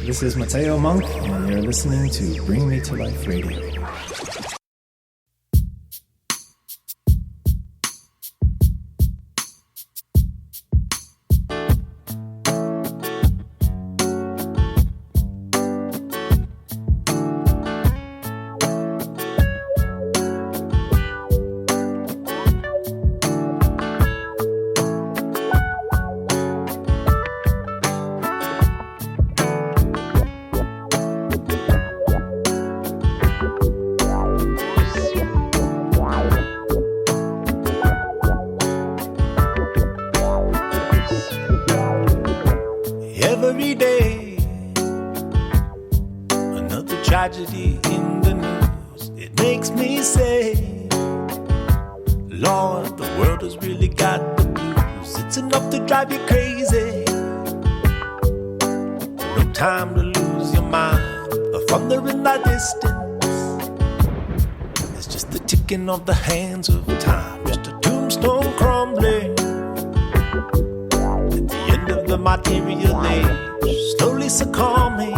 This is Mateo Monk, and you're listening to Bring Me to Life Radio. Every day, another tragedy in the news. It makes me say, Lord, the world has really got the blues. It's enough to drive you crazy. No time to lose your mind. The thunder in the distance, it's just the ticking of the hands of time. Just a tombstone crumbling at the end of the material age, slowly succumbing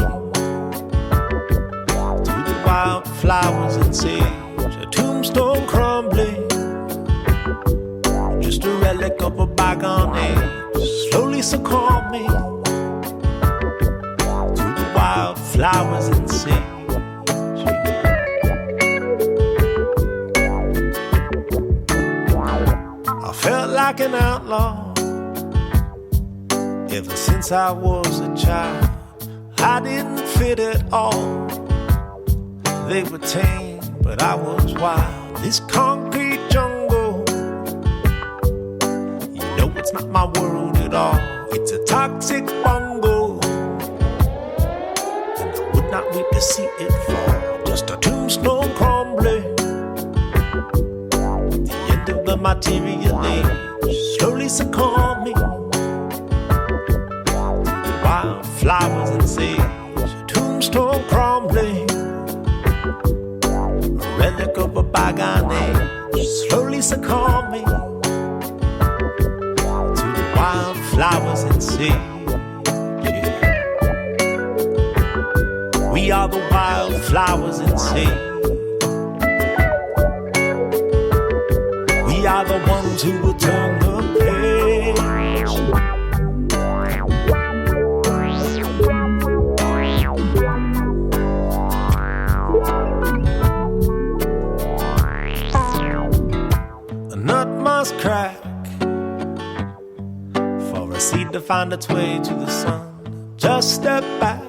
to the wildflowers and sage. A tombstone crumbling, just a relic of a bygone age, slowly succumbing to the wildflowers and sage. I felt like an outlaw ever since I was a child. I didn't fit at all. They were tame, but I was wild. This concrete jungle, you know it's not my world at all. It's a toxic bungle, and I would not wait to see it fall. Just a tombstone crumbling at the end of the material age, slowly succumbing wildflowers and sage. A tombstone crumbling, a relic of a bygone age, slowly succumbing to the wildflowers and sage. Yeah. We are the wildflowers and sage. We are the ones who will turn the page. Crack for a seed to find its way to the sun. Just step back.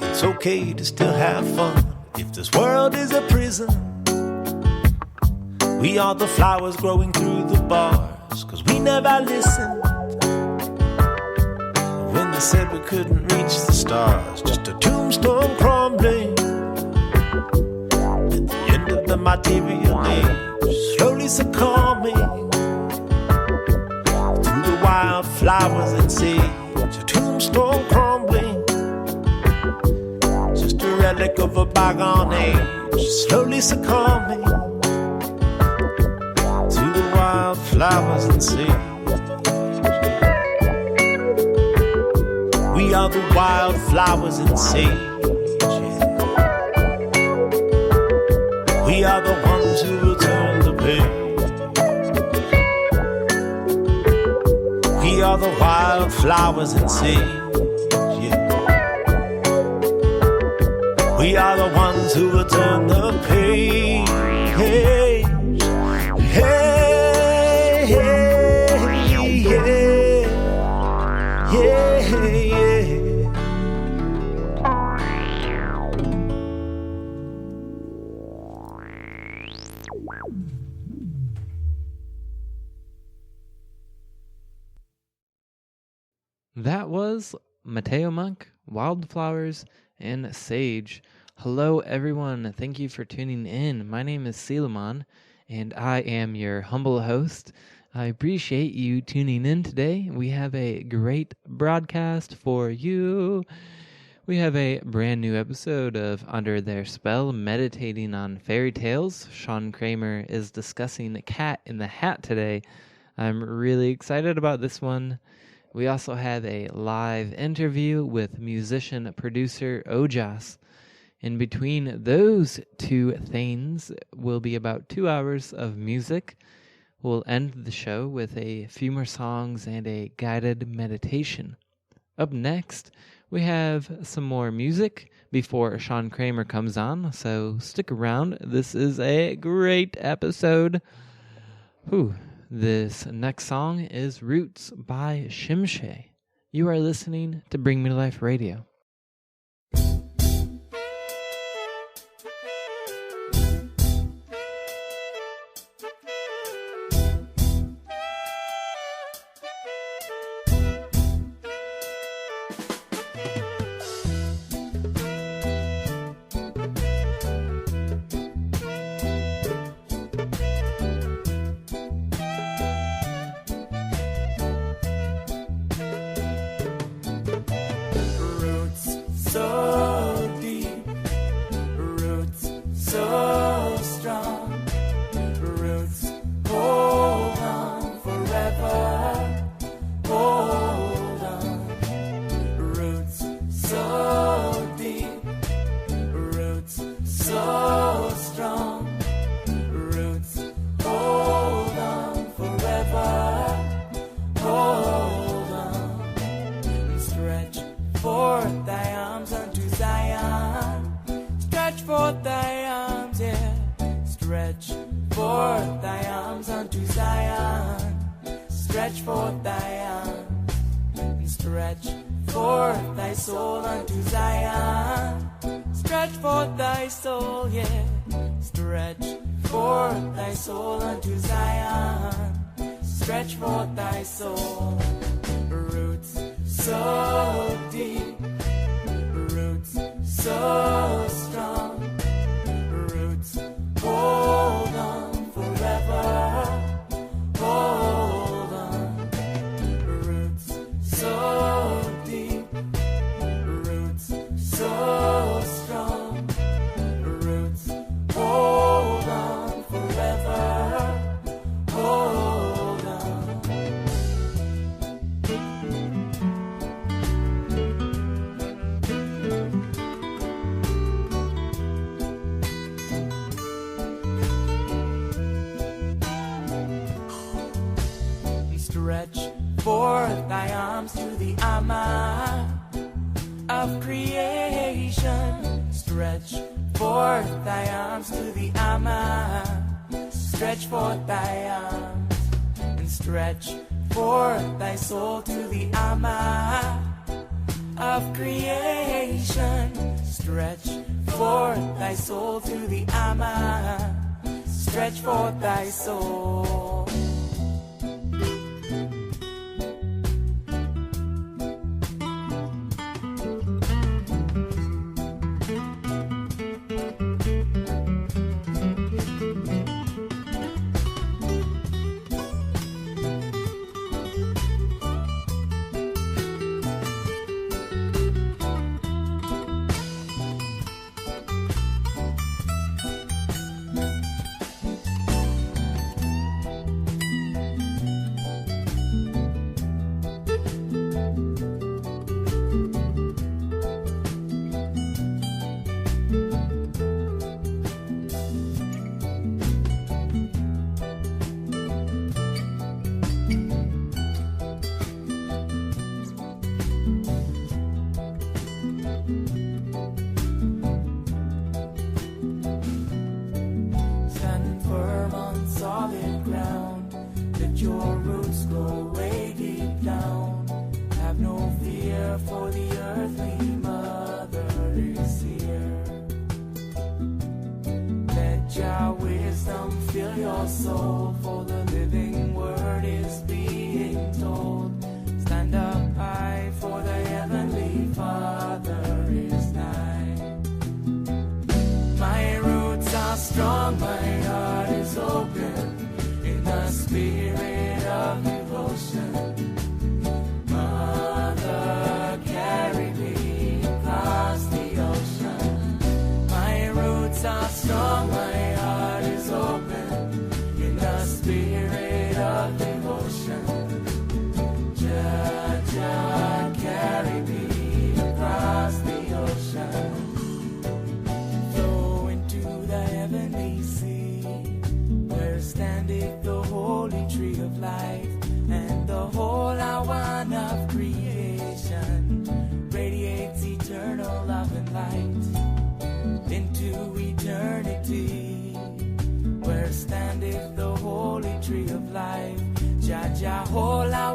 It's okay to still have fun. If this world is a prison, we are the flowers growing through the bars. 'Cause we never listened when they said we couldn't reach the stars. Just a tombstone crumbling at the end of the material age, slowly succumbing to the wildflowers and sage. A tombstone crumbling, just a relic of a bygone age, slowly succumbing to the wildflowers and sage. We are the wildflowers and sage. We are the ones who will turn the page. We are the wildflowers and sage. Yeah. We are the ones who will turn the page. Hey, hey, hey, yeah, yeah, yeah. That was Mateo Monk, Wildflowers, and Sage. Hello, everyone. Thank you for tuning in. My name is Suleiman, and I am your humble host. I appreciate you tuning in today. We have a great broadcast for you. We have a brand new episode of Under Their Spell, meditating on fairy tales. Sean Kramer is discussing Cat in the Hat today. I'm really excited about this one. We also have a live interview with musician producer Ojas. In between those two things will be about 2 hours of music. We'll end the show with a few more songs and a guided meditation. Up next, we have some more music before Sean Kramer comes on, so stick around. This is a great episode. This next song is Roots by Shimshay. You are listening to Bring Me to Life Radio.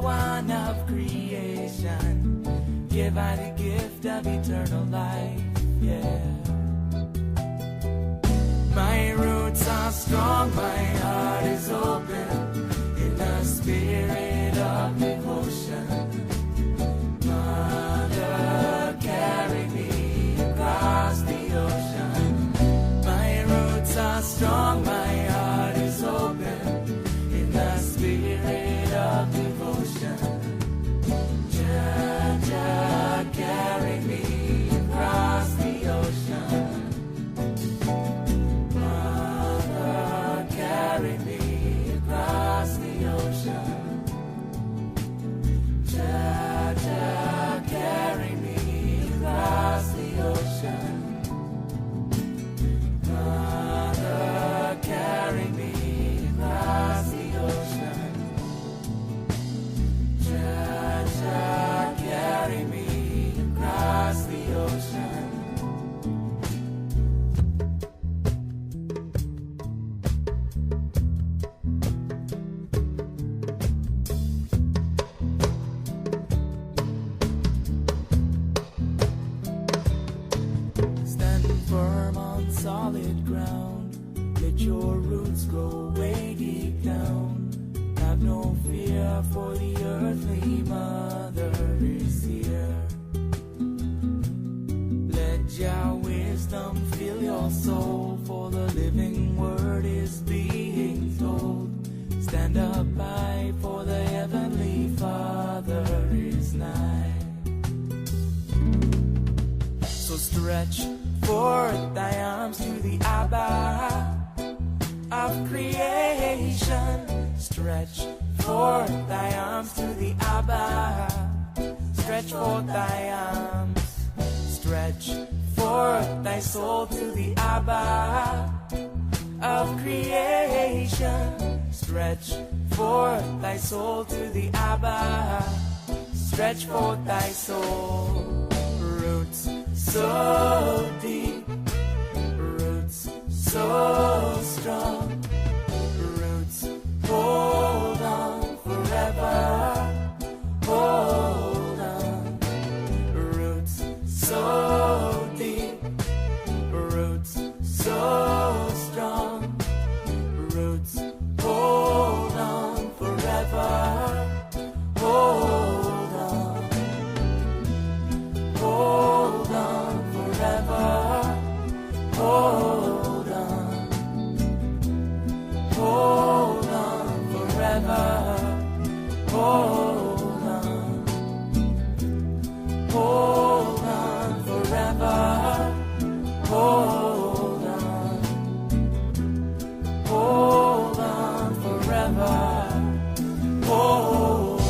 one of creation, give I the gift of eternal life, yeah. My roots are strong, my heart is open, in the spirit of devotion. Mother, carry me across the ocean. My roots are strong, my heart is open, in the spirit of devotion. Jah, carry me across the ocean. Mother, carry me across the ocean. Jah, carry me across the ocean. Mother, carry me across the ocean. Jah, carry me across the ocean. Standing firm on solid ground, let your roots go way deep down. Have no fear, for the earthly mother is here. Let your wisdom fill your soul, for the living word is being told. Stand up high, for the heavenly Father is nigh. So stretch forth thy arms to the Abba of creation. Stretch forth thy arms to the Abba. Stretch forth thy arms. Stretch forth thy soul to the Abba of creation. Stretch forth thy soul to the Abba. Stretch forth thy soul. Roots so deep, roots so strong, roots hold on forever, hold on. Roots so deep, roots so strong, roots hold on forever, hold on. Hold on forever. Hold on. Hold on forever. Hold on. Hold on forever. Hold on. Hold on forever. Hold on.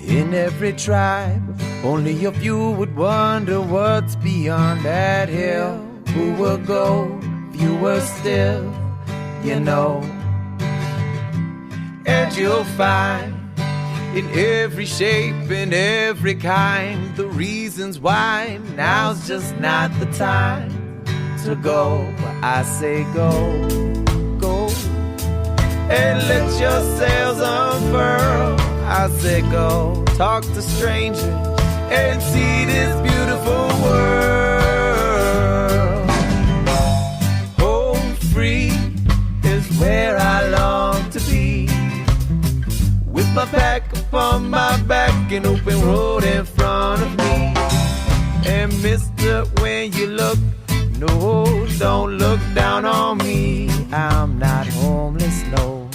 In every tribe, only a few would wonder what's beyond that hill. Who will go? Fewer still, you know. And you'll find in every shape, in every kind, the reasons why now's just not the time to go. But I say go, go, and let your sails unfurl. I say go, talk to strangers and see this beautiful world. Home free is where I long to be, with my pack upon my back, an open road in front of me. And mister, when you look, no, don't look down on me. I'm not homeless, no,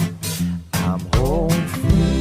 I'm home free.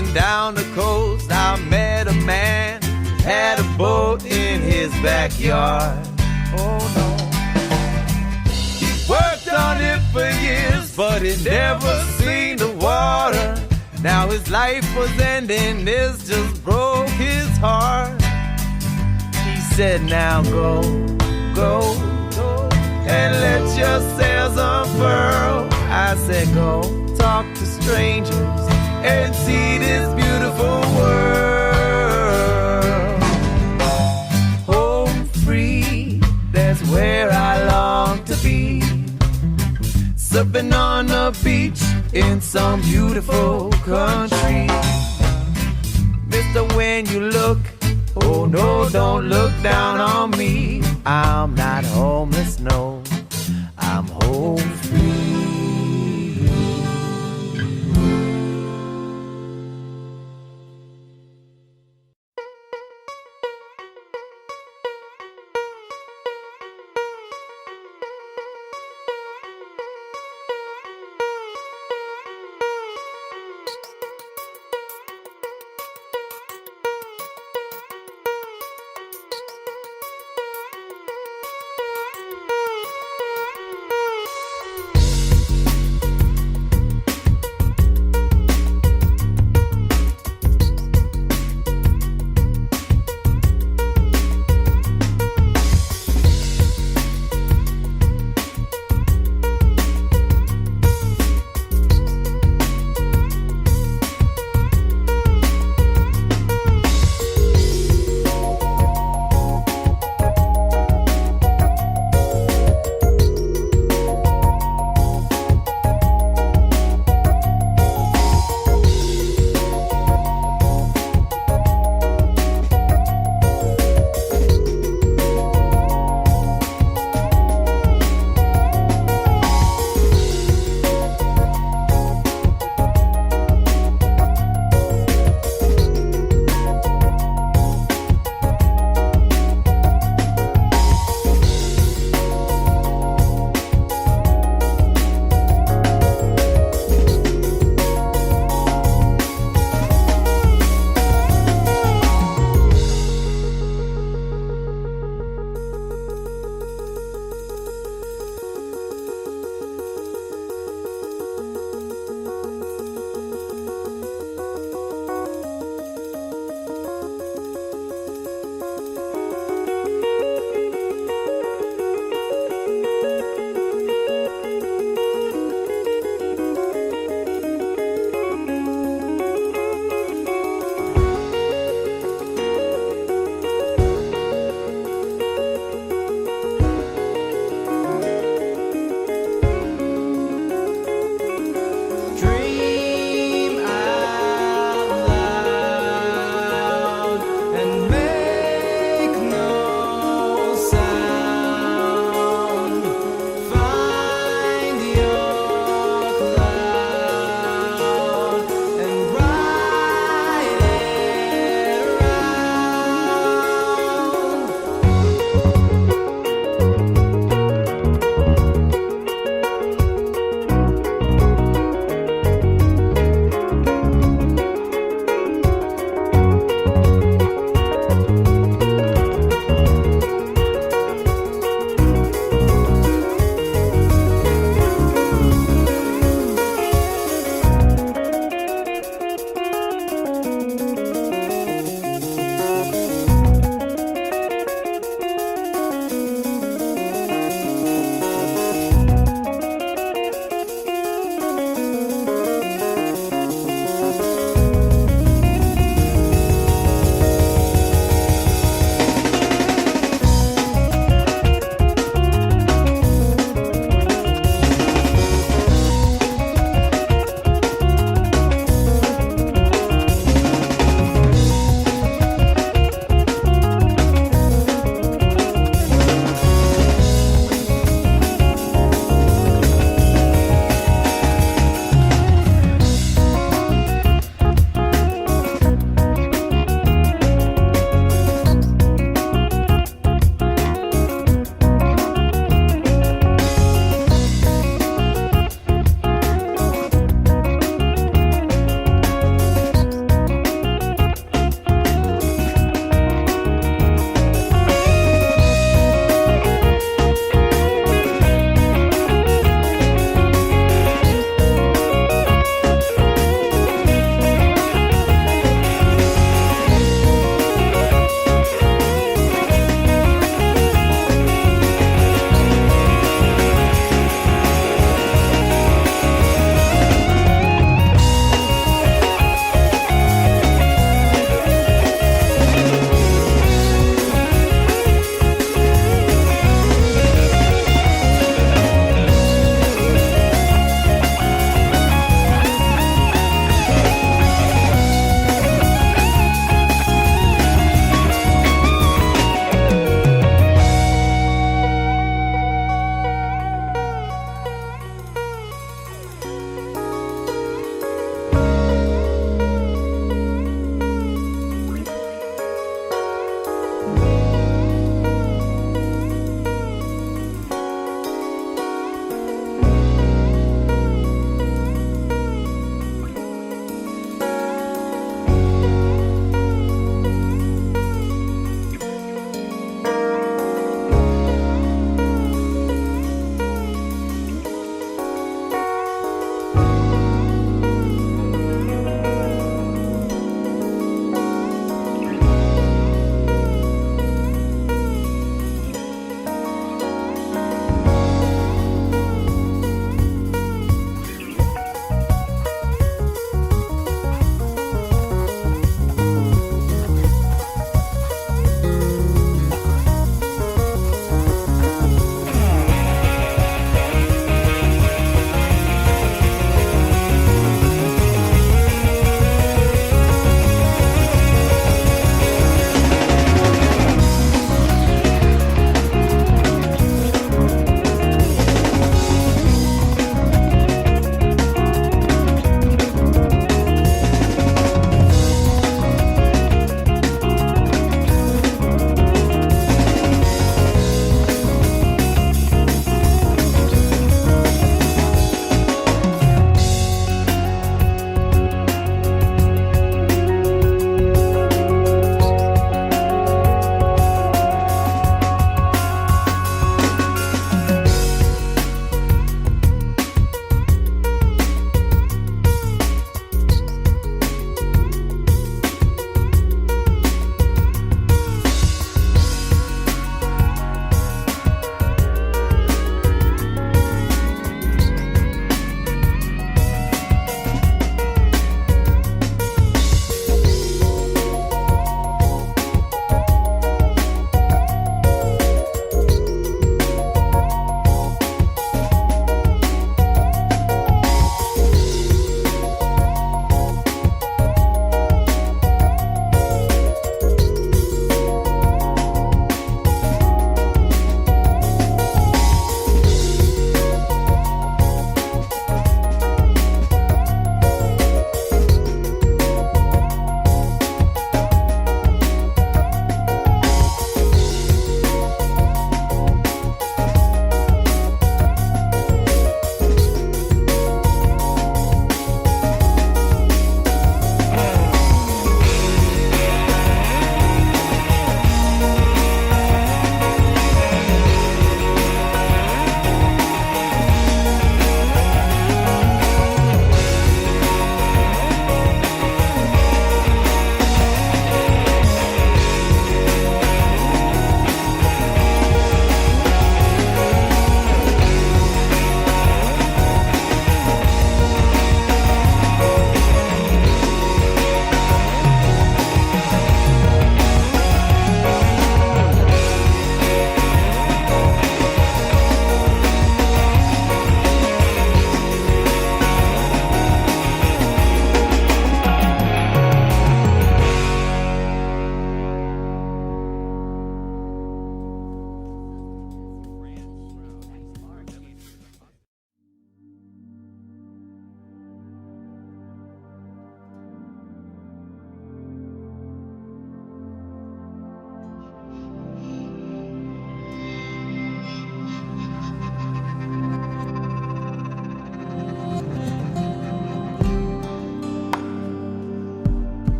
sailing down the coast, I met a man, had a boat in his backyard. Oh no. He worked on it for years, but it never seen the water. Now his life was ending, this just broke his heart. He said, now go, go, go, and let your sails unfurl. I said, go talk to strangers and see this beautiful world. Home free, that's where I long to be. Surfing on the beach in some beautiful country. Mister, when you look, oh no, don't look down on me. I'm not homeless, no, I'm home free.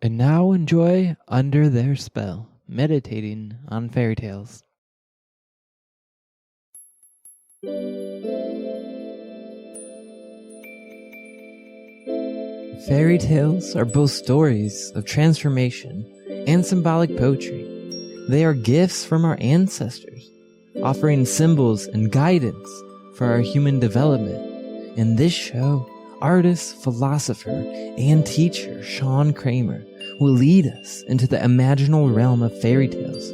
And now enjoy Under Their Spell, meditating on fairy tales. Fairy tales are both stories of transformation and symbolic poetry. They are gifts from our ancestors, offering symbols and guidance for our human development. In this show, artist, philosopher, and teacher Sean Kramer will lead us into the imaginal realm of fairy tales,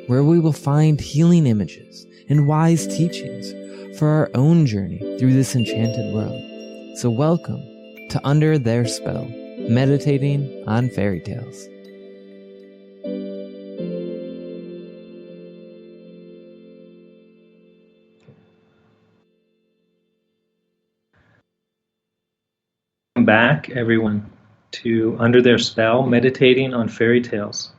where we will find healing images and wise teachings for our own journey through this enchanted world. So welcome to Under Their Spell, meditating on fairy tales. back, everyone, to Under Their Spell, meditating on fairy tales.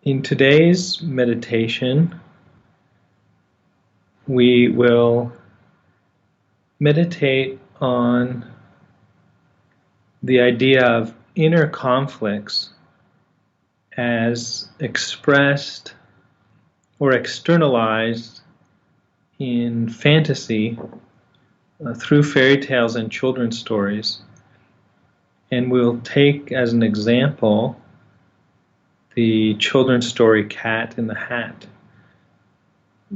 In today's meditation, we will meditate on the idea of inner conflicts as expressed or externalized in fantasy through fairy tales and children's stories. And we'll take as an example the children's story Cat in the Hat,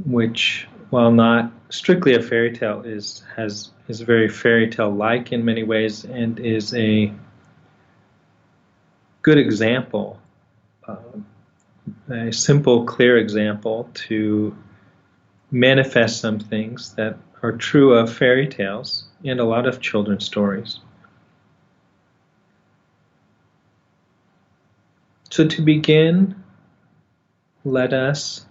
which, while not strictly a fairy tale, is very fairy tale-like in many ways, and is a good example, a simple, clear example to manifest some things that are true of fairy tales and a lot of children's stories. So to begin, let us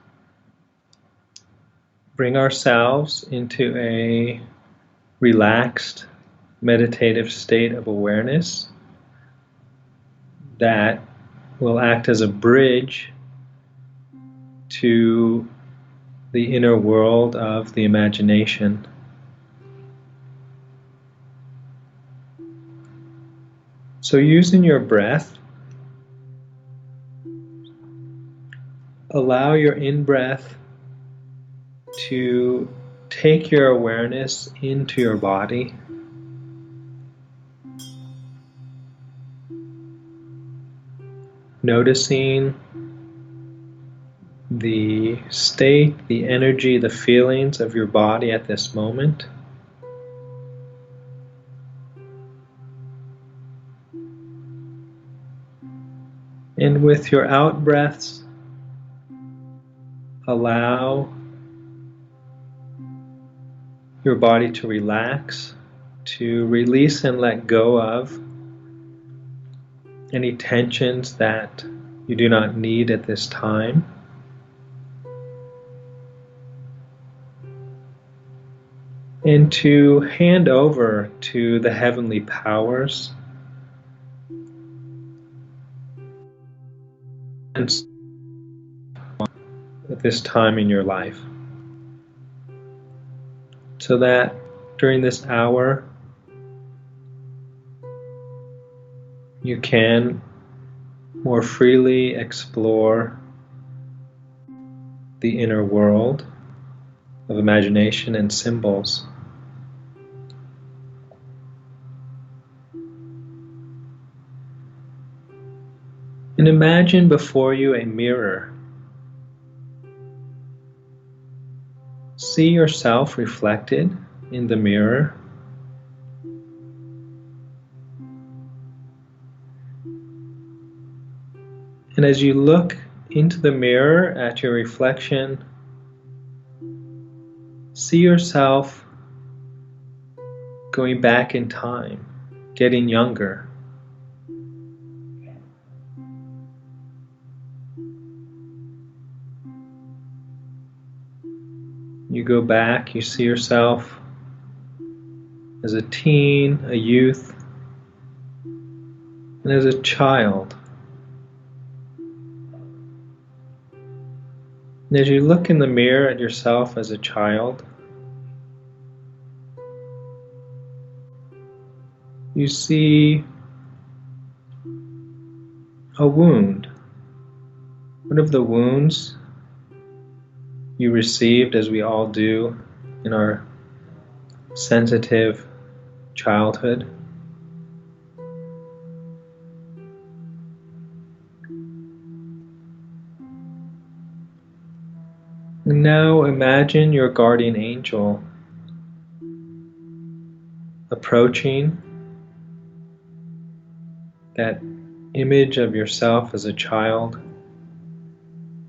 bring ourselves into a relaxed, meditative state of awareness that will act as a bridge to the inner world of the imagination. So using your breath, allow your in-breath to take your awareness into your body. Noticing the state, the energy, the feelings of your body at this moment. And with your out breaths, allow your body to relax, to release and let go of any tensions that you do not need at this time. And to hand over to the heavenly powers at this time in your life, so that during this hour you can more freely explore the inner world of imagination and symbols. And imagine before you a mirror. See yourself reflected in the mirror. And as you look into the mirror at your reflection, see yourself going back in time, getting younger. You go back, you see yourself as a teen, a youth, and as a child. And as you look in the mirror at yourself as a child, you see a wound. One of the wounds you received, as we all do in our sensitive childhood. And now imagine your guardian angel approaching that image of yourself as a child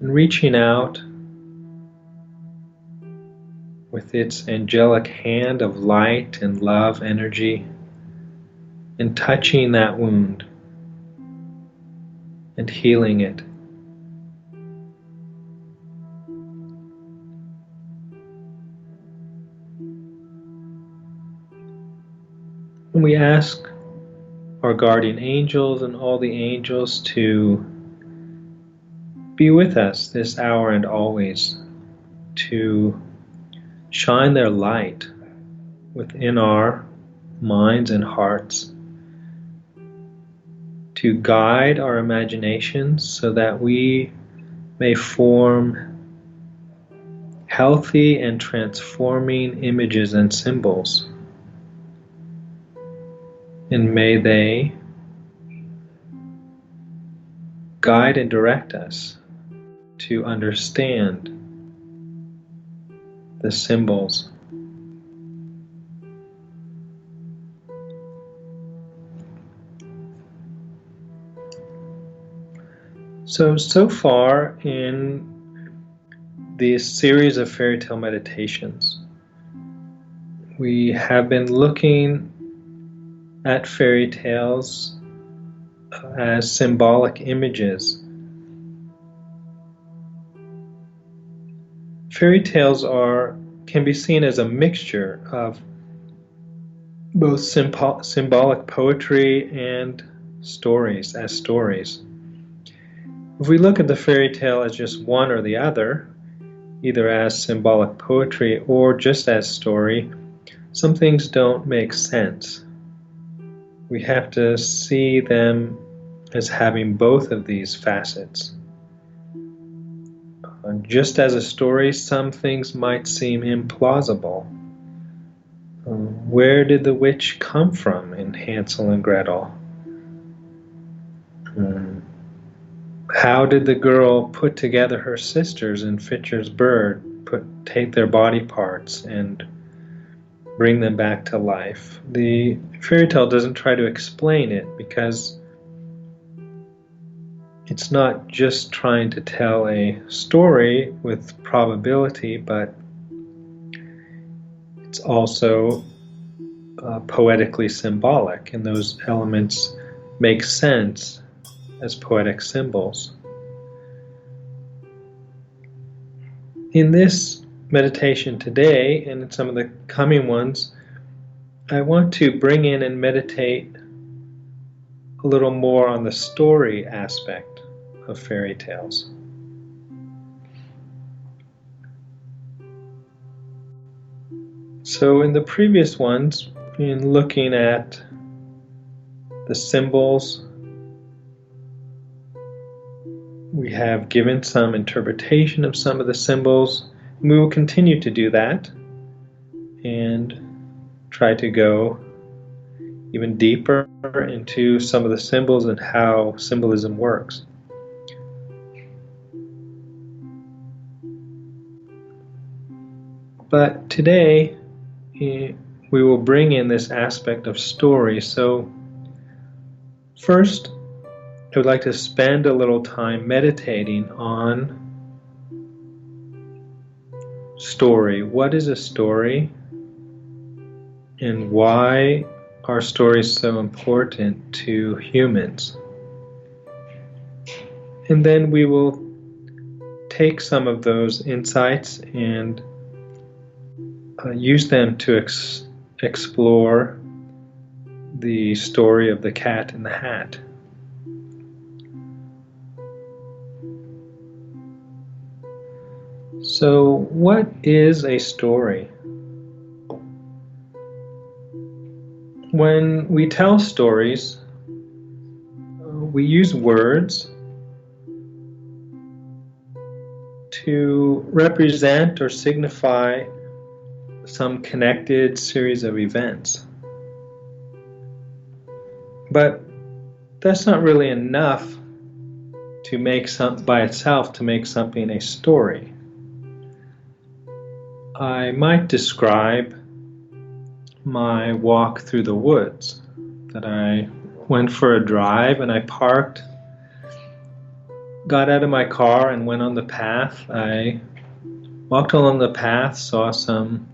and reaching out with its angelic hand of light and love energy and touching that wound and healing it. And we ask our guardian angels and all the angels to be with us this hour and always, to shine their light within our minds and hearts, to guide our imaginations so that we may form healthy and transforming images and symbols. And may they guide and direct us to understand the symbols. So far in this series of fairy tale meditations, we have been looking at fairy tales as symbolic images. Fairy tales can be seen as a mixture of both symbolic poetry and stories as stories. If we look at the fairy tale as just one or the other, either as symbolic poetry or just as story, some things don't make sense. We have to see them as having both of these facets. Just as a story, some things might seem implausible. Where did the witch come from in Hansel and Gretel? How did the girl put together her sisters in Fitcher's bird, take their body parts and bring them back to life? The fairy tale doesn't try to explain it because it's not just trying to tell a story with probability, but it's also poetically symbolic, and those elements make sense as poetic symbols. In this meditation today, and in some of the coming ones, I want to bring in and meditate a little more on the story aspect of fairy tales. So in the previous ones, in looking at the symbols, we have given some interpretation of some of the symbols. We will continue to do that and try to go even deeper into some of the symbols and how symbolism works. But today, we will bring in this aspect of story. So first, I would like to spend a little time meditating on story. What is a story? And why are stories so important to humans? And then we will take some of those insights and use them to explore the story of the Cat in the Hat. So, what is a story? When we tell stories, we use words to represent or signify some connected series of events. But that's not really enough to make by itself to make something a story. I might describe my walk through the woods, that I went for a drive and I parked, got out of my car and went on the path. I walked along the path, saw some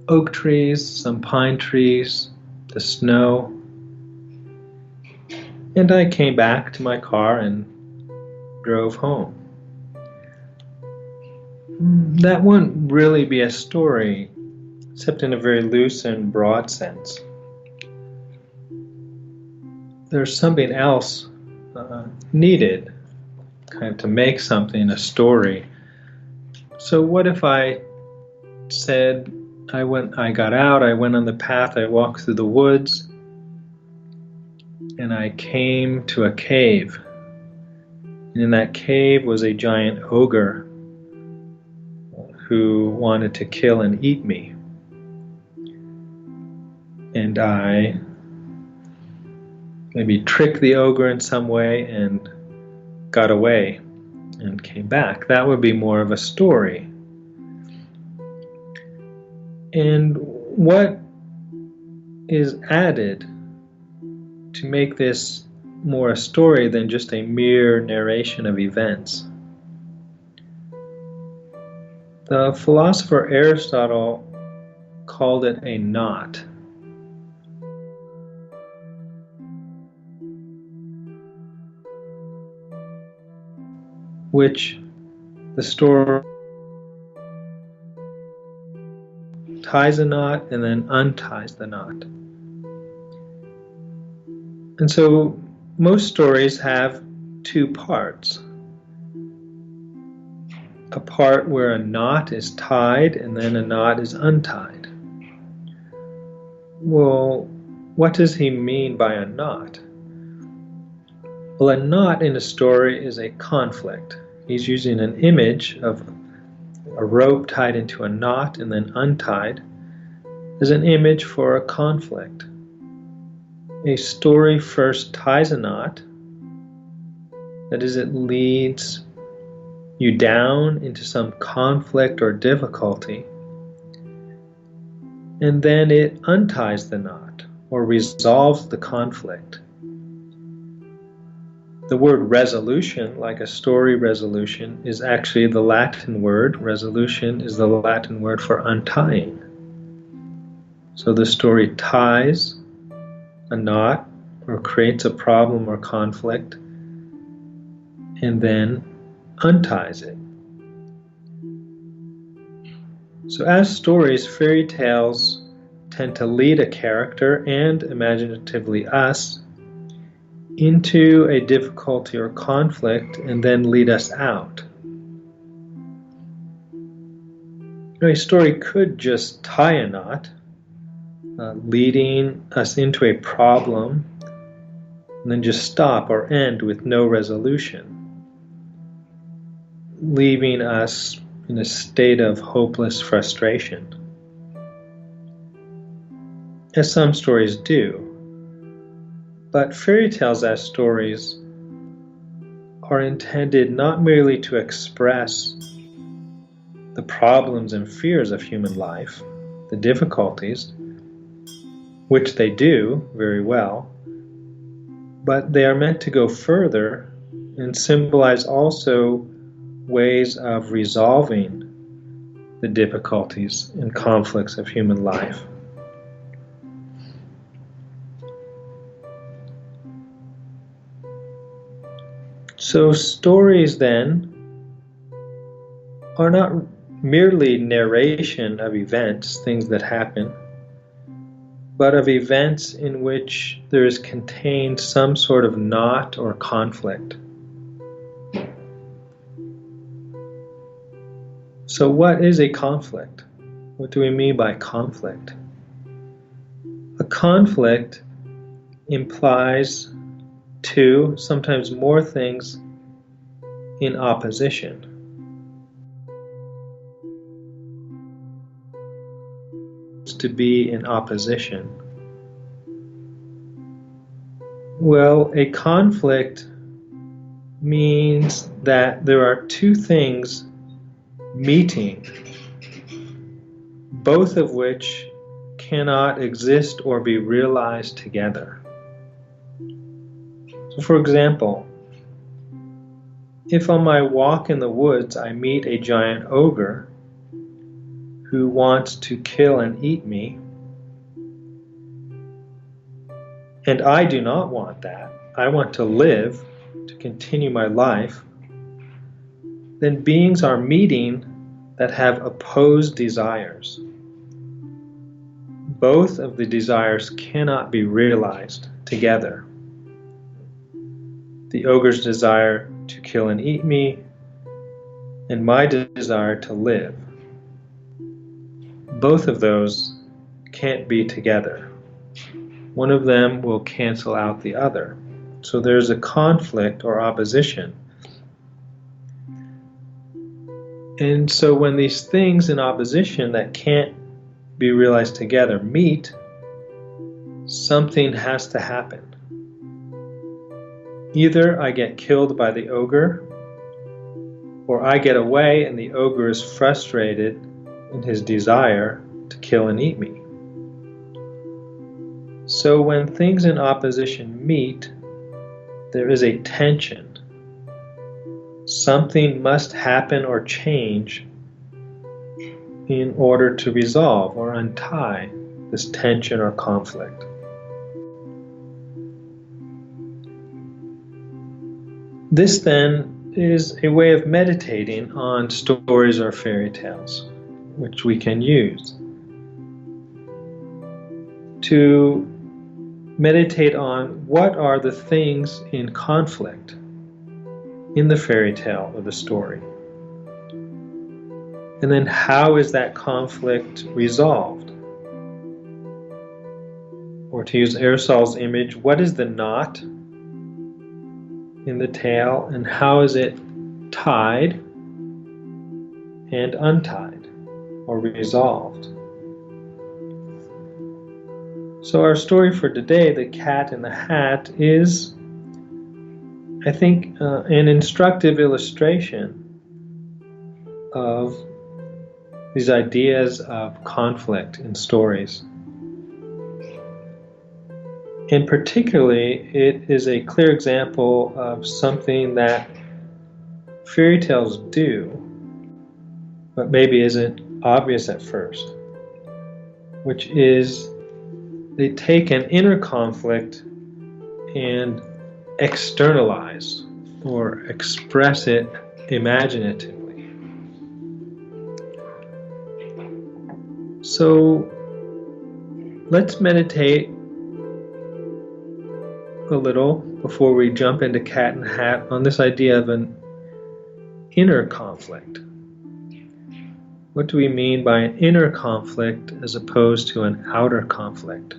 oak trees, some pine trees, the snow, and I came back to my car and drove home. That wouldn't really be a story. except in a very loose and broad sense. There's something else needed, kind of to make something a story. So what if I said, I got out, I went on the path, I walked through the woods, and I came to a cave. And in that cave was a giant ogre who wanted to kill and eat me. And I maybe tricked the ogre in some way and got away and came back. That would be more of a story. And what is added to make this more a story than just a mere narration of events? The philosopher Aristotle called it a knot. Which the story ties a knot and then unties the knot. And so most stories have two parts. A part where a knot is tied and then a knot is untied. Well, what does he mean by a knot? Well, a knot in a story is a conflict. He's using an image of a rope tied into a knot and then untied as an image for a conflict. A story first ties a knot, that is, it leads you down into some conflict or difficulty, and then it unties the knot or resolves the conflict. The word resolution, like a story resolution, is actually the Latin word. Resolution is the Latin word for untying. So the story ties a knot or creates a problem or conflict and then unties it. So as stories, fairy tales tend to lead a character and imaginatively us into a difficulty or conflict and then lead us out. A story could just tie a knot, leading us into a problem and then just stop or end with no resolution, leaving us in a state of hopeless frustration, as some stories do. But fairy tales as stories are intended not merely to express the problems and fears of human life, the difficulties, which they do very well, but they are meant to go further and symbolize also ways of resolving the difficulties and conflicts of human life. So stories then are not merely narration of events, things that happen, but of events in which there is contained some sort of knot or conflict. So what is a conflict? What do we mean by conflict? A conflict implies two, sometimes more things in opposition. To be in opposition. Well, a conflict means that there are two things meeting, both of which cannot exist or be realized together. So for example, if on my walk in the woods I meet a giant ogre who wants to kill and eat me, and I do not want that, I want to live, to continue my life, then beings are meeting that have opposed desires. both of the desires cannot be realized together. The ogre's desire to kill and eat me, and my desire to live. Both of those can't be together. One of them will cancel out the other. So there's a conflict or opposition. And so when these things in opposition that can't be realized together meet, something has to happen. Either I get killed by the ogre, or I get away and the ogre is frustrated in his desire to kill and eat me. So when things in opposition meet, there is a tension. Something must happen or change in order to resolve or untie this tension or conflict. This then is a way of meditating on stories or fairy tales, which we can use to meditate on what are the things in conflict in the fairy tale or the story. And then how is that conflict resolved? Or to use Aristotel's image, what is the knot in the tale and how is it tied and untied or resolved? So our story for today, The Cat in the Hat, is, I think, an instructive illustration of these ideas of conflict in stories. And particularly, it is a clear example of something that fairy tales do, but maybe isn't obvious at first, which is they take an inner conflict and externalize or express it imaginatively. So let's meditate a little before we jump into Cat in the Hat on this idea of an inner conflict. What do we mean by an inner conflict as opposed to an outer conflict?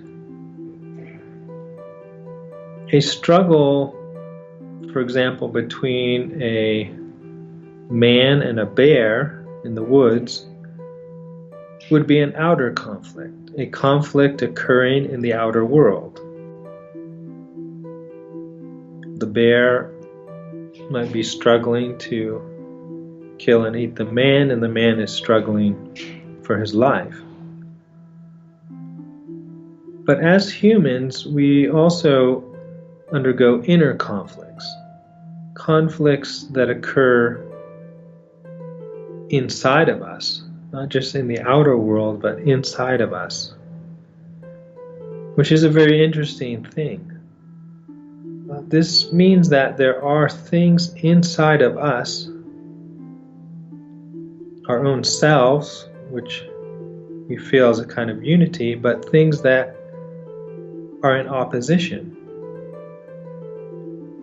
A struggle, for example, between a man and a bear in the woods would be an outer conflict, a conflict occurring in the outer world. The bear might be struggling to kill and eat the man, and the man is struggling for his life. But as humans, we also undergo inner conflicts, conflicts that occur inside of us, not just in the outer world, but inside of us, which is a very interesting thing. This means that there are things inside of us, our own selves, which we feel as a kind of unity, but things that are in opposition.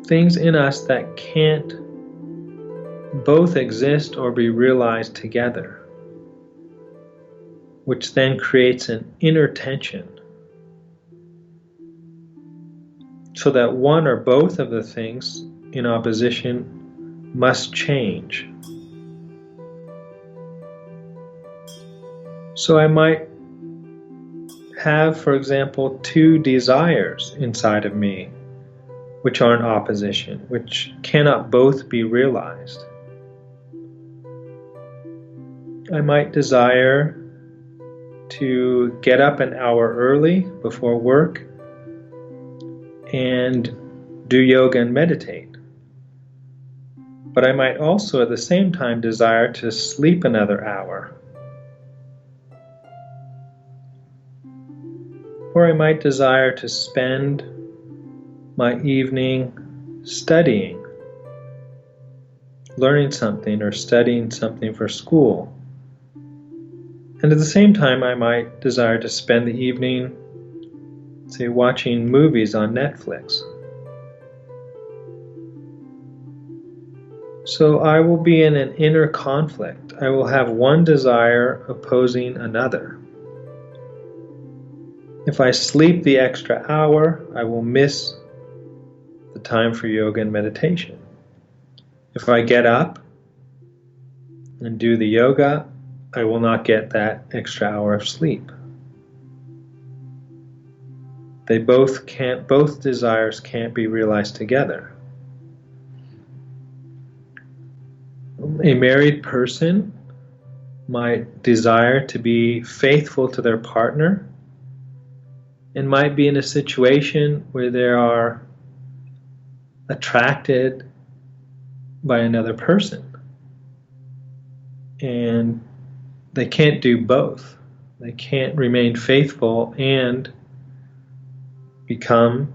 Things in us that can't both exist or be realized together, which then creates an inner tension, so that one or both of the things in opposition must change. So I might have, for example, two desires inside of me which are in opposition, which cannot both be realized. I might desire to get up an hour early before work and do yoga and meditate. But I might also at the same time desire to sleep another hour. Or I might desire to spend my evening studying, learning something or studying something for school. And at the same time, I might desire to spend the evening, say, watching movies on Netflix. So I will be in an inner conflict. I will have one desire opposing another. If I sleep the extra hour, I will miss the time for yoga and meditation. If I get up and do the yoga, I will not get that extra hour of sleep. Both desires can't be realized together. A married person might desire to be faithful to their partner and might be in a situation where they are attracted by another person. And they can't do both. They can't remain faithful and become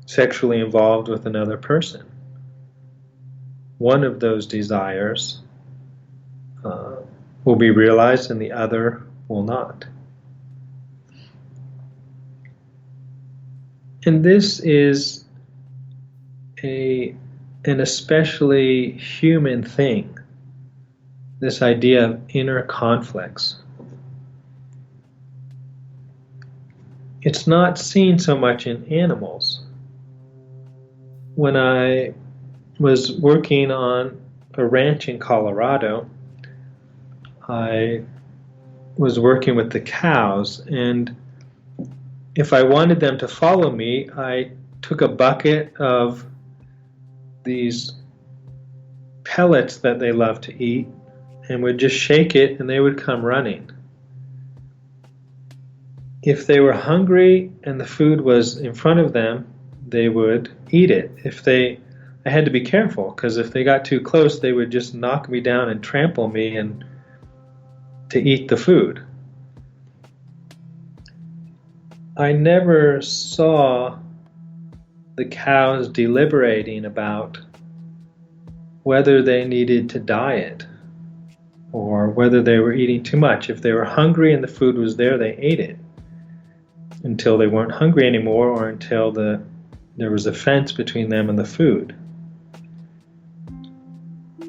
sexually involved with another person. One of those desires will be realized and the other will not. And this is an especially human thing, this idea of inner conflicts. It's not seen so much in animals. When I was working on a ranch in Colorado, I was working with the cows, and if I wanted them to follow me, I took a bucket of these pellets that they love to eat and would just shake it and they would come running. If they were hungry and the food was in front of them, they would eat it. I had to be careful, because if they got too close, they would just knock me down and trample me and to eat the food. I never saw the cows deliberating about whether they needed to diet or whether they were eating too much. If they were hungry and the food was there, they ate it until they weren't hungry anymore, or until there was a fence between them and the food.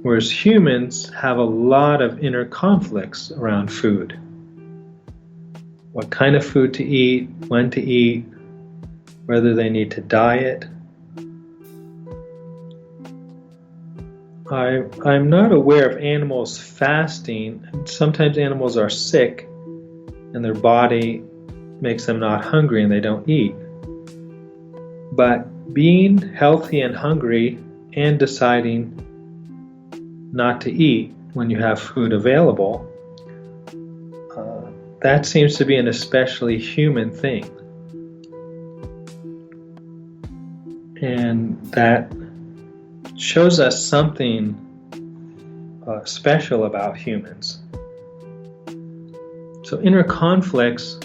Whereas humans have a lot of inner conflicts around food. What kind of food to eat, when to eat, whether they need to diet. I'm not aware of animals fasting. Sometimes animals are sick and their body makes them not hungry and they don't eat. But being healthy and hungry and deciding not to eat when you have food available, that seems to be an especially human thing. And that shows us something special about humans. So inner conflicts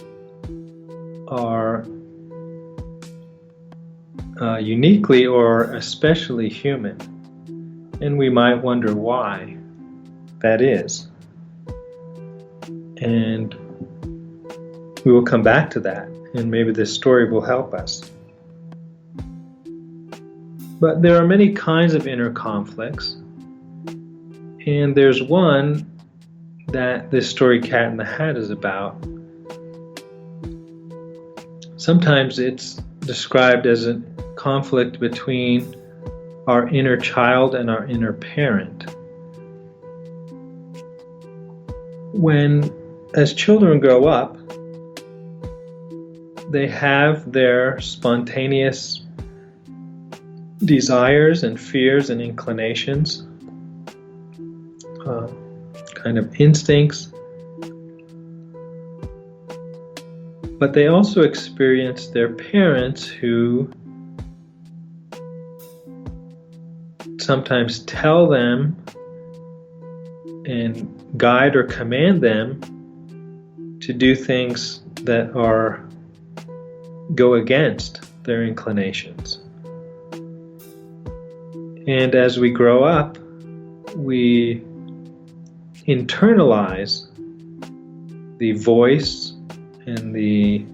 are uniquely or especially human, and we might wonder why that is. And we will come back to that, and maybe this story will help us. But there are many kinds of inner conflicts, and there's one that this story Cat in the Hat is about. Sometimes it's described as a conflict between our inner child and our inner parent. As children grow up, they have their spontaneous desires and fears and inclinations, kind of instincts, but they also experience their parents who sometimes tell them and guide or command them to do things that go against their inclinations. And as we grow up, we internalize the voice and the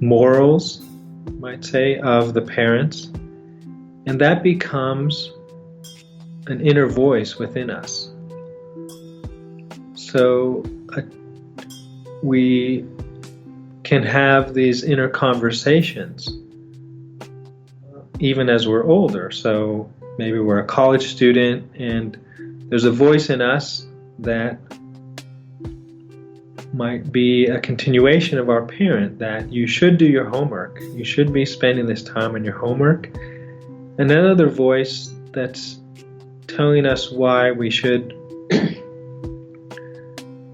morals, you might say, of the parents, and that becomes an inner voice within us. So we can have these inner conversations even as we're older. So maybe we're a college student and there's a voice in us that might be a continuation of our parent, that you should do your homework, you should be spending this time on your homework. And another voice that's telling us why we should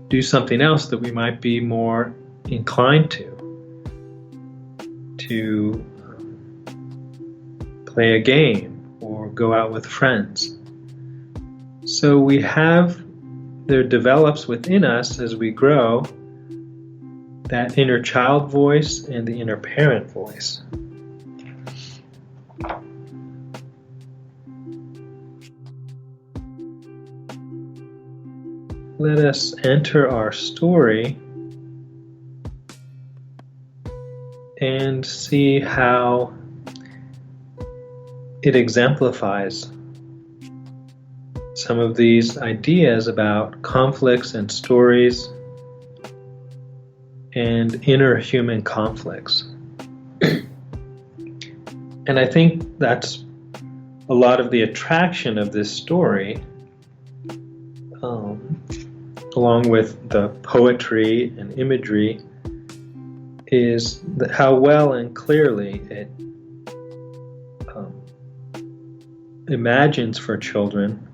do something else that we might be more inclined to play a game or go out with friends. So there develops within us as we grow that inner child voice and the inner parent voice. Let us enter our story and see how it exemplifies some of these ideas about conflicts and stories and inner human conflicts. And I think that's a lot of the attraction of this story, along with the poetry and imagery, is how well and clearly it imagines for children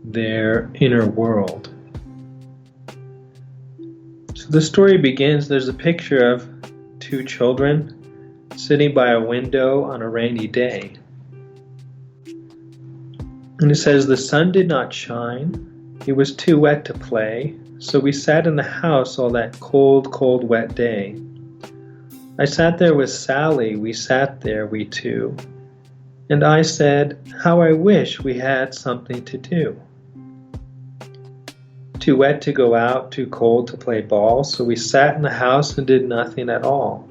their inner world. So the story begins, there's a picture of two children sitting by a window on a rainy day. And it says, "The sun did not shine, it was too wet to play, so we sat in the house all that cold, cold, wet day. I sat there with Sally, we sat there, we two. And I said, how I wish we had something to do. Too wet to go out, too cold to play ball, so we sat in the house and did nothing at all.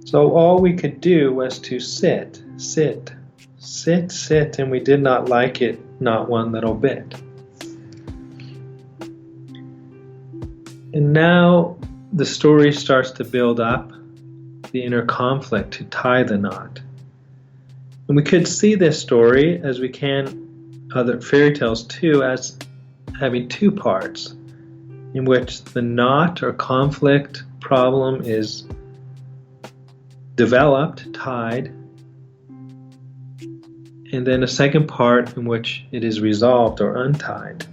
So all we could do was to sit, sit, sit, sit, and we did not like it, not one little bit." And now the story starts to build up the inner conflict to tie the knot. And we could see this story, as we can other fairy tales too, as having two parts, in which the knot or conflict problem is developed, tied, and then a second part in which it is resolved or untied.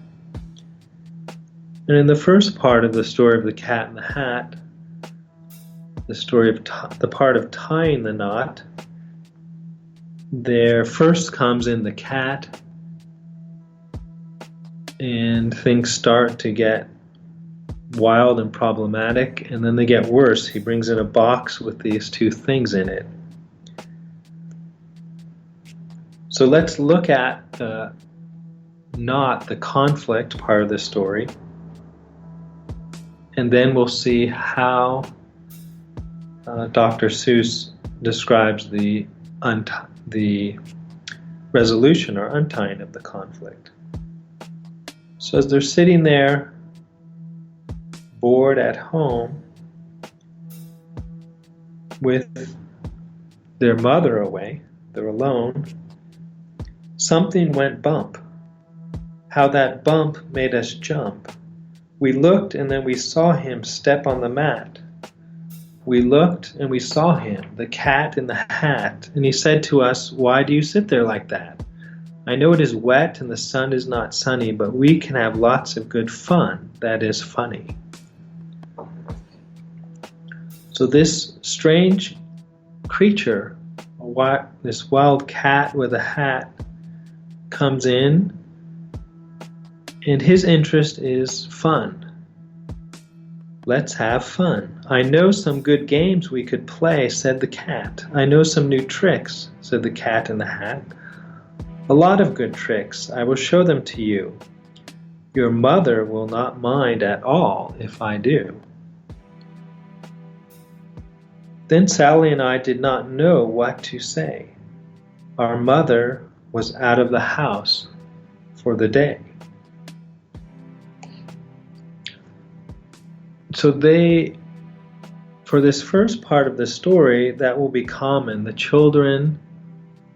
And in the first part of the story of the cat and the hat, the story of the part of tying the knot, there first comes in the cat, and things start to get wild and problematic, and then they get worse. He brings in a box with these two things in it. So let's look at the knot, the conflict part of the story, and then we'll see how Dr. Seuss describes the resolution or untying of the conflict. So as they're sitting there, bored at home, with their mother away, they're alone, something went bump. How that bump made us jump. We looked and then we saw him step on the mat. We looked and we saw him, the cat in the hat, and he said to us, why do you sit there like that? I know it is wet and the sun is not sunny, but we can have lots of good fun that is funny. So this strange creature, this wild cat with a hat, comes in, and his interest is fun. Let's have fun. I know some good games we could play, said the cat. I know some new tricks, said the cat in the hat. A lot of good tricks. I will show them to you. Your mother will not mind at all if I do." Then Sally and I did not know what to say. Our mother was out of the house for the day. So for this first part of the story, that will be common. The children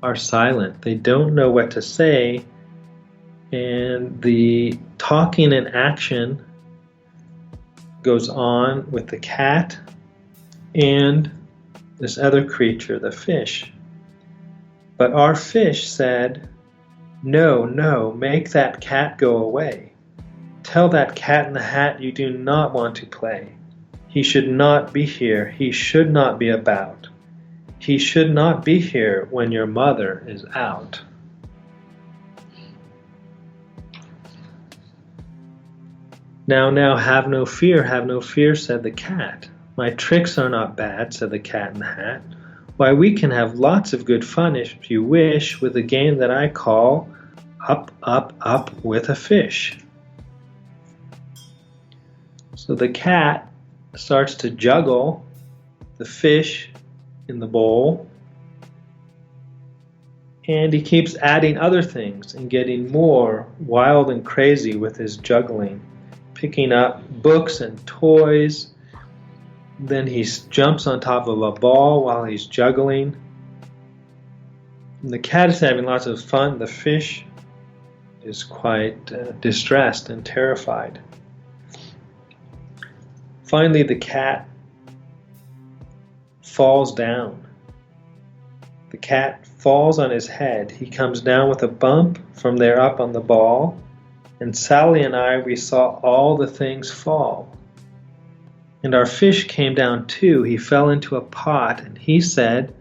are silent. They don't know what to say, and the talking and action goes on with the cat and this other creature, the fish. But our fish said, "No, no, make that cat go away. Tell that cat in the hat you do not want to play. He should not be here. He should not be about. He should not be here when your mother is out." Now, have no fear, said the cat. "My tricks are not bad," said the cat in the hat. "Why, we can have lots of good fun if you wish with a game that I call Up, Up, Up with a Fish." So the cat starts to juggle the fish in the bowl, and he keeps adding other things and getting more wild and crazy with his juggling, picking up books and toys. Then he jumps on top of a ball while he's juggling. And the cat is having lots of fun. The fish is quite distressed and terrified. Finally, the cat falls down. The cat falls on his head. He comes down with a bump from there up on the ball. And Sally and I, we saw all the things fall. And our fish came down too. He fell into a pot and he said,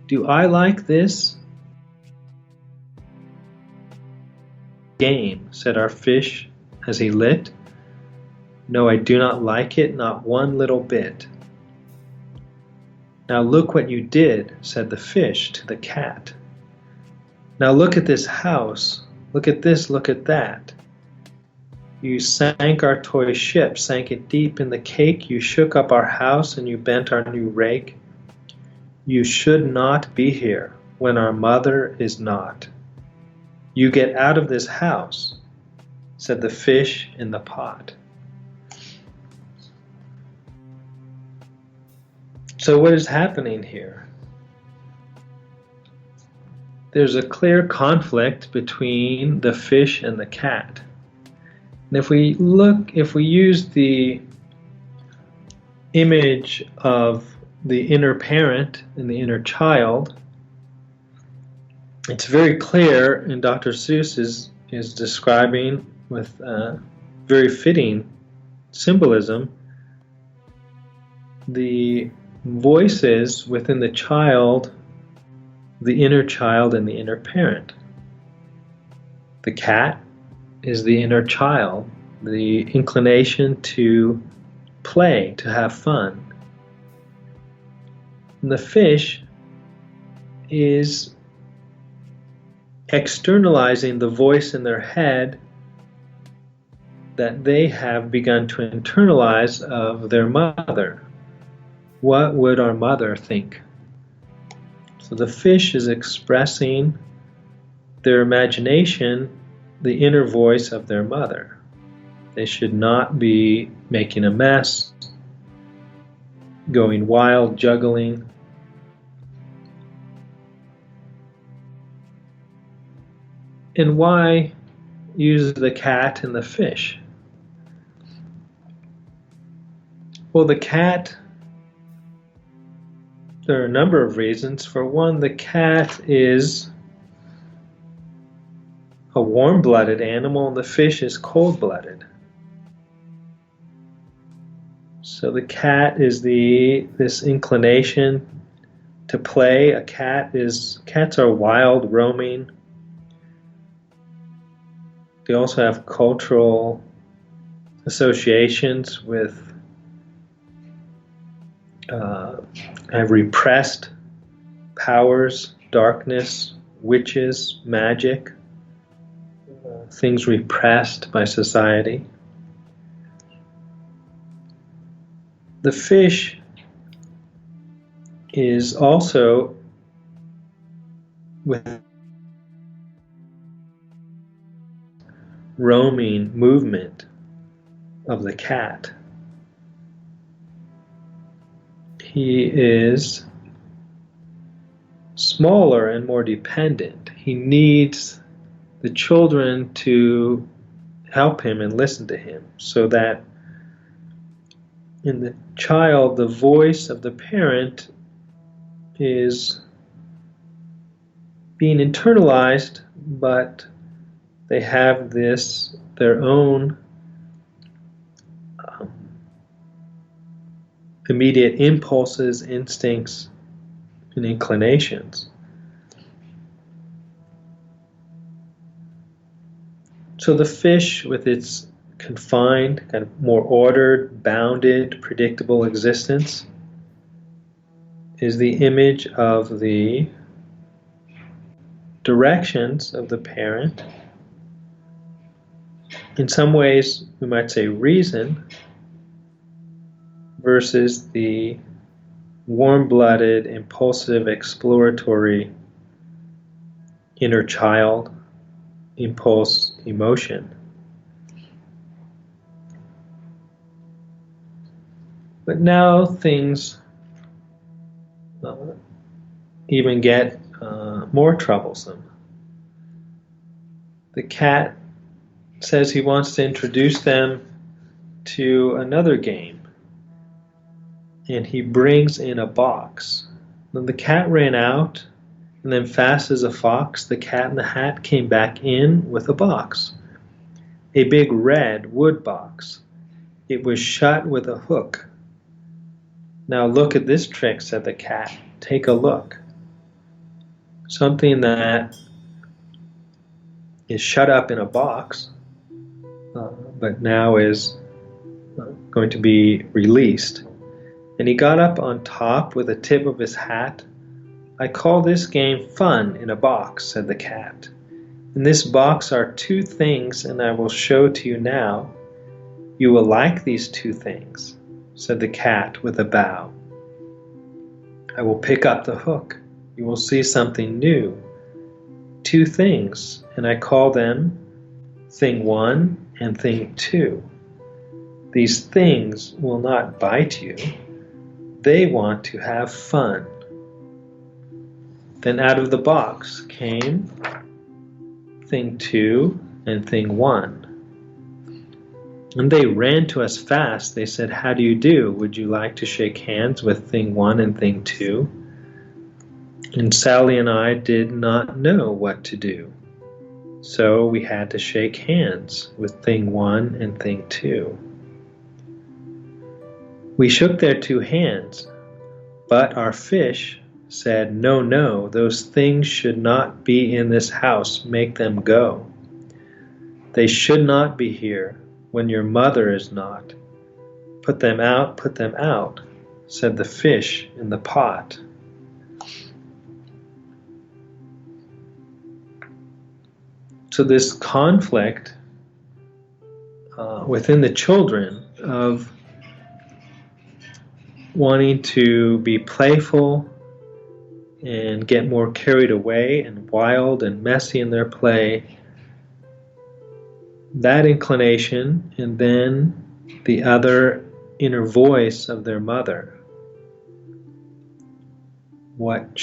"Do I like this game?" said our fish as he lit. "No, I do not like it, not one little bit." "Now look what you did," said the fish to the cat. "Now look at this house. Look at this, look at that. You sank our toy ship, sank it deep in the cake. You shook up our house and you bent our new rake. You should not be here when our mother is not. You get out of this house," said the fish in the pot. So what is happening here? There's a clear conflict between the fish and the cat. And if we use the image of the inner parent and the inner child, it's very clear, and Dr. Seuss is describing with very fitting symbolism the voices within the child, the inner child and the inner parent. The cat is the inner child, the inclination to play, to have fun. And the fish is externalizing the voice in their head that they have begun to internalize of their mother. What would our mother think? So the fish is expressing their imagination, the inner voice of their mother. They should not be making a mess, going wild, juggling. And why use the cat and the fish? Well, the cat, there are a number of reasons. For one, the cat is a warm-blooded animal and the fish is cold-blooded. So the cat is this inclination to play. Cats are wild, roaming. They also have cultural associations with have repressed powers, darkness, witches, magic, things repressed by society. The fish is also with roaming movement of the cat. He is smaller and more dependent. He needs the children to help him and listen to him, so that in the child, the voice of the parent is being internalized, but they have this, their own immediate impulses, instincts, and inclinations. So the fish, with its confined, kind of more ordered, bounded, predictable existence, is the image of the directions of the parent. In some ways, we might say reason, versus the warm-blooded, impulsive, exploratory inner child impulse, emotion. But now things even get more troublesome. The cat says he wants to introduce them to another game, and he brings in a box. Then the cat ran out, and then fast as a fox, the cat in the hat came back in with a box, a big red wood box. It was shut with a hook. "Now look at this trick," said the cat. "Take a look." Something that is shut up in a box, but now is going to be released. And he got up on top with the tip of his hat. "I call this game fun in a box," said the cat. "In this box are two things, and I will show to you now. You will like these two things," said the cat with a bow. "I will pick up the hook. You will see something new. Two things, and I call them thing one and thing two. These things will not bite you. They want to have fun." Then out of the box came thing two and thing one. And they ran to us fast. They said, "How do you do? Would you like to shake hands with thing one and thing two?" And Sally and I did not know what to do. So we had to shake hands with thing one and thing two. We shook their two hands, but our fish said, "No, no, those things should not be in this house. Make them go. They should not be here when your mother is not. Put them out," said the fish in the pot. So this conflict within the children of wanting to be playful and get more carried away and wild and messy in their play, that inclination, and then the other inner voice of their mother, what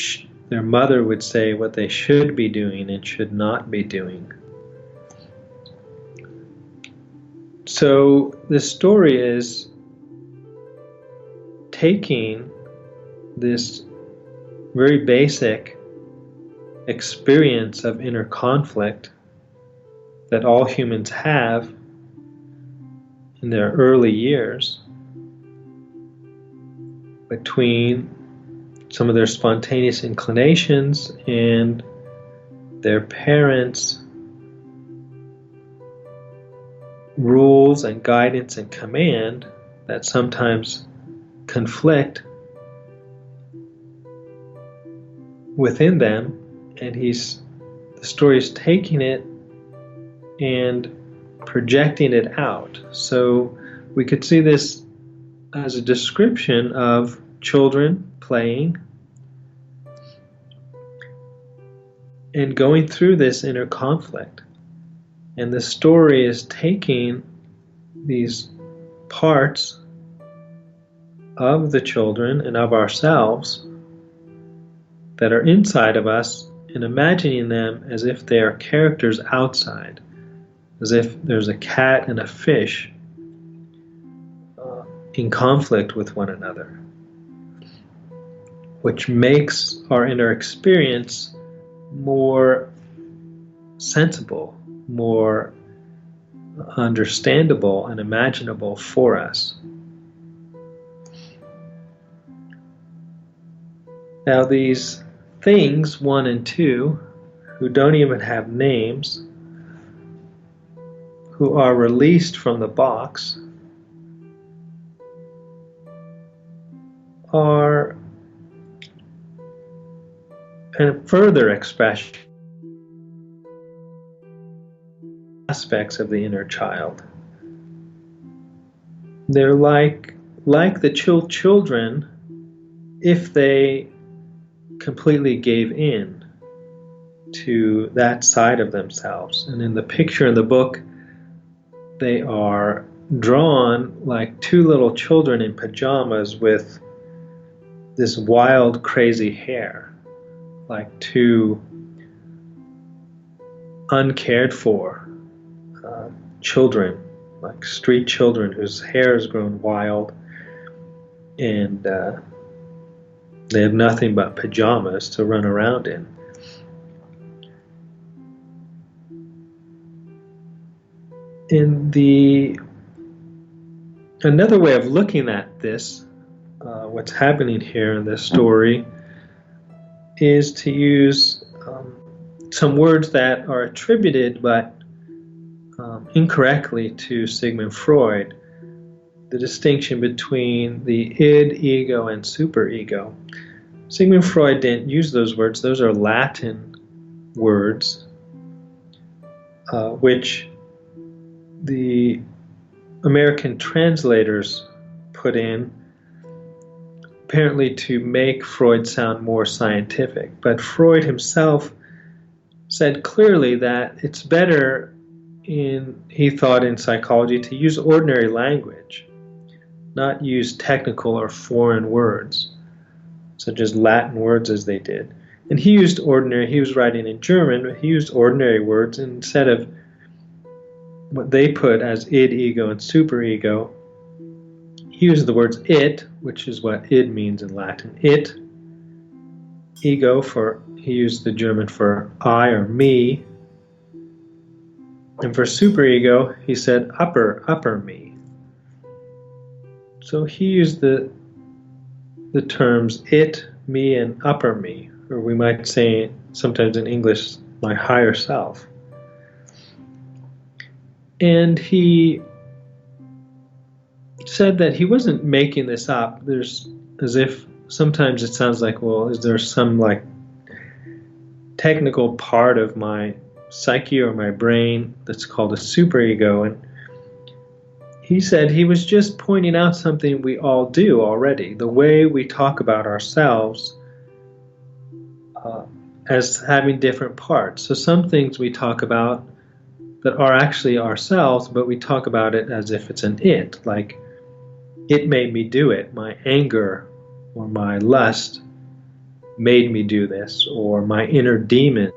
their mother would say, what they should be doing and should not be doing. So this story is taking this very basic experience of inner conflict that all humans have in their early years between some of their spontaneous inclinations and their parents' rules and guidance and command that sometimes conflict within them, and he's the story is taking it and projecting it out. So we could see this as a description of children playing and going through this inner conflict. And the story is taking these parts of the children and of ourselves that are inside of us and imagining them as if they are characters outside, as if there's a cat and a fish in conflict with one another, which makes our inner experience more sensible, more understandable and imaginable for us. Now these things, 1 and 2, who don't even have names, who are released from the box, are a further expression aspects of the inner child. They're like the children if they completely gave in to that side of themselves. And in the picture in the book, they are drawn like two little children in pajamas with this wild, crazy hair, like two uncared for children, like street children whose hair has grown wild and they have nothing but pajamas to run around in. Another way of looking at this, what's happening here in this story, is to use some words that are attributed but incorrectly to Sigmund Freud, the distinction between the id, ego, and superego. Sigmund Freud didn't use those words. Those are Latin words, which the American translators put in apparently to make Freud sound more scientific. But Freud himself said clearly that it's better he thought in psychology to use ordinary language, not use technical or foreign words, such as Latin words as they did. And he used ordinary, he was writing in German, but he used ordinary words instead of what they put as id, ego, and superego. He used the words it, which is what id means in Latin. It, ego he used the German for I or me. And for superego, he said upper me. So he used the terms it, me, and upper me, or we might say sometimes in English, my higher self. And he said that he wasn't making this up. There's, as if sometimes it sounds like, well, is there some like technical part of my psyche or my brain that's called a superego? And he said he was just pointing out something we all do already, the way we talk about ourselves as having different parts. So some things we talk about that are actually ourselves, but we talk about it as if it's an it, like it made me do it. My anger or my lust made me do this, or my inner demon.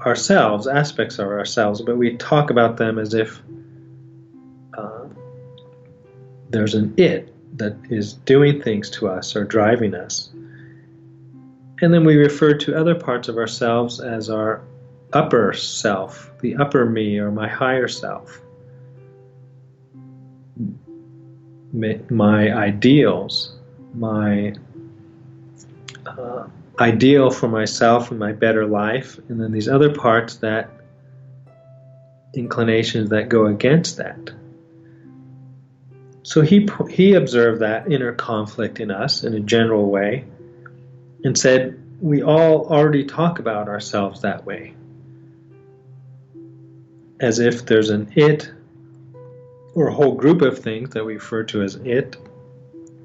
Ourselves, aspects of ourselves, but we talk about them as if there's an it that is doing things to us or driving us. And then we refer to other parts of ourselves as our upper self, the upper me or my higher self, my ideals, my ideal for myself and my better life, and then these other parts, that inclinations that go against that. So he observed that inner conflict in us in a general way and said we all already talk about ourselves that way, as if there's an it, or a whole group of things that we refer to as it,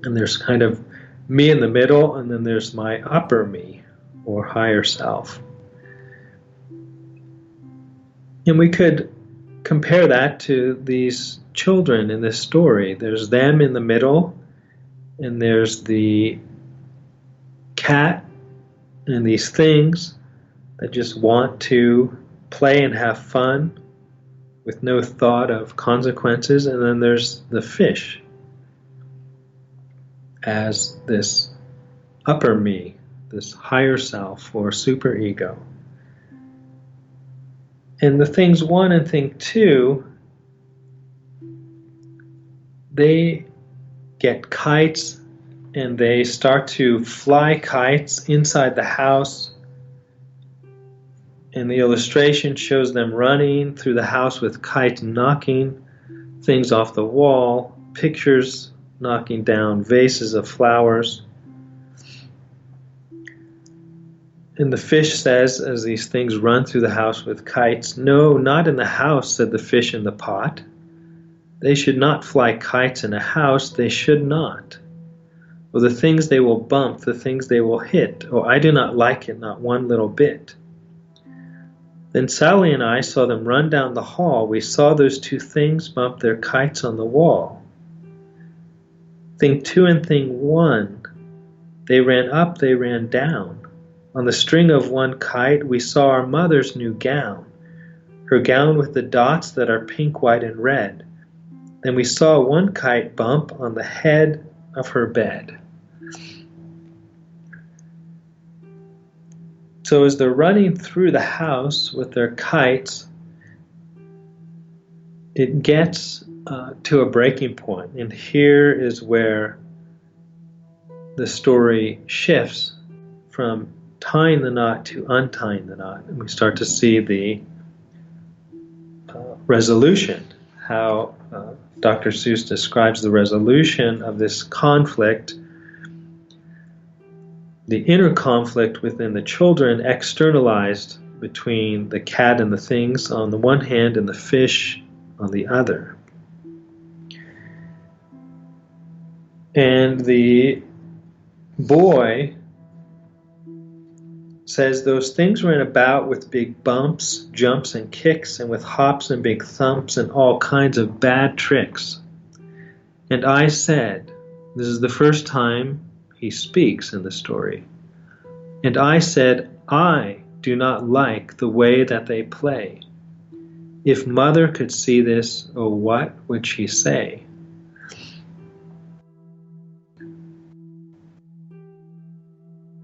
and there's kind of me in the middle, and then there's my upper me, or higher self. And we could compare that to these children in this story. There's them in the middle, and there's the cat and these things that just want to play and have fun with no thought of consequences. And then there's the fish as this upper me, this higher self or superego. And the things one and thing two, they get kites and they start to fly kites inside the house. And the illustration shows them running through the house with kites knocking things off the wall, pictures knocking down vases of flowers. And the fish says, as these things run through the house with kites, "No, not in the house," said the fish in the pot. "They should not fly kites in a house, they should not. Or the things they will bump, the things they will hit, oh, I do not like it, not one little bit." Then Sally and I saw them run down the hall. We saw those two things bump their kites on the wall. Thing two and thing one, they ran up, they ran down. On the string of one kite, we saw our mother's new gown, her gown with the dots that are pink, white, and red. Then we saw one kite bump on the head of her bed. So as they're running through the house with their kites, it gets to a breaking point. And here is where the story shifts from tying the knot to untying the knot. And we start to see the resolution, how Dr. Seuss describes the resolution of this conflict, the inner conflict within the children externalized between the cat and the things on the one hand and the fish on the other. And the boy says those things ran about with big bumps, jumps, and kicks, and with hops and big thumps and all kinds of bad tricks. And I said, this is the first time he speaks in the story, and I said, I do not like the way that they play. If mother could see this, oh, what would she say?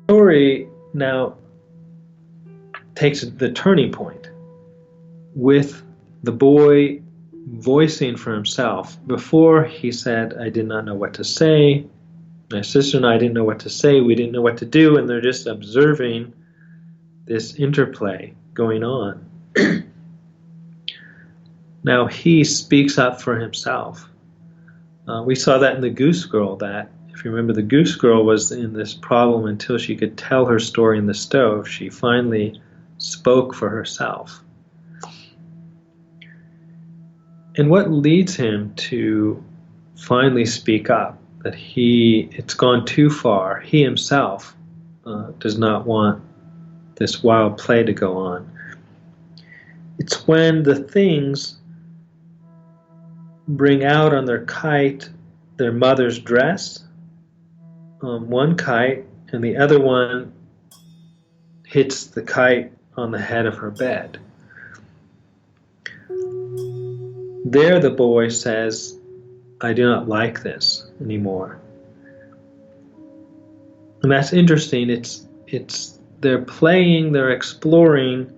The story now takes the turning point with the boy voicing for himself. Before he said, I did not know what to say. My sister and I didn't know what to say. We didn't know what to do, and they're just observing this interplay going on. Now he speaks up for himself. We saw that in the Goose Girl, that if you remember, the Goose Girl was in this problem until she could tell her story in the stove. She finally spoke for herself. And what leads him to finally speak up? That it's gone too far. He himself does not want this wild play to go on. It's when the things bring out on their kite their mother's dress, one kite, and the other one hits the kite on the head of her bed. There the boy says, I do not like this anymore. And that's interesting. It's they're playing, they're exploring,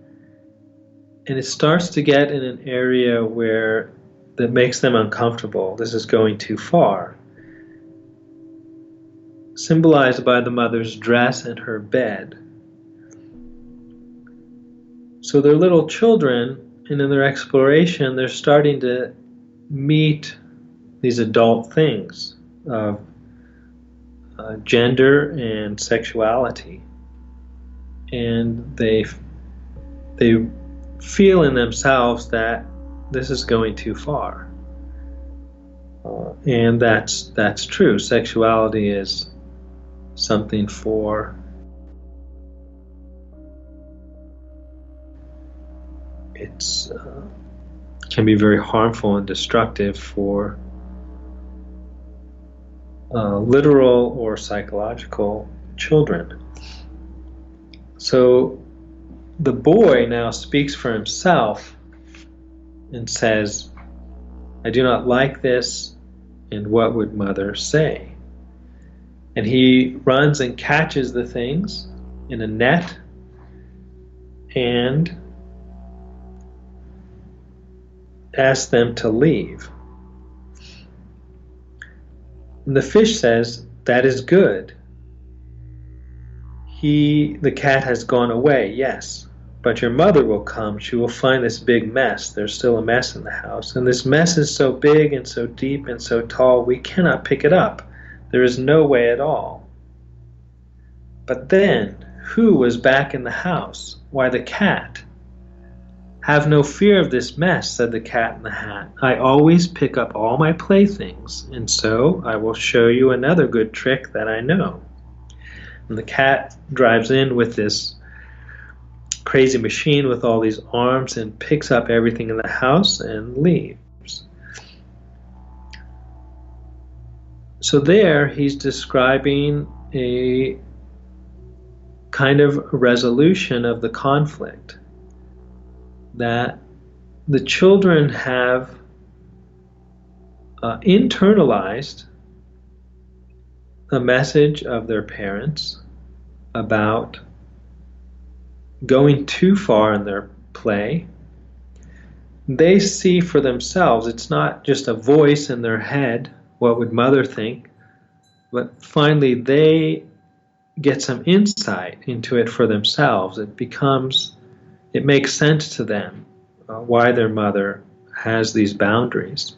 and it starts to get in an area where that makes them uncomfortable. This is going too far. Symbolized by the mother's dress and her bed. So they're little children, and in their exploration, they're starting to meet these adult things of gender and sexuality. and they feel in themselves that this is going too far. And that's true. Sexuality is something for it's can be very harmful and destructive for literal or psychological children. So the boy now speaks for himself and says, I do not like this, and what would mother say? And he runs and catches the things in a net and asks them to leave. And the fish says, that is good. The cat has gone away, yes, but your mother will come. She will find this big mess. There's still a mess in the house. And this mess is so big and so deep and so tall, we cannot pick it up. There is no way at all. But then, who was back in the house? Why, the cat. Have no fear of this mess, said the cat in the hat. I always pick up all my playthings, and so I will show you another good trick that I know. And the cat drives in with this crazy machine with all these arms and picks up everything in the house and leaves. So there he's describing a kind of resolution of the conflict, that the children have internalized a message of their parents about going too far in their play. They see for themselves, it's not just a voice in their head, what would mother think, but finally they get some insight into it for themselves. It makes sense to them why their mother has these boundaries,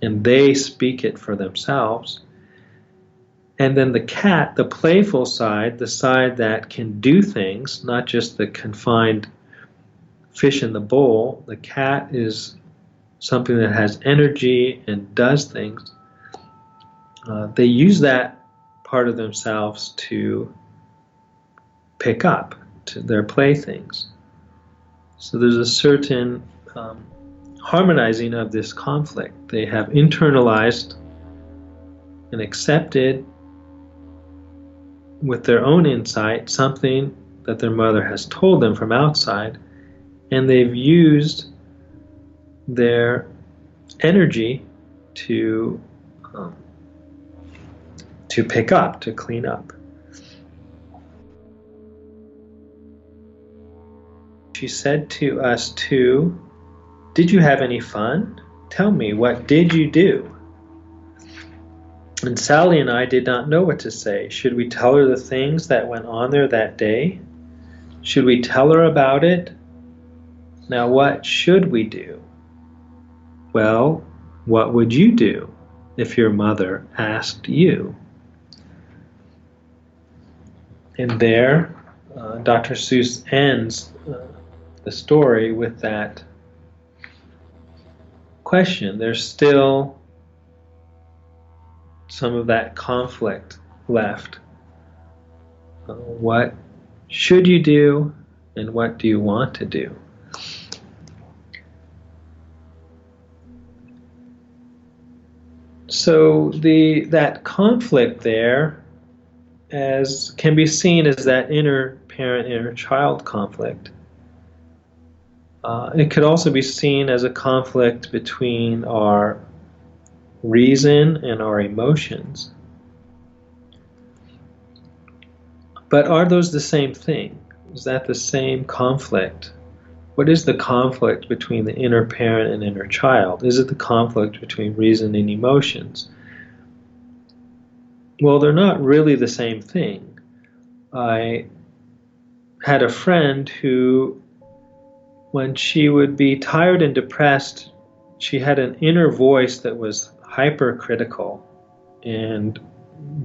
and they speak it for themselves. And then the cat, the playful side, the side that can do things, not just the confined fish in the bowl, the cat is something that has energy and does things. They use that part of themselves to pick up to their playthings. So there's a certain harmonizing of this conflict. They have internalized and accepted with their own insight something that their mother has told them from outside, and they've used their energy to pick up, to clean up. She said to us too, did you have any fun? Tell me, what did you do? And Sally and I did not know what to say. Should we tell her the things that went on there that day? Should we tell her about it? Now what should we do? Well, what would you do if your mother asked you? And there, Dr. Seuss ends the story with that question. There's still some of that conflict left. What should you do, and what do you want to do? So that conflict there can be seen as that inner parent, inner child conflict. It could also be seen as a conflict between our reason and our emotions. But are those the same thing? Is that the same conflict? What is the conflict between the inner parent and inner child? Is it the conflict between reason and emotions? Well, they're not really the same thing. I had a friend who, when she would be tired and depressed, she had an inner voice that was hypercritical and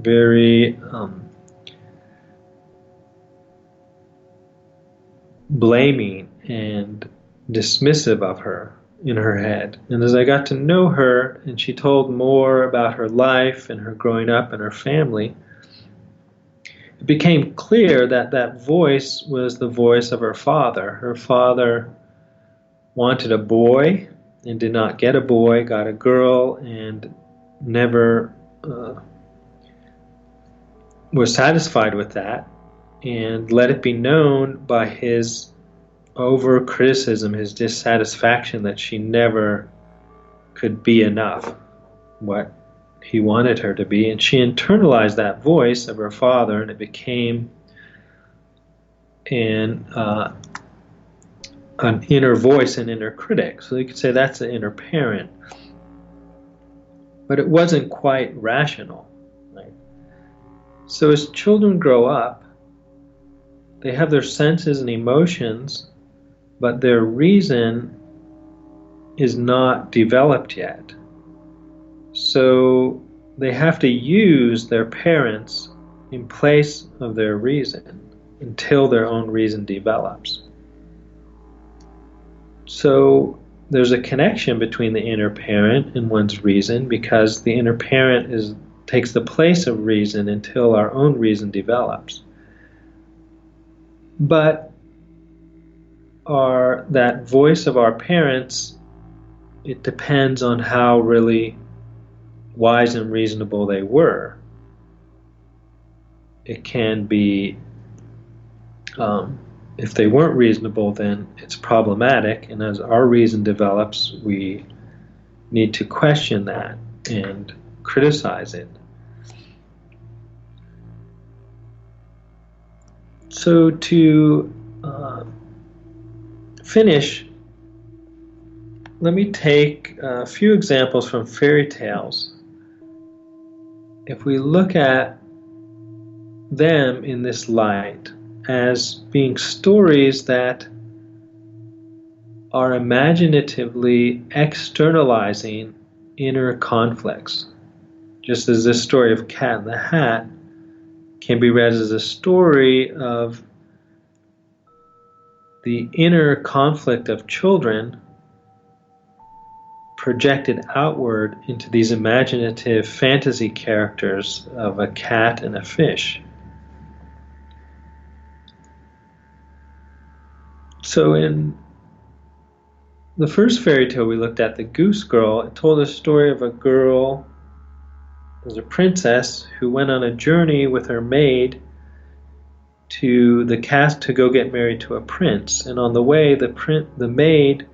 very blaming and dismissive of her in her head. And as I got to know her and she told more about her life and her growing up and her family, it became clear that that voice was the voice of her father. Her father wanted a boy and did not get a boy, got a girl, and never was satisfied with that, and let it be known by his over criticism, his dissatisfaction that she never could be enough, what he wanted her to be. And she internalized that voice of her father, and it became an inner voice, an inner critic. So you could say that's the inner parent. But it wasn't quite rational. Right? So as children grow up, they have their senses and emotions, but their reason is not developed yet. So they have to use their parents in place of their reason until their own reason develops. So there's a connection between the inner parent and one's reason, because the inner parent takes the place of reason until our own reason develops. But that voice of our parents, it depends on how really wise and reasonable they were. It can be, if they weren't reasonable, then it's problematic, and as our reason develops, we need to question that and criticize it. So to finish, let me take a few examples from fairy tales. If we look at them in this light as being stories that are imaginatively externalizing inner conflicts, just as this story of Cat in the Hat can be read as a story of the inner conflict of children projected outward into these imaginative fantasy characters of a cat and a fish. So in the first fairy tale we looked at, The Goose Girl, it told a story of a girl, there's a princess who went on a journey with her maid to the castle to go get married to a prince. And on the way, the maid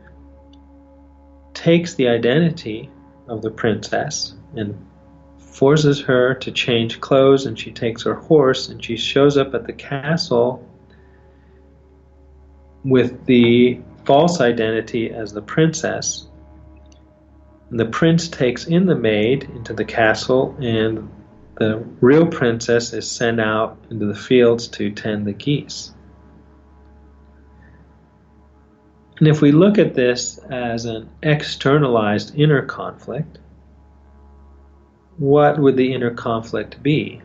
takes the identity of the princess and forces her to change clothes, and she takes her horse and she shows up at the castle with the false identity as the princess. And the prince takes in the maid into the castle, and the real princess is sent out into the fields to tend the geese. And if we look at this as an externalized inner conflict, what would the inner conflict be?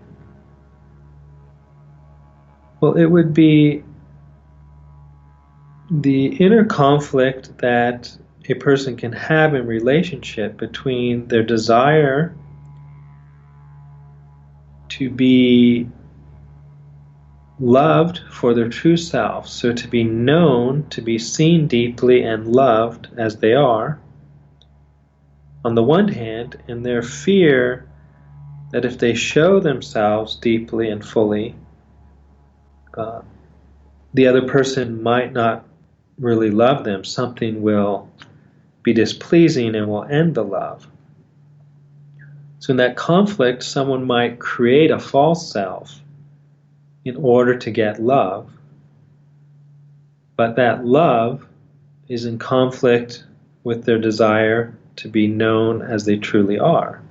Well, it would be the inner conflict that a person can have in relationship between their desire to be loved for their true self, so to be known, to be seen deeply and loved as they are, on the one hand, and their fear that if they show themselves deeply and fully, the other person might not really love them. Something will be displeasing and will end the love. So in that conflict, someone might create a false self in order to get love, but that love is in conflict with their desire to be known as they truly are.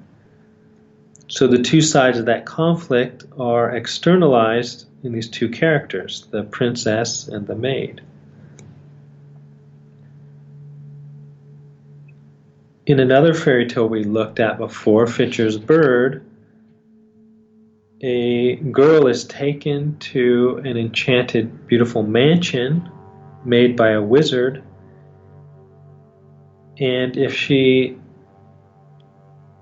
So the two sides of that conflict are externalized in these two characters, the princess and the maid. In another fairy tale we looked at before, Fitcher's Bird, a girl is taken to an enchanted, beautiful mansion made by a wizard. And if she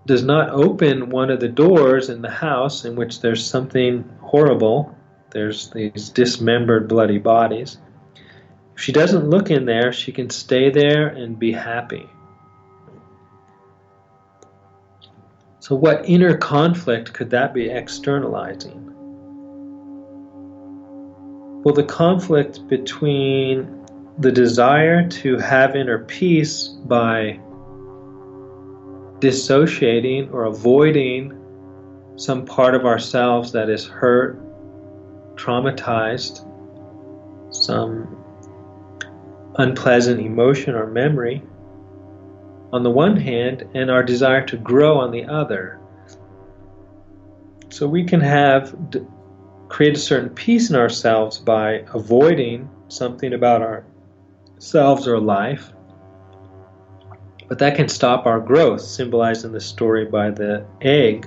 does not open one of the doors in the house in which there's something horrible, there's these dismembered bloody bodies, if she doesn't look in there, she can stay there and be happy. So what inner conflict could that be externalizing? Well, the conflict between the desire to have inner peace by dissociating or avoiding some part of ourselves that is hurt, traumatized, some unpleasant emotion or memory on the one hand, and our desire to grow on the other. So we can create a certain peace in ourselves by avoiding something about ourselves or life, but that can stop our growth, symbolized in the story by the egg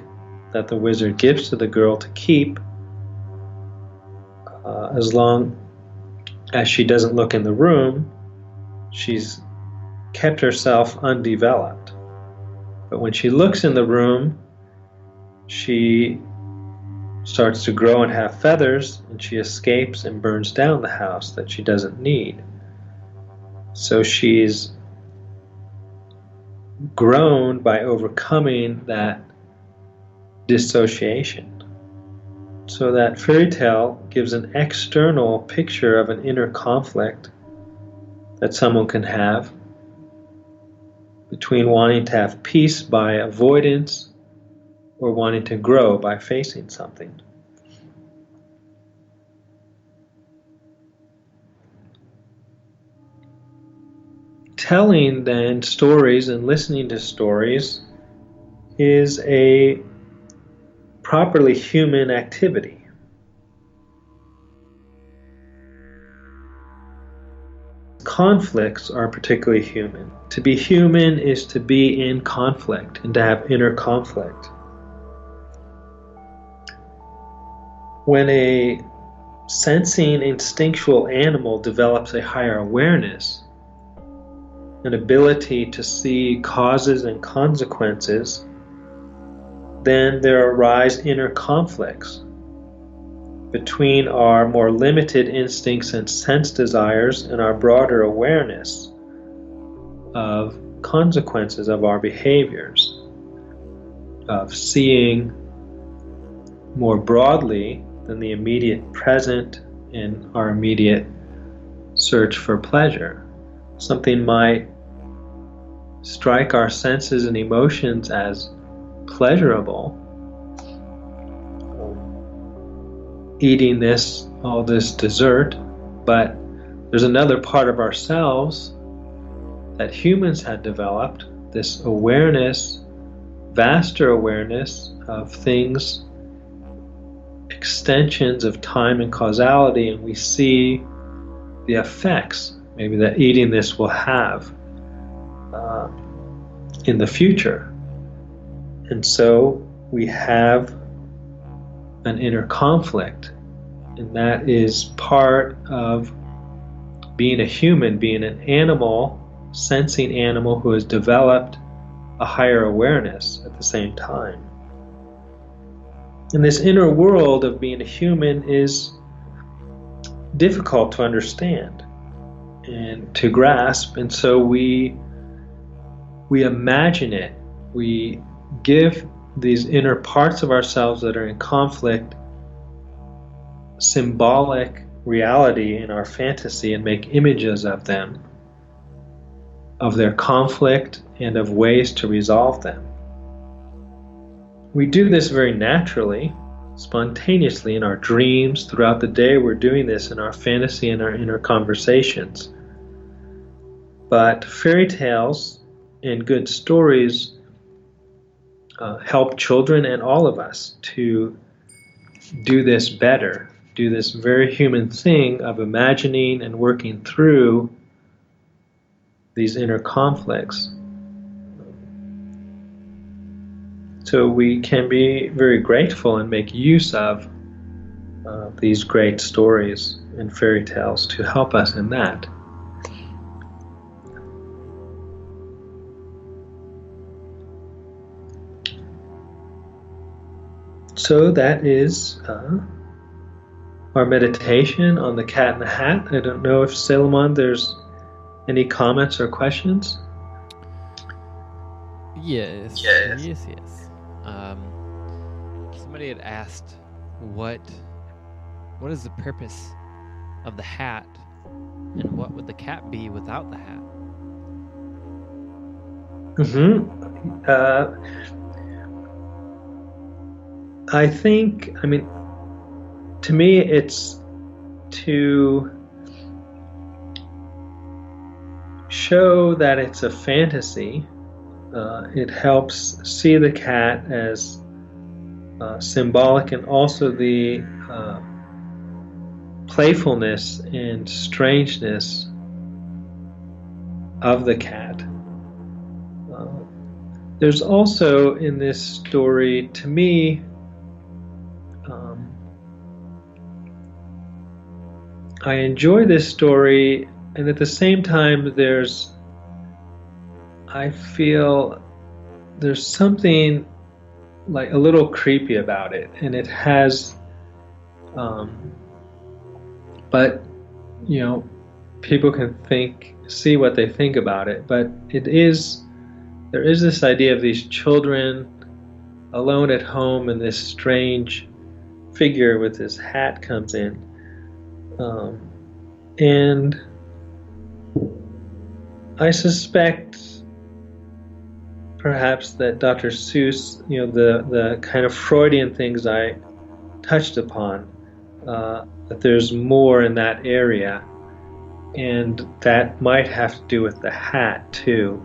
that the wizard gives to the girl to keep as long as she doesn't look in the room. She's kept herself undeveloped. But when she looks in the room, she starts to grow and have feathers, and she escapes and burns down the house that she doesn't need. So she's grown by overcoming that dissociation. So that fairy tale gives an external picture of an inner conflict that someone can have between wanting to have peace by avoidance or wanting to grow by facing something. Telling then stories and listening to stories is a properly human activity. Conflicts are particularly human. To be human is to be in conflict and to have inner conflict. When a sensing, instinctual animal develops a higher awareness, an ability to see causes and consequences, then there arise inner conflicts between our more limited instincts and sense desires and our broader awareness of consequences of our behaviors, of seeing more broadly than the immediate present in our immediate search for pleasure. Something might strike our senses and emotions as pleasurable, eating all this dessert, but there's another part of ourselves that humans had developed, this awareness, vaster awareness of things, extensions of time and causality, and we see the effects maybe that eating this will have in the future. And so we have an inner conflict, and that is part of being a human, being an animal, sensing animal who has developed a higher awareness at the same time. And this inner world of being a human is difficult to understand and to grasp, and so we imagine it. We give these inner parts of ourselves that are in conflict symbolic reality in our fantasy and make images of them, of their conflict and of ways to resolve them. We do this very naturally, spontaneously in our dreams. Throughout the day we're doing this in our fantasy and our inner conversations. But fairy tales and good stories help children and all of us to do this better, do this very human thing of imagining and working through these inner conflicts. So we can be very grateful and make use of these great stories and fairy tales to help us in that. So that is our meditation on the Cat in the Hat. I don't know if Salomon, there's any comments or questions? Yes. Yes. Somebody had asked what is the purpose of the hat, and what would the cat be without the hat? I think, to me, it's to show that it's a fantasy. It helps see the cat as symbolic, and also the playfulness and strangeness of the cat. There's also in this story, to me, I enjoy this story, and at the same time I feel there's something like a little creepy about it, and it has but people can see what they think about it, but there is this idea of these children alone at home, and this strange figure with his hat comes in, and I suspect perhaps that Dr. Seuss, the kind of Freudian things I touched upon, that there's more in that area, and that might have to do with the hat too.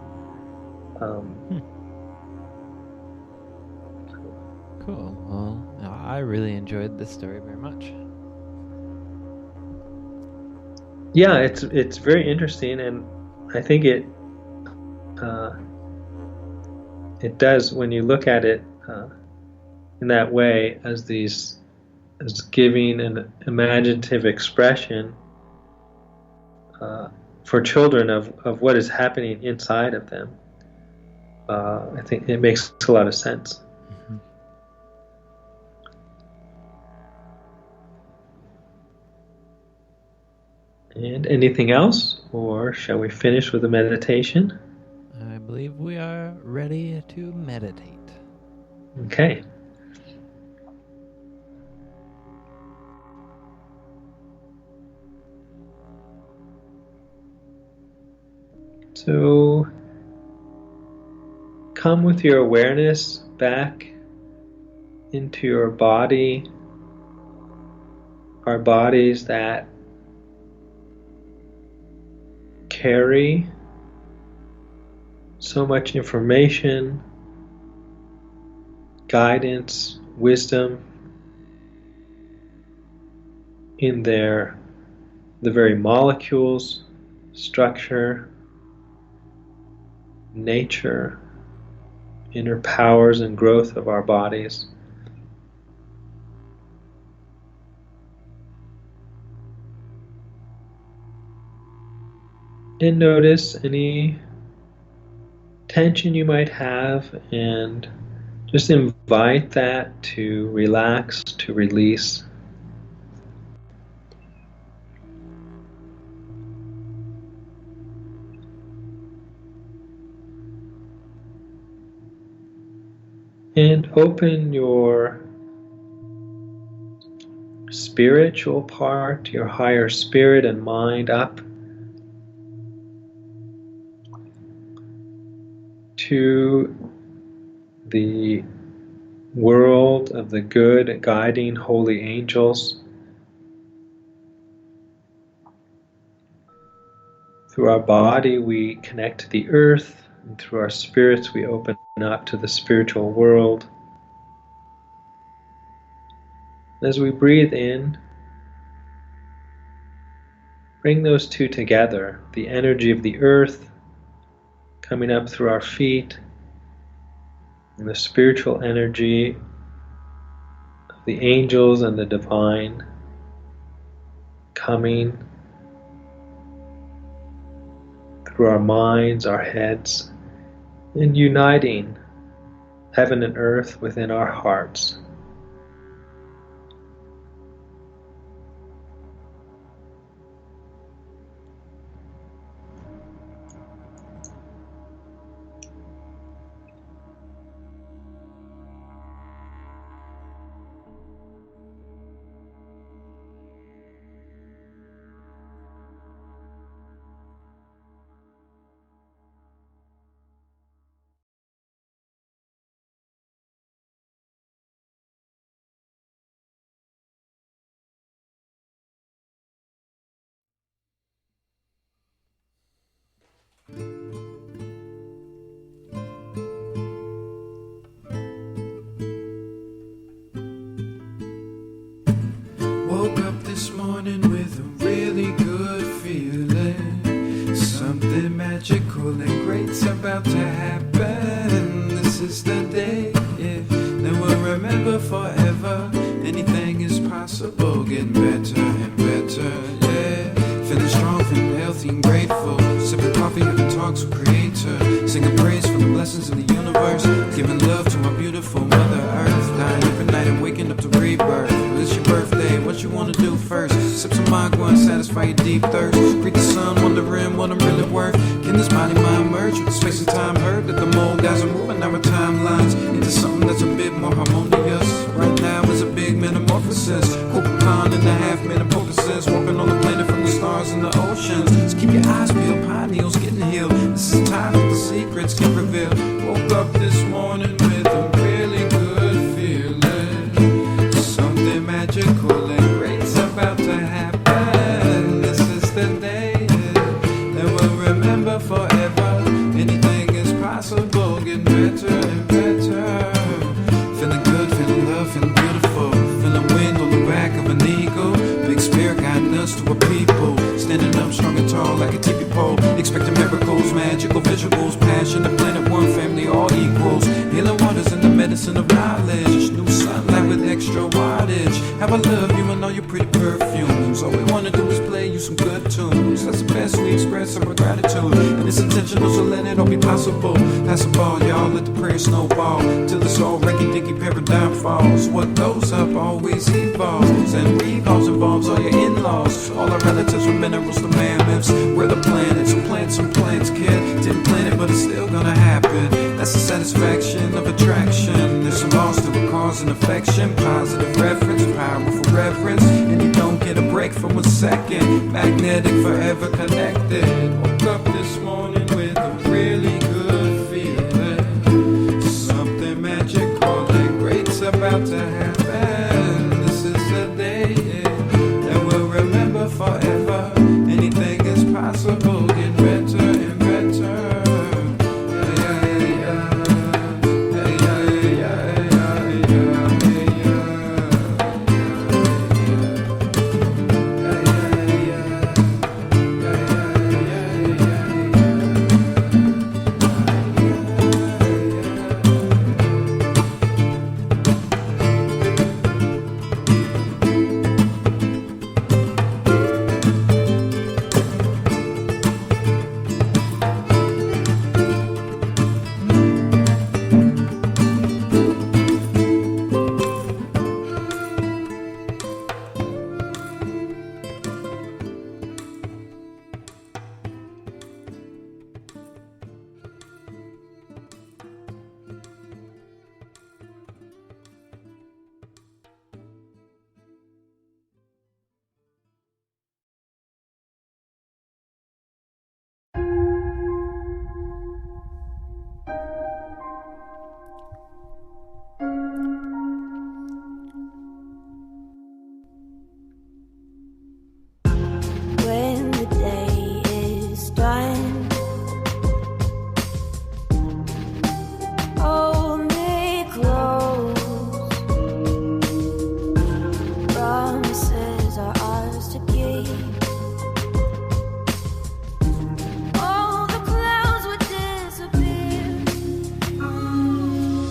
Cool. Well, I really enjoyed this story very much. Yeah, it's very interesting, and I think it does, when you look at it in that way, as giving an imaginative expression for children of what is happening inside of them. I think it makes a lot of sense. Mm-hmm. And anything else, or shall we finish with a meditation? I believe we are ready to meditate. Okay. So come with your awareness back into your body, our bodies that carry so much information, guidance, wisdom in the very molecules, structure, nature, inner powers and growth of our bodies. And notice any tension you might have, and just invite that to relax, to release. And open your spiritual part, your higher spirit and mind up to the world of the good, guiding holy angels. Through our body, we connect to the earth, and through our spirits, we open up to the spiritual world. As we breathe in, bring those two together, the energy of the earth coming up through our feet, and the spiritual energy of the angels and the divine coming through our minds, our heads, and uniting heaven and earth within our hearts. Woke up this morning with a really good feeling. Something magical and great's about to happen. This is the day, yeah, that we'll remember forever. Anything is possible, getting better and better, yeah. Feeling strong, feeling healthy and grateful. Sipping coffee, having talks with Creator. Singing praise for the blessings in the universe. Giving love to my beautiful Mother Earth. Dying every night and waking up to rebirth. It's your birthday, what you wanna do first? Sip some agua and satisfy your deep thirst. Greet the sun, wondering what I'm really worth. Can this body mind merge with the space and time? Heard that the mold guys are moving our timelines into something that's a bit more harmonious. Right now is a big metamorphosis. Copacan and a half metamorphosis. Walking on the planet from the stars and the oceans. Just keep your eyes peeled, pineals getting healed. This is time that the secrets get revealed. Woke up this morning with a really good feeling. Something magical and great's about to happen. This is the day that we'll remember forever. Anything is possible, getting better and better. Feeling good, feeling love, feeling beautiful. Feeling wind on the back of an eagle. Big spirit guiding us to a people. Standing up strong and tall like a tippy pole. Expecting miracles, magical visuals. Passion, the planet, one family, all equals. Healing waters and the medicine of knowledge. New sunlight with extra wattage. How I love you and all your pretty perfumes. All we wanna do is play you some good tunes. That's the best we express our gratitude. And it's intentional, so let it all be possible. Pass the ball, y'all, let the prayer snowball. Till this whole reggae-dicky paradigm falls. What goes up always evolves. And revolves involves all your in-laws. All our relatives from minerals to mammoths. We're the planets, so plant some plants, kid. Didn't plan it, but it's still gonna happen. That's the satisfaction of attraction. There's some laws to a cause and affection. Positive reference, powerful reverence. And you don't get a break for 1 second. Magnetic, forever connected. Woke up this morning with a really good feeling. Something magical and great's about to happen. This is the day that we'll remember forever. Anything is possible, get better and better. Yeah, yeah, yeah. Yeah, yeah, yeah, yeah, yeah, When the day is done, hold me close. Promises are ours to keep. All the clouds would disappear.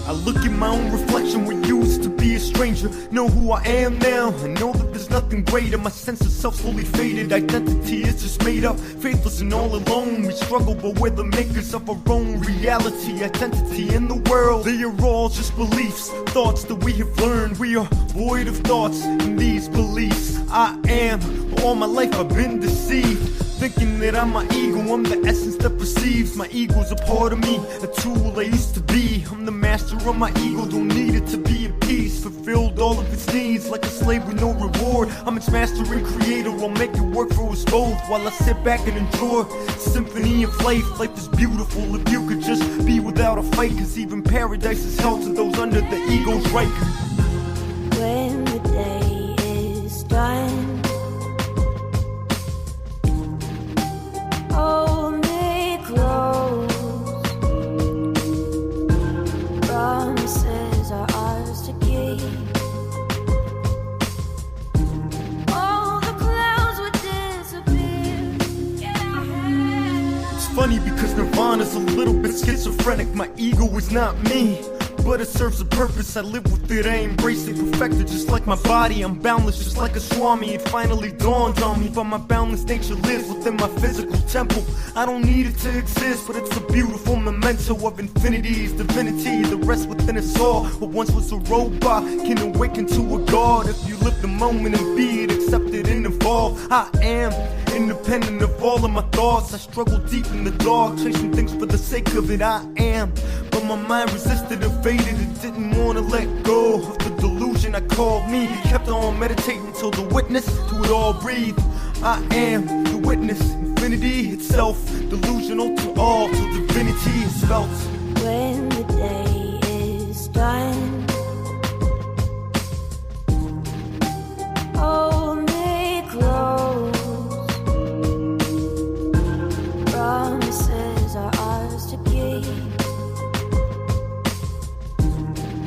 I look at my own reflection, we used to be a stranger. Know who I am now, and know that there's nothing greater. My sense of self slowly faded, identity is just made up. Faithless and all alone, we struggle, but we're the makers of our own reality. Identity in the world, they are all just beliefs, thoughts that we have learned. We are void of thoughts and these beliefs. I am, but all my life I've been deceived, thinking that I'm my ego, I'm the essence that perceives. My ego's a part of me, a tool I used to be. I'm the master of my ego, don't need it to be at peace. Fulfilled all of its needs, like a slave with no reward. I'm its master and creator, I'll make it work for us both. While I sit back and enjoy symphony of life. Life is beautiful if you could just be without a fight. Cause even paradise is hell to those under the ego's right. When the day is done, hold me close. funny because Nirvana's a little bit schizophrenic. My ego is not me, but it serves a purpose. I live with it, I embrace it, perfected just like my body. I'm boundless just like a swami. It finally dawned on me, but my boundless nature lives within my physical temple. I don't need it to exist, but it's a beautiful memento of infinity's divinity. The rest within us all, what once was a robot can awaken to a god if you live the moment and be it, accepted and evolve. I am independent of all of my thoughts. I struggle deep in the dark, chasing things for the sake of it. I am, but my mind resisted, evaded, it didn't want to let go of the delusion I called me. Kept on meditating till the witness to it all breathed. I am the witness, infinity itself, delusional to all till divinity is felt. When the day is done, hold me close. Promises are ours to keep.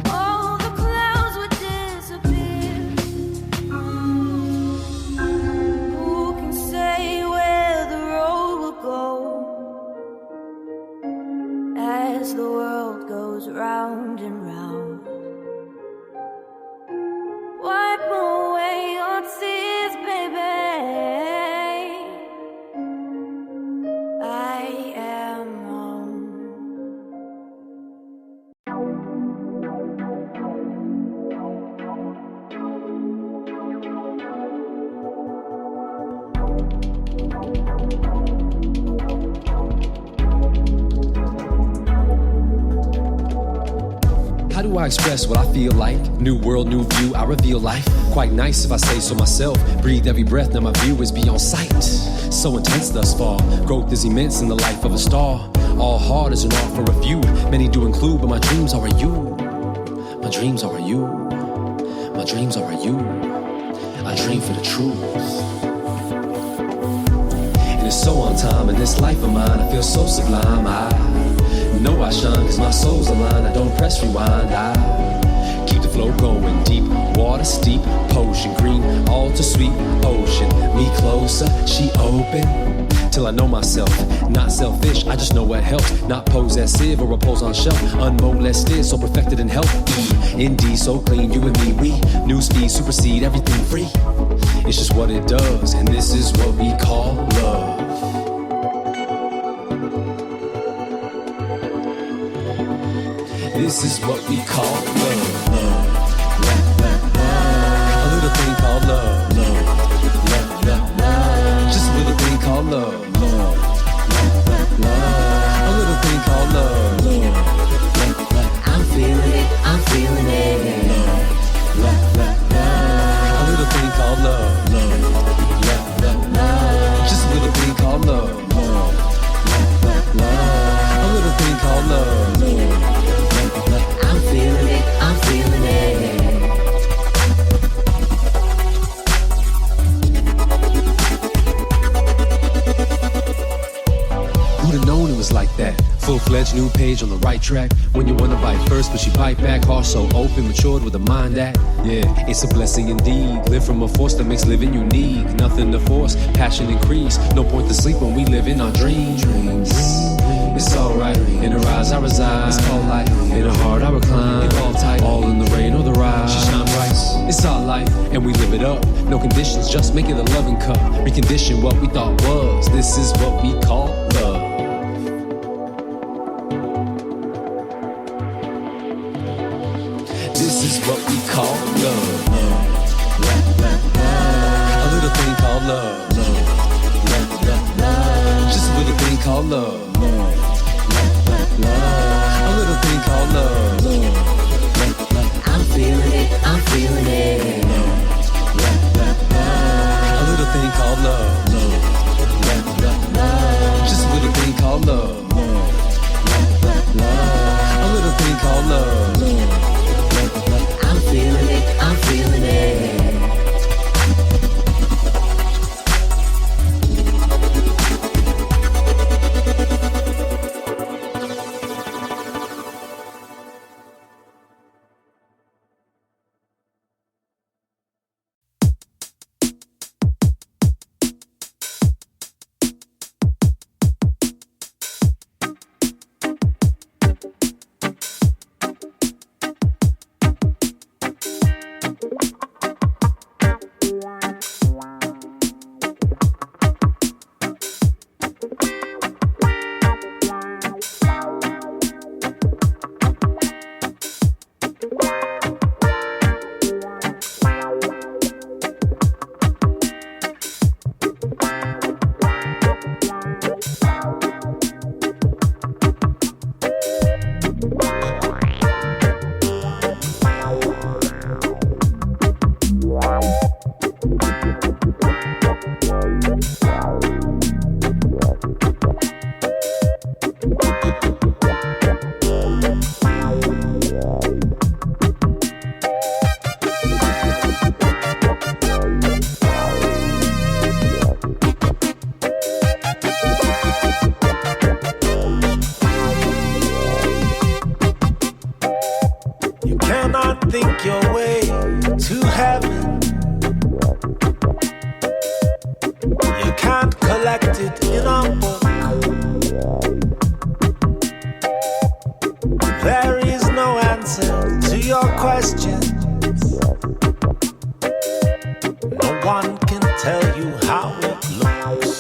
All the clouds would disappear. Who can say where the road will go as the world goes round and round? Wipe away your tears, baby. I am home. How do I express what I feel like? New world, new view, I reveal life. Quite nice if I say so myself. Breathe every breath, now my view is beyond sight. So intense thus far, growth is immense in the life of a star. All hard as an art for a few. Many do include, but my dreams are a you. My dreams are a you. My dreams are a you. I dream for the truth. And it's so on time in this life of mine, I feel so sublime. I know I shine cause my soul's aligned. I don't press rewind, I keep the flow going deep. Water steep, potion green, all too sweet. Ocean, me closer, she open. Till I know myself, not selfish, I just know what helps. Not possessive or repose on shelf. Unmolested, so perfected in health. Indeed, so clean, you and me, we new speed, supersede everything free. It's just what it does, and this is what we call love. This is what we call love. A little thing called love. Just a little thing called love. A little thing called love. I'm feeling it, I'm feeling it. A little thing called love. Just a little thing called love. A little thing called love. I'm feeling it, I'm feeling it. Who'd have known it was like that? Full-fledged new page on the right track. When you wanna bite first, but she bite back. Heart so open, matured with a mind that, yeah, it's a blessing indeed. Live from a force that makes living unique. Nothing to force, passion increase. No point to sleep when we live in our dreams. It's alright, in her eyes I reside. It's called life, in her heart I recline. All tight, all in the rain or the ride. She shine bright, it's our life, and we live it up. No conditions, just make it a loving cup. Recondition what we thought was. This is what we call love. This is what we call love. A little thing called love. Just a little thing called love. A little thing called love. I'm feeling it, I'm feeling it. A little thing called love. Just a little thing called love. A little thing called love. I'm feeling it, I'm feeling it. You cannot think your way to heaven. You can't collect it in a book. There is no answer to your questions. No one can tell you how it looks.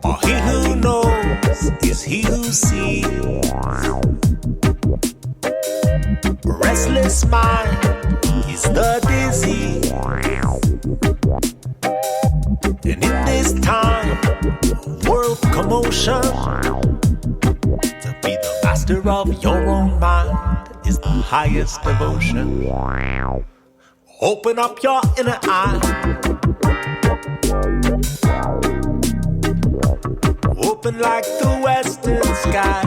For he who knows is he who sees. Restless mind is the disease. And in this time, world commotion, to be the master of your own mind is the highest devotion. Open up your inner eye. Open like the western sky.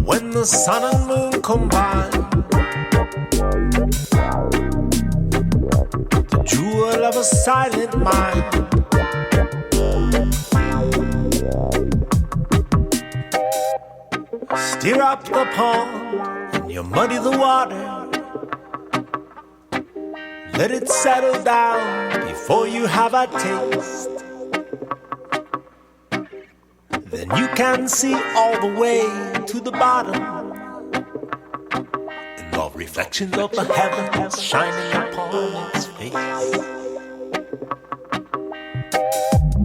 When the sun and moon combine, the jewel of a silent mind. Stir up the pond and you muddy the water. Let it settle down before you have a taste. Then you can see all the way to the bottom. And the reflections of the heavens shining upon its face.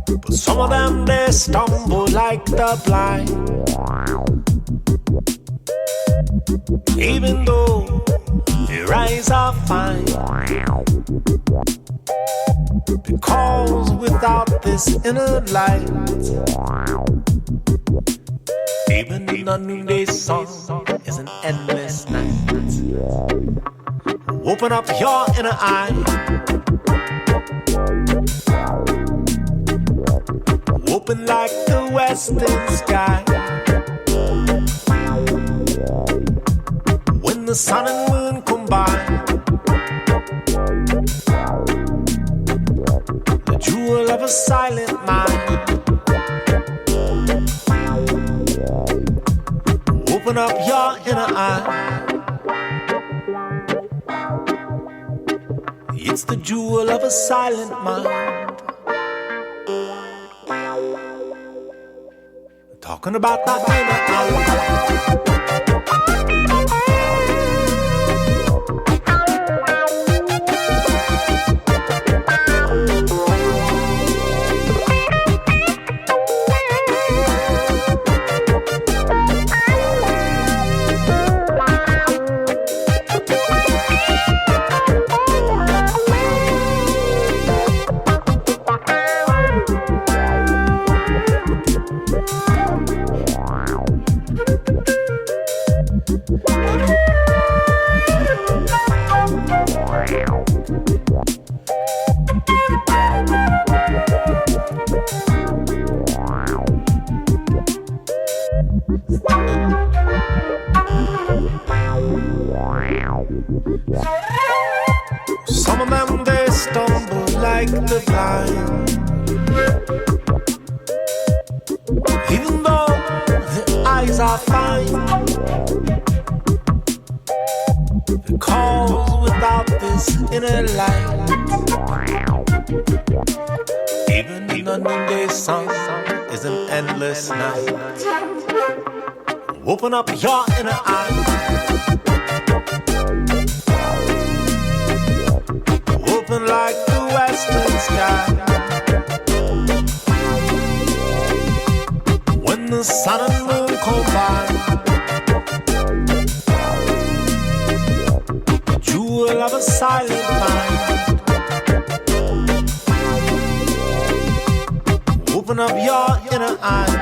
But some of them, they stumble like the blind. Even though their eyes are fine. Because without this inner light, even in the noonday sun is an endless night. Open up your inner eye. Open like the western sky. When the sun and moon combine, the jewel of a silent mind. Open up your inner eye. It's the jewel of a silent mind. Talking about the inner eye. Some of them, they stumble like the blind. Even though their eyes are fine. Because without this inner light, even in the noonday sun is an endless night. Open up your inner eye. Open like the western sky. When the sun and moon combine, the jewel of a silent mind. Open up your inner eye.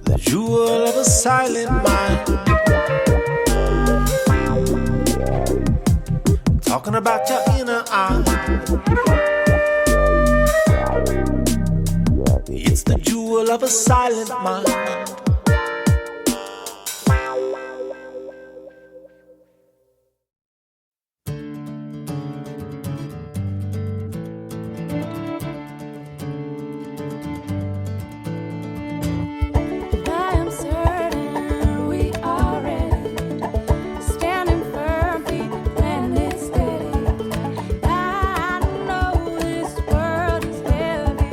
The jewel of a silent mind. talking about your inner eye. It's the jewel of a silent mind. I am certain we are ready, standing firm, feet planted steady. I know this world is heavy,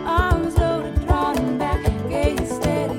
arms loaded, drawn back, gaze steady.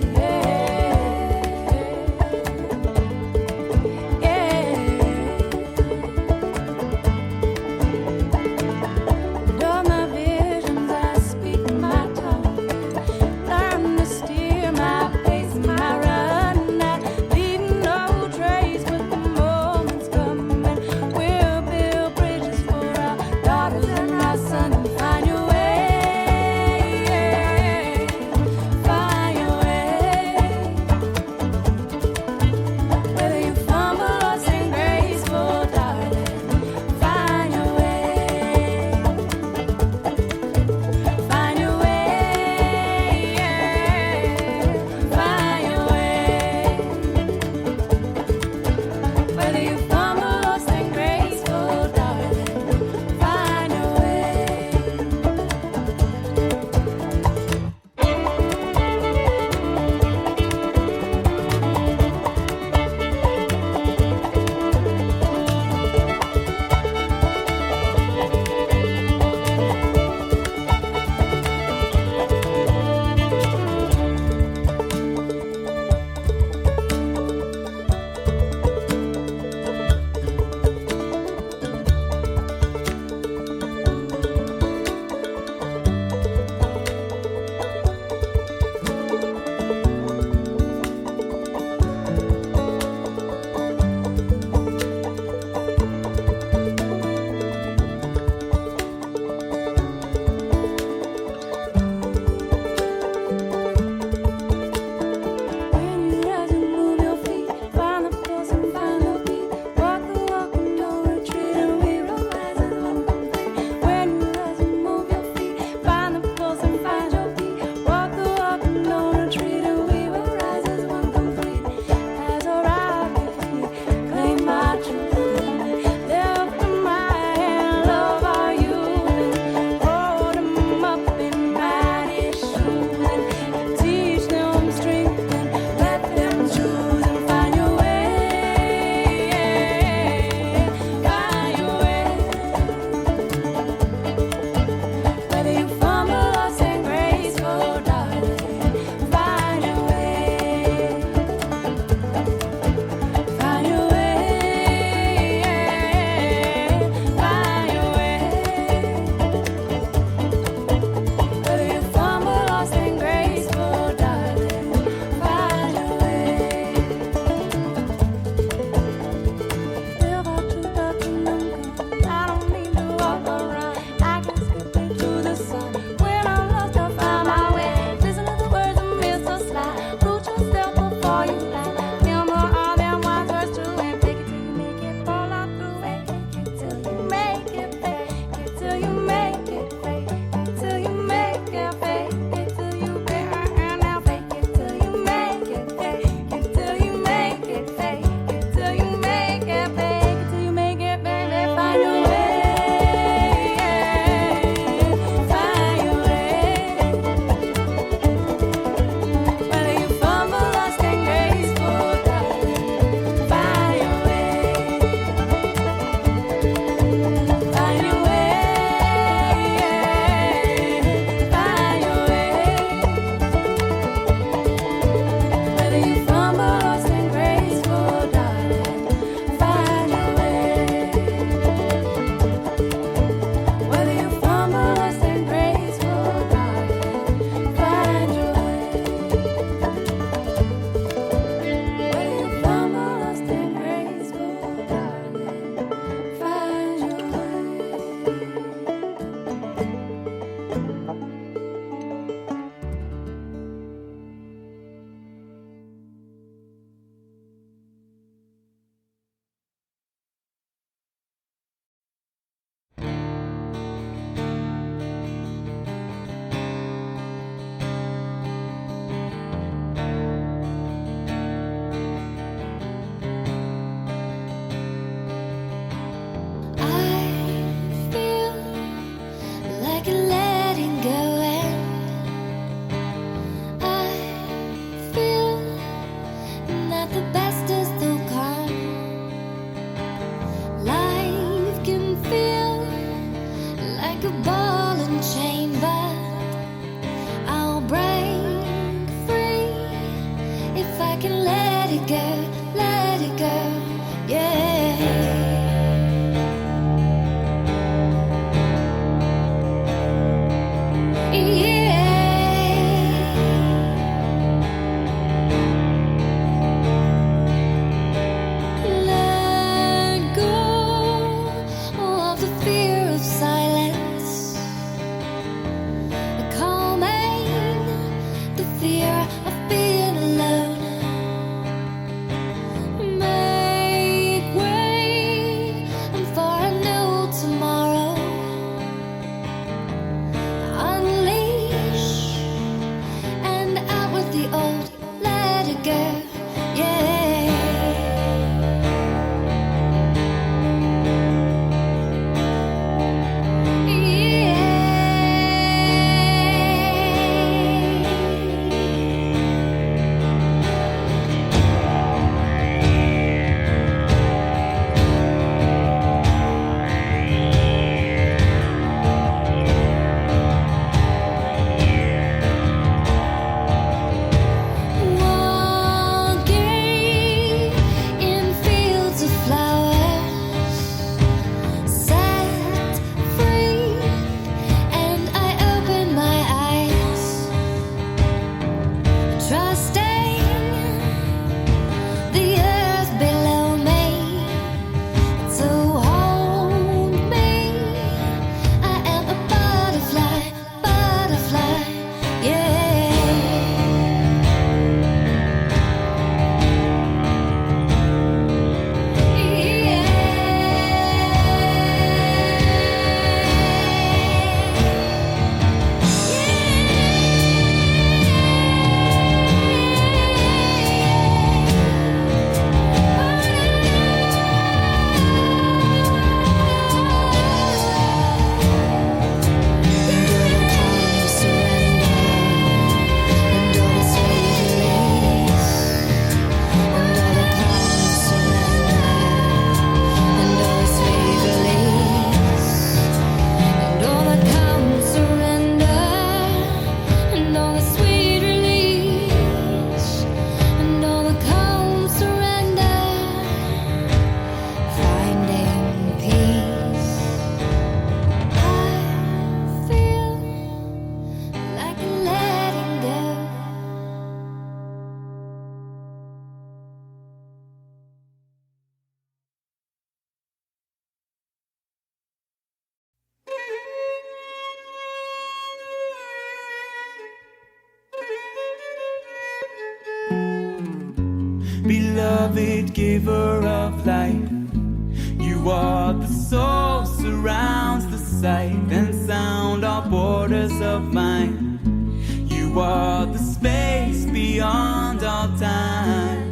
beloved giver of life. You are the soul, surrounds the sight and sound, all borders of mind. You are the space beyond all time.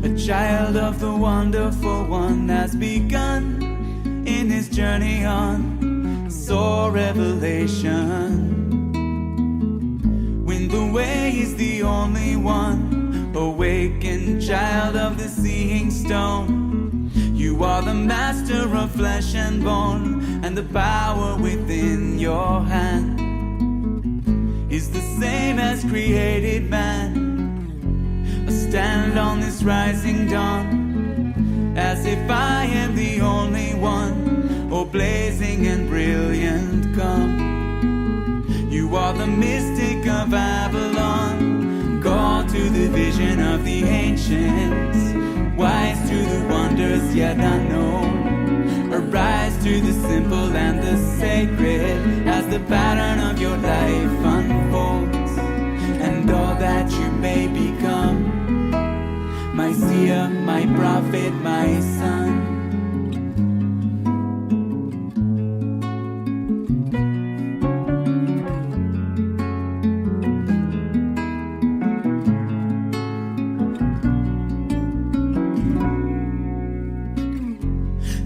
A child of the wonderful one has begun in his journey on soul revelation. When the way is the only one, awakened child of the seeing stone. You are the master of flesh and bone, and the power within your hand is the same as created man. I stand on this rising dawn as if I am the only one, oh blazing and brilliant come. You are the mystic of Avalon, called to the vision of the ancients, wise to the wonders yet unknown. Arise to the simple and the sacred as the pattern of your life unfolds, and all that you may become. My seer, my prophet, my son.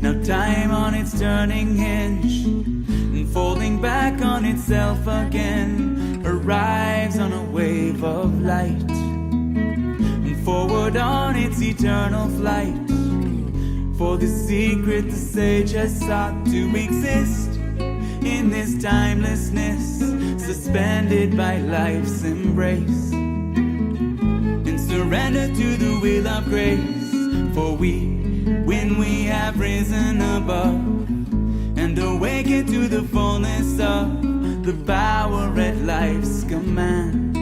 Now time on its turning hinge, unfolding back on itself again, arrives on a wave of light, and forward on its eternal flight. For the secret the sage has sought to exist in this timelessness, suspended by life's embrace, and surrender to the will of grace. For when we have risen above and awaken to the fullness of the power at life's command,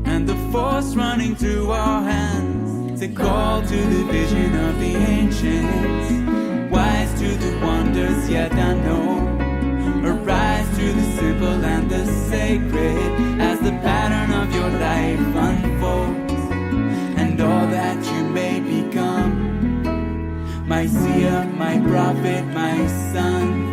and the force running through our hands, to call to the vision of the ancients, wise to the wonders yet unknown. Arise to the simple and the sacred as the pattern of your life unfolds, and all that you may become. My seer, my prophet, my son.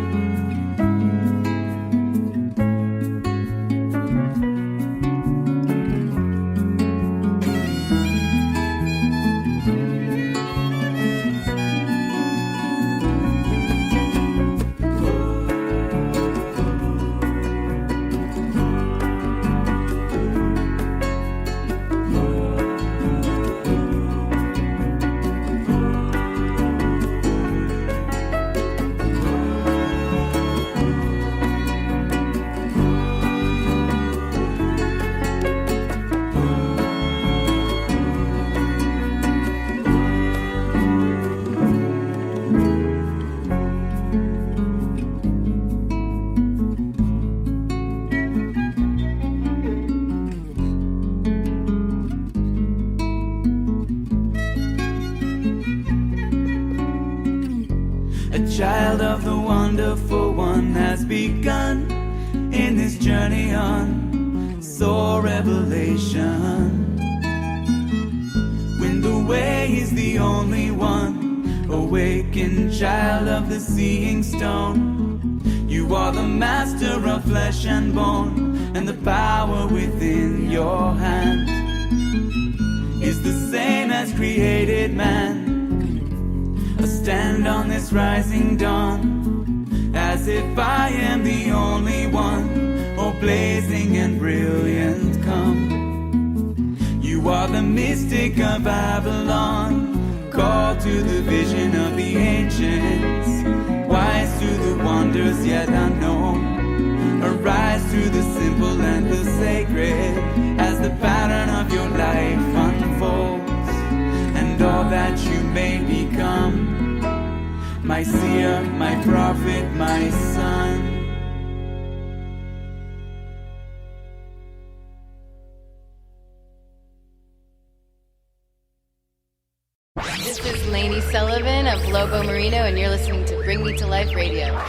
Child of the wonderful one has begun in this journey on soul revelation. When the way is the only one, awakened child of the seeing stone. You are the master of flesh and bone, and the power within your hand is the same as created man. I stand on this rising dawn as if I am the only one, oh blazing and brilliant come. You are the mystic of Avalon, called to the vision of the ancients, wise to the wonders yet unknown. Arise to the simple and the sacred as the pattern of your life unfolds, and all that you may become. My seer, my prophet, my son. This is Lainey Sullivan of Lobo Merino, and you're listening to Bring Me to Life Radio.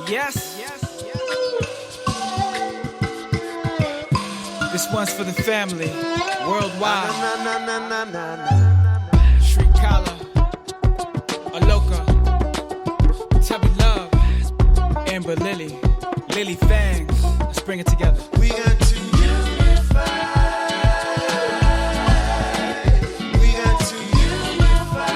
Yes. This one's for the family, worldwide. Shrikala, Aloka, Tubby Love, Amber Lily, Lily Fangs. Let's bring it together. We got to unify. We got to unify.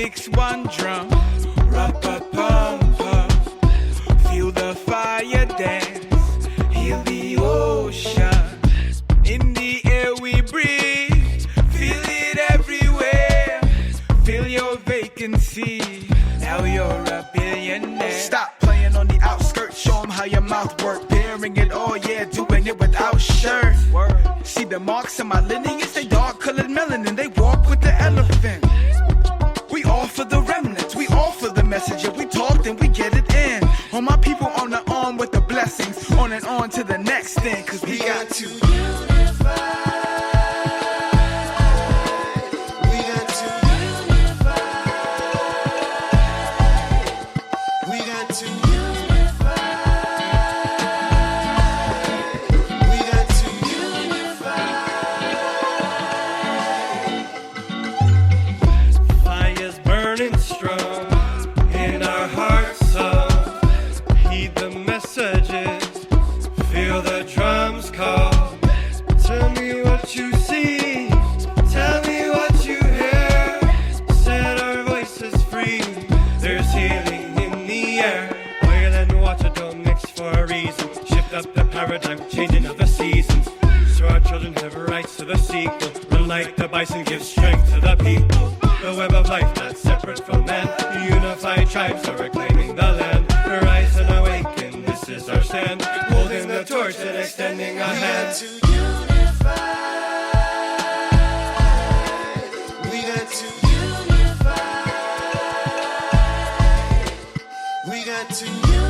sticks, one drum. Ra-pa-pum-pum. Feel the fire dance. Heal the ocean. In the air we breathe. Feel it everywhere. Fill your vacancy. Now you're a billionaire. Stop playing on the outskirts, show 'em how your mouth work. Bearing it all, yeah, doing it without shirt. See the marks on my lineage, they dark colored melanin, they walk with the elephant. We all for the remnants, we all for the message. If we talk, then we get it in. All my people on the arm with the blessings, on and on to the next thing, cause we got to unify. Changing of the seasons, so our children have rights to the sequel. Unlike the bison, gives strength to the people. The web of life not separate from man. Unified tribes are reclaiming the land. Rise and awaken, this is our stand. Holding the torch and extending our hand. We got to unify. We got to unify.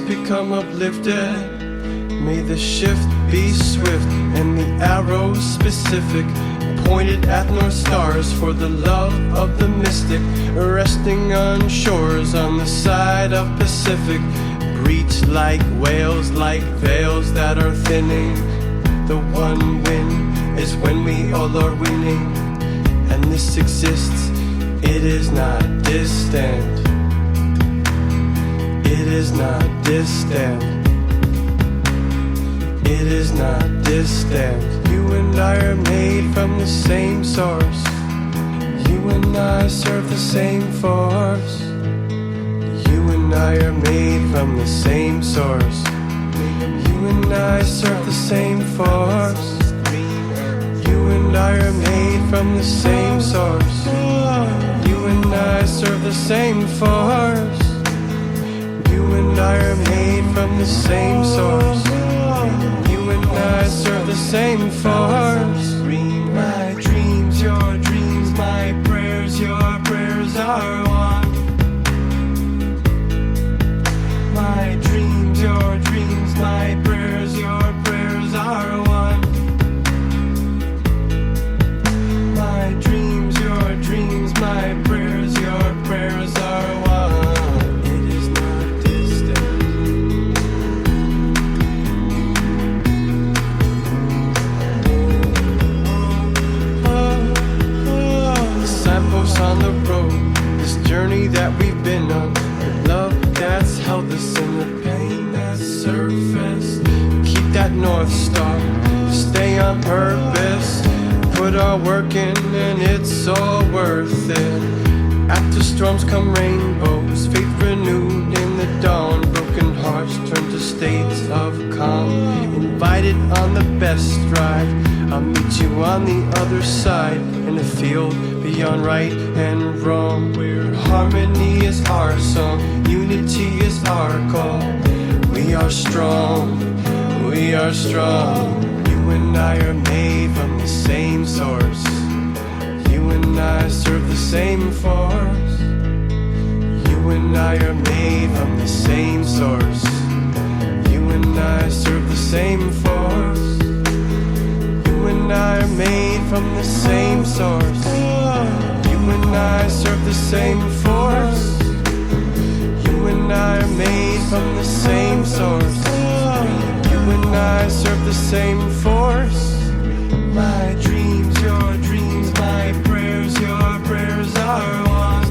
Become uplifted. May the shift be swift and the arrow specific, pointed at North Stars for the love of the mystic, resting on shores on the side of Pacific, breached like whales, like veils that are thinning. The one win is when we all are winning, and this exists, it is not distant. It is not distant. it is not distant. You and I are made from the same source. You and I serve the same force. You and I are made from the same source. You and I serve the same force. You and I are made from the same source. You and I serve the same force. You and I are made from the same source. You and I serve the same force. My dreams, your dreams, my prayers, your prayers are one. My dreams, your dreams, my prayers, your prayers are one. My dreams, your dreams, my prayers, your prayers are one. It is not distant. Signposts on the road, this journey that we've been on, the love that's held us in the pain that's surfaced. Keep that North Star, stay on purpose. Put our work in and it's all worth it. After storms come rainbows, faith renewed in the dawn. Broken hearts turn to states of calm. Invited on the best drive, I'll meet you on the other side. In a field beyond right and wrong, where harmony is our song, unity is our call. We are strong, we are strong. You and I are made from the same source. You and I serve the same force. You and I are made from the same source. You and I serve the same force. You and I are made from the same source. You and I serve the same force. You and I are made from the same source. You and I serve the same force. My dreams, your dreams, my prayers, your prayers are one.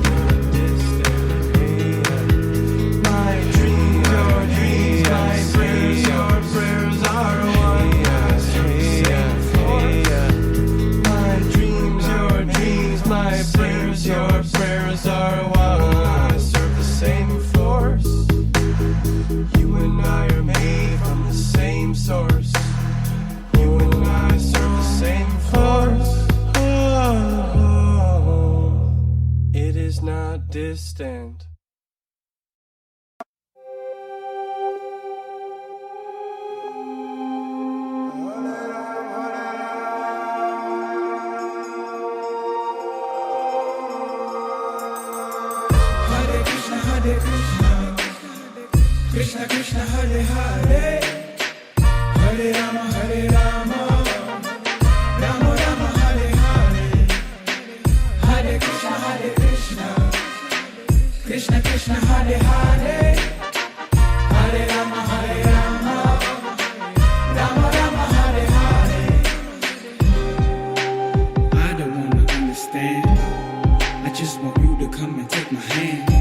My dreams, your dreams, my prayers, your prayers are one. My dreams, your dreams, my prayers, your prayers are one. Serve the same force. You and I are made from the same source. You and I serve the same force. Oh, it is not distant. Hare Krishna, Hare Krishna, Krishna Krishna, Hare Hare, Hare Rama, Hare Rama, Rama Rama, Hare Hare, Hare Krishna, Hare Krishna, Krishna Krishna, Hare Hare, Hare Rama, Hare Rama, Rama Rama, Hare Hare. I don't wanna understand, I just want you to come and take my hand.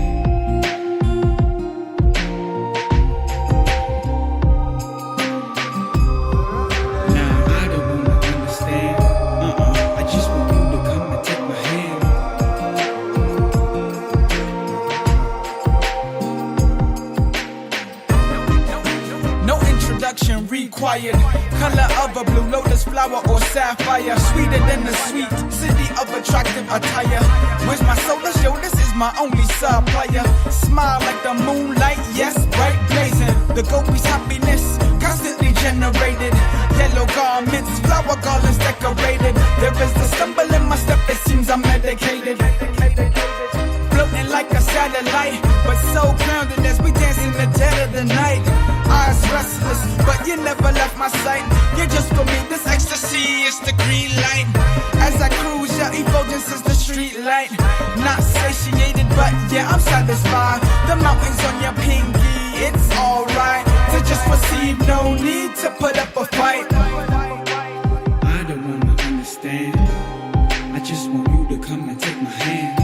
Required color of a blue lotus flower or sapphire, sweeter than the sweet city of attractive attire. Where's my solar show? This is my only supplier. Smile like the moonlight, yes, bright blazing. The gopi's happiness constantly generated. Yellow garments, flower garlands decorated. There is a stumble in my step, it seems I'm medicated. Floating like a satellite, but so grounded as we dance in the dead of the night. Eyes restless, but you never left my sight. You're just for me, this ecstasy is the green light. As I cruise, your effulgence is the street light. Not satiated, but yeah, I'm satisfied. The mountains on your pinky, it's alright to just receive, no need to put up a fight. I don't wanna understand, I just want you to come and take my hand.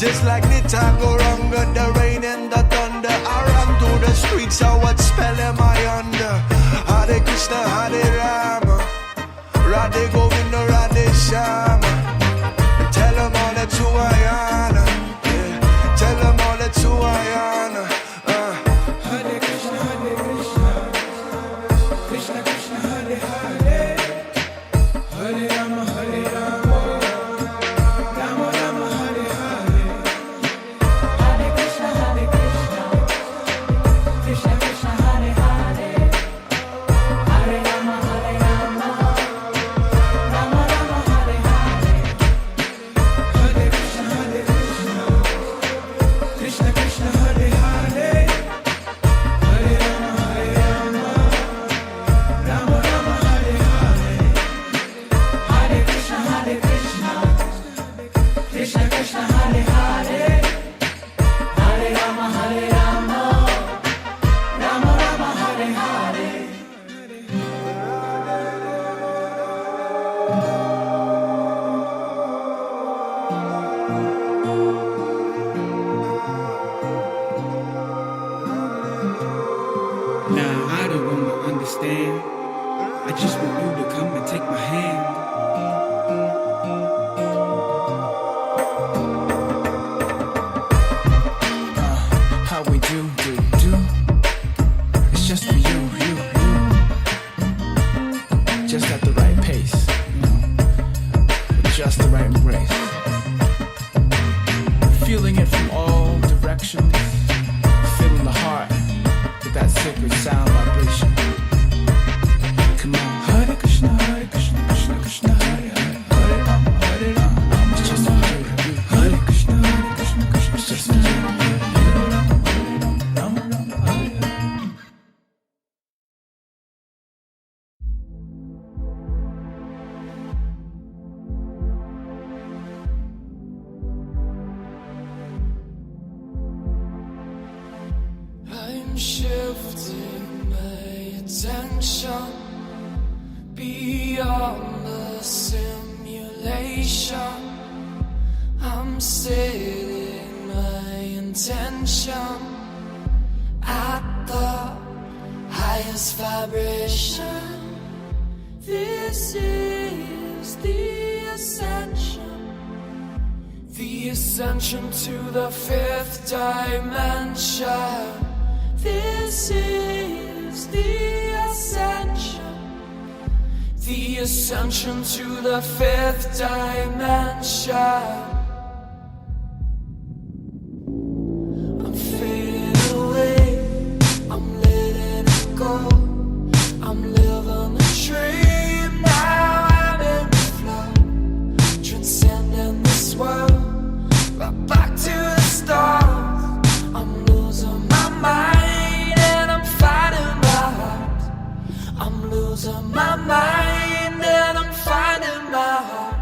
Just like Nitagoranga, the rain and the thunder. I run through the streets, so what spell am I under? Hare Krishna, Hare Rama, Radhe Govinda, Radhe Shama. Tell them all that you I honor, yeah. Tell them all that you I honor. Hare Krishna, Krishna Krishna, Hare Hare, Hare Rama, Hare Rama, Rama Rama, Hare Hare, Hare Krishna, Krishna Krishna, Hare Hare, Hare Rama, Hare Rama, Rama Rama, Hare Hare, Hare Krishna, Krishna Krishna, Hare Hare, Hare Rama, Hare Rama, Rama Rama, Hare Hare, Hare Krishna, Krishna Krishna, Hare Hare, Hare Rama, Hare Rama, Rama Rama, Hare Hare. Nah, I don't wanna understand. I just want you to come and take my hand. How we do. It's just for you. Just at the right pace, with just the right embrace. Feeling it from all directions, feeling the heart with that sacred sound vibration. Come on, Hare Krishna, Krishna Krishna, Hare Hare, Hare Rama, Hare Rama. It's just for you. Hare Krishna, Krishna Krishna, it's just for you. Hare Rama, Hare Rama, Rama Rama, Hare Hare. I'm shifting my attention beyond the simulation. I'm setting my intention at the highest vibration. This is the ascension to the fifth dimension. This is the ascension to the fifth dimension. I'm fading away, I'm letting it go. I'm living a dream, now I'm in the flow, transcending this world, right back to the stars. I'm losing my mind and I'm finding my heart. I'm losing my mind and I'm finding my heart.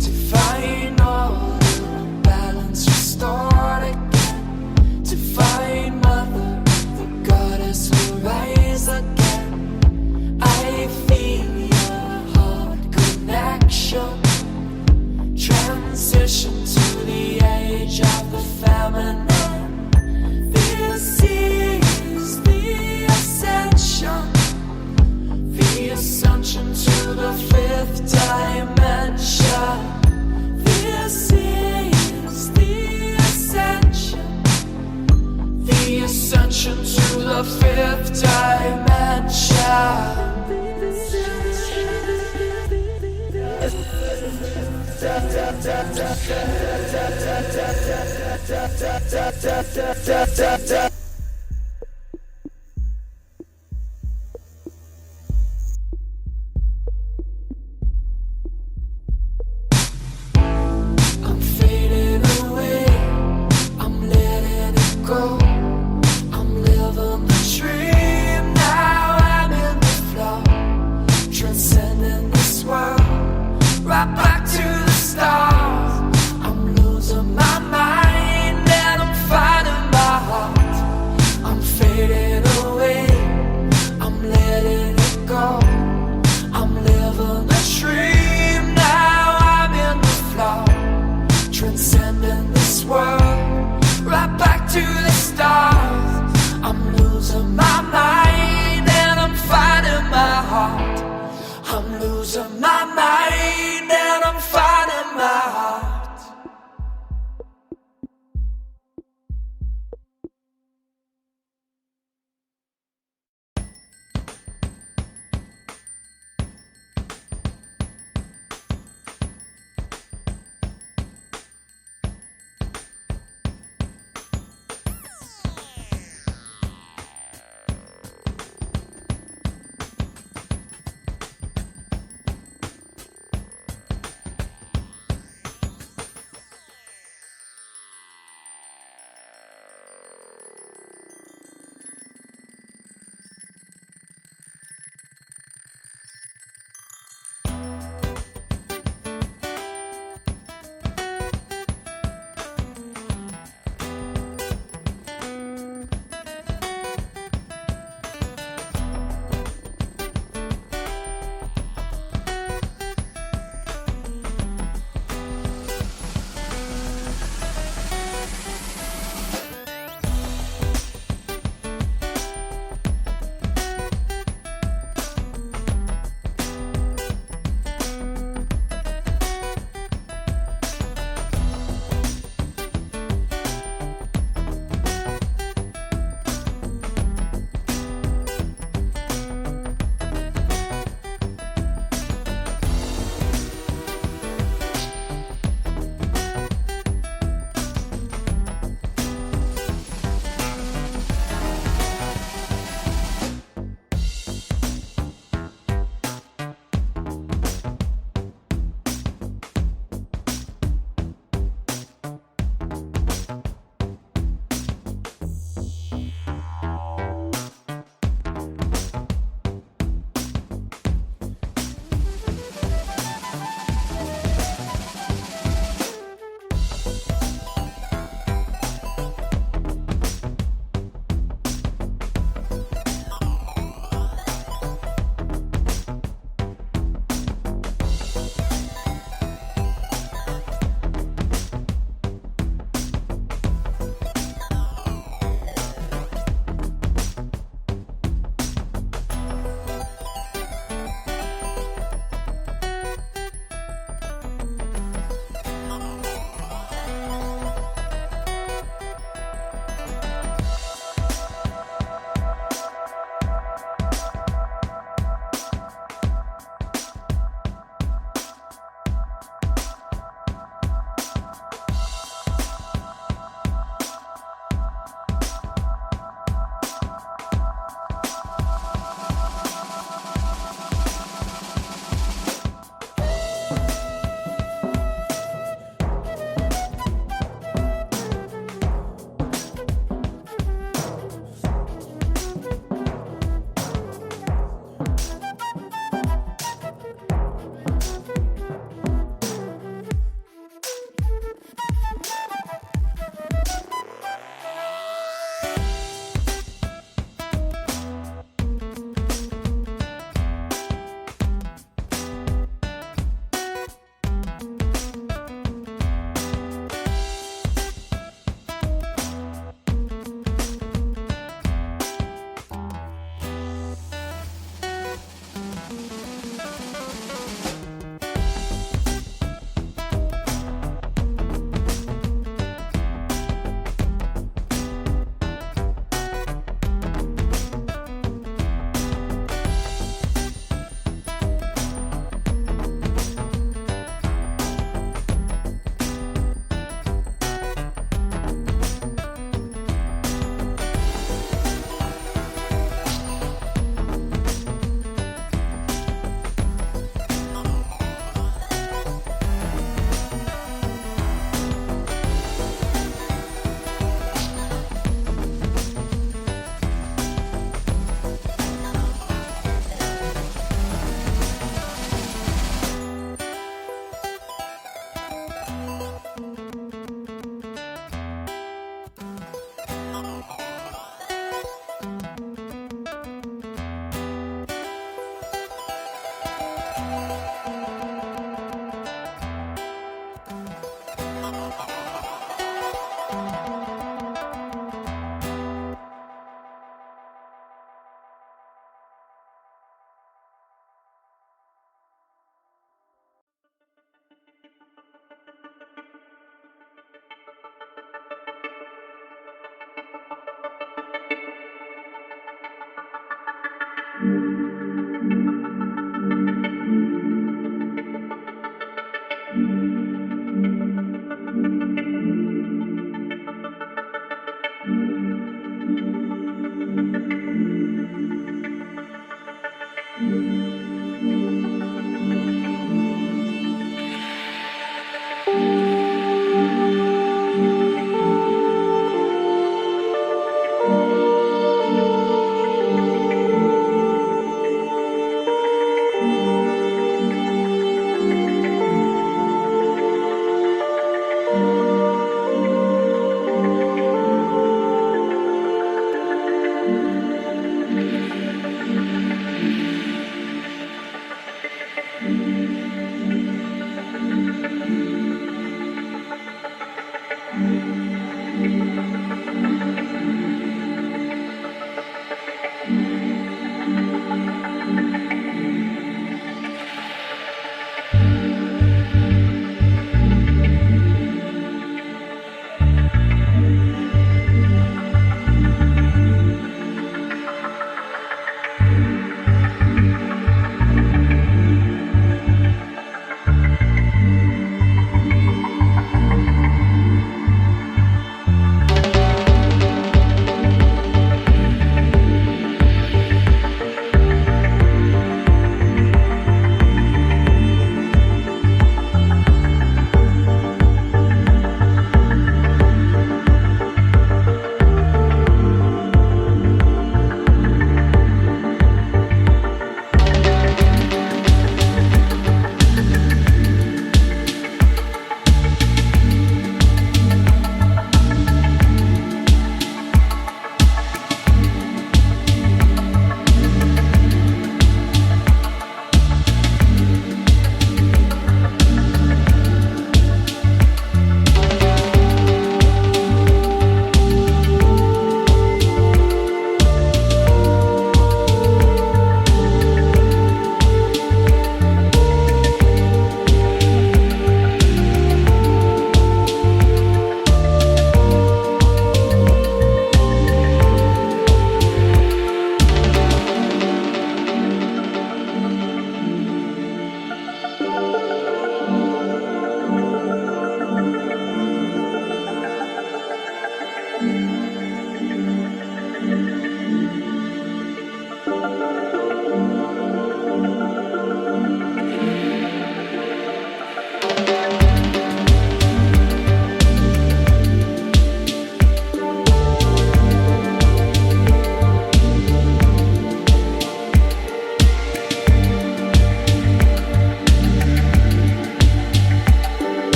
To find order, balance restored again. To find mother, the goddess will rise again. I feel your heart connection. Transition to the age of the feminine. This is the ascension to the fifth dimension. This is the ascension to the fifth dimension. sending this world right back to the stars. I'm losing my mind and I'm finding my heart. I'm losing my mind and I'm finding my heart.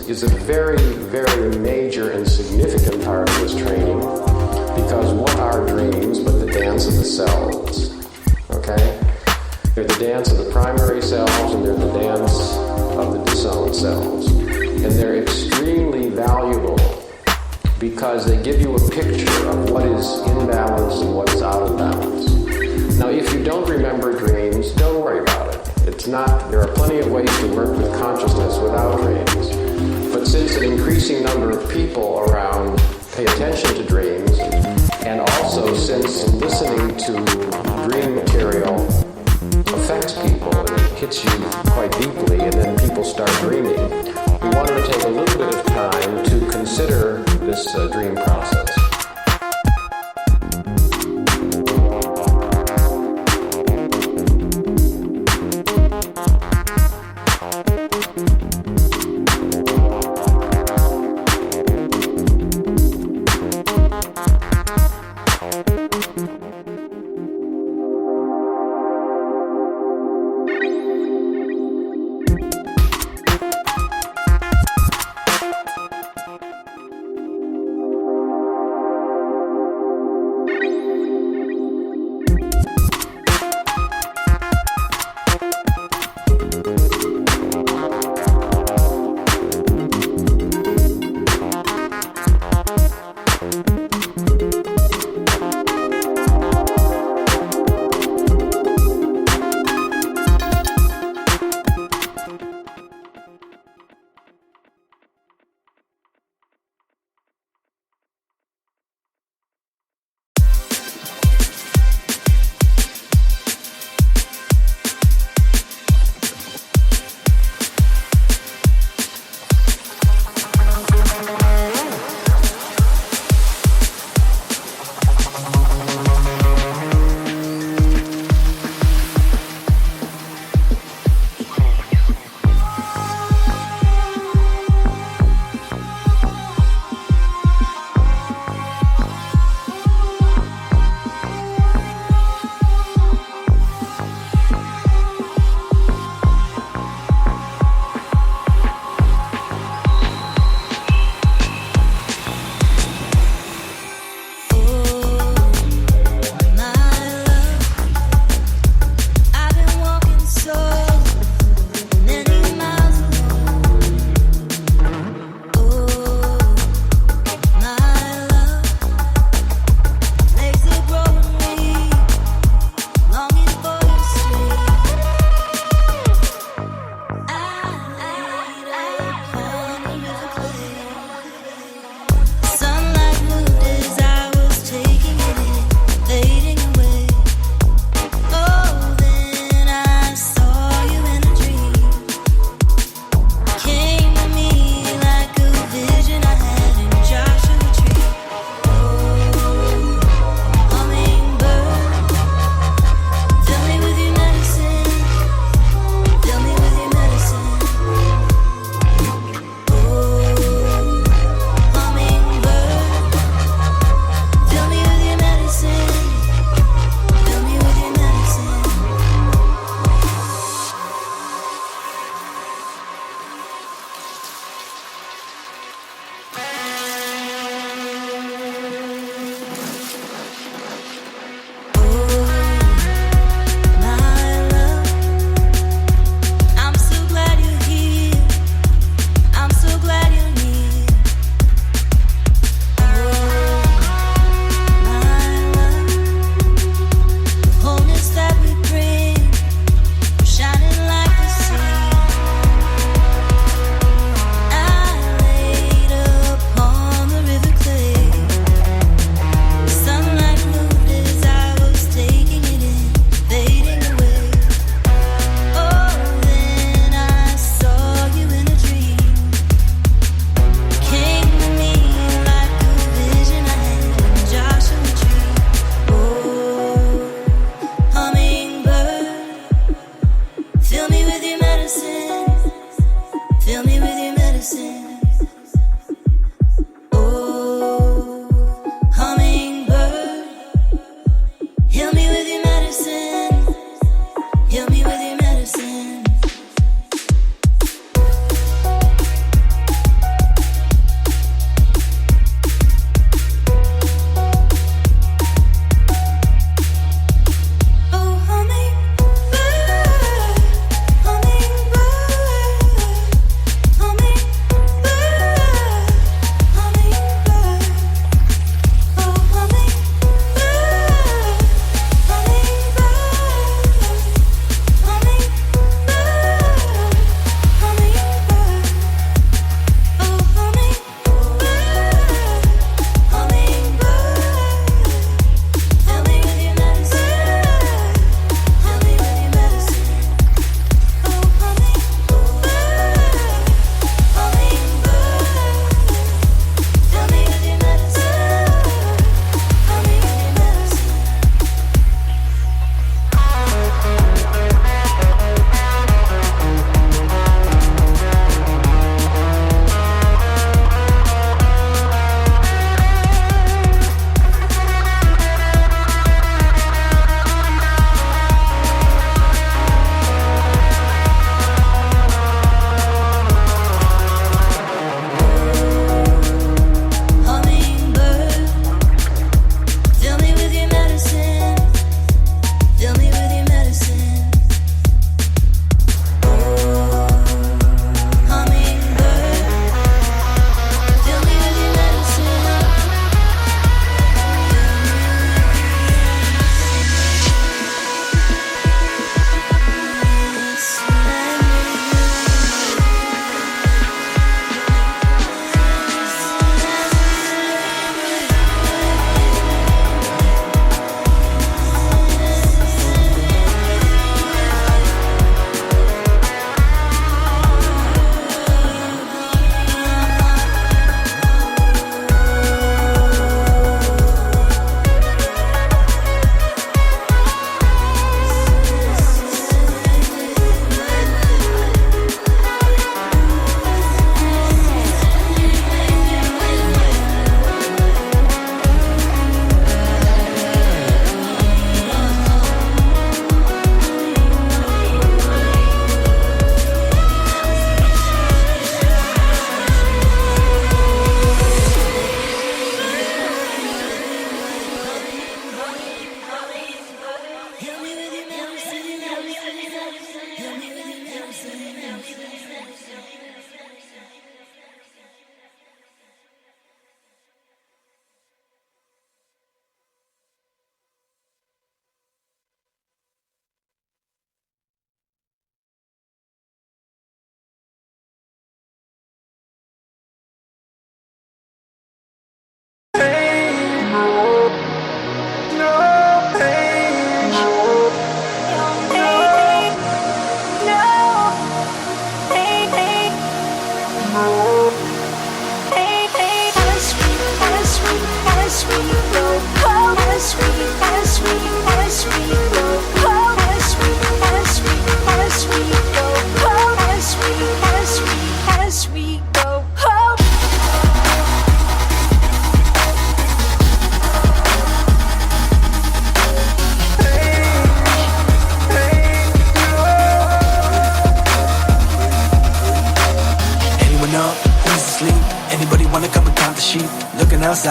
Is a very, very major and significant part of this training, because what are dreams but the dance of the selves? Okay? They're the dance of the primary selves and they're the dance of the disowned selves. And they're extremely valuable because they give you a picture of what is in balance and what is out of balance. Now, if you don't remember dreams, don't worry about it. There are plenty of ways to work with consciousness without dreams. But since an increasing number of people around pay attention to dreams, and also since listening to dream material affects people and it hits you quite deeply, and then people start dreaming, we wanted to take a little bit of time to consider this dream process.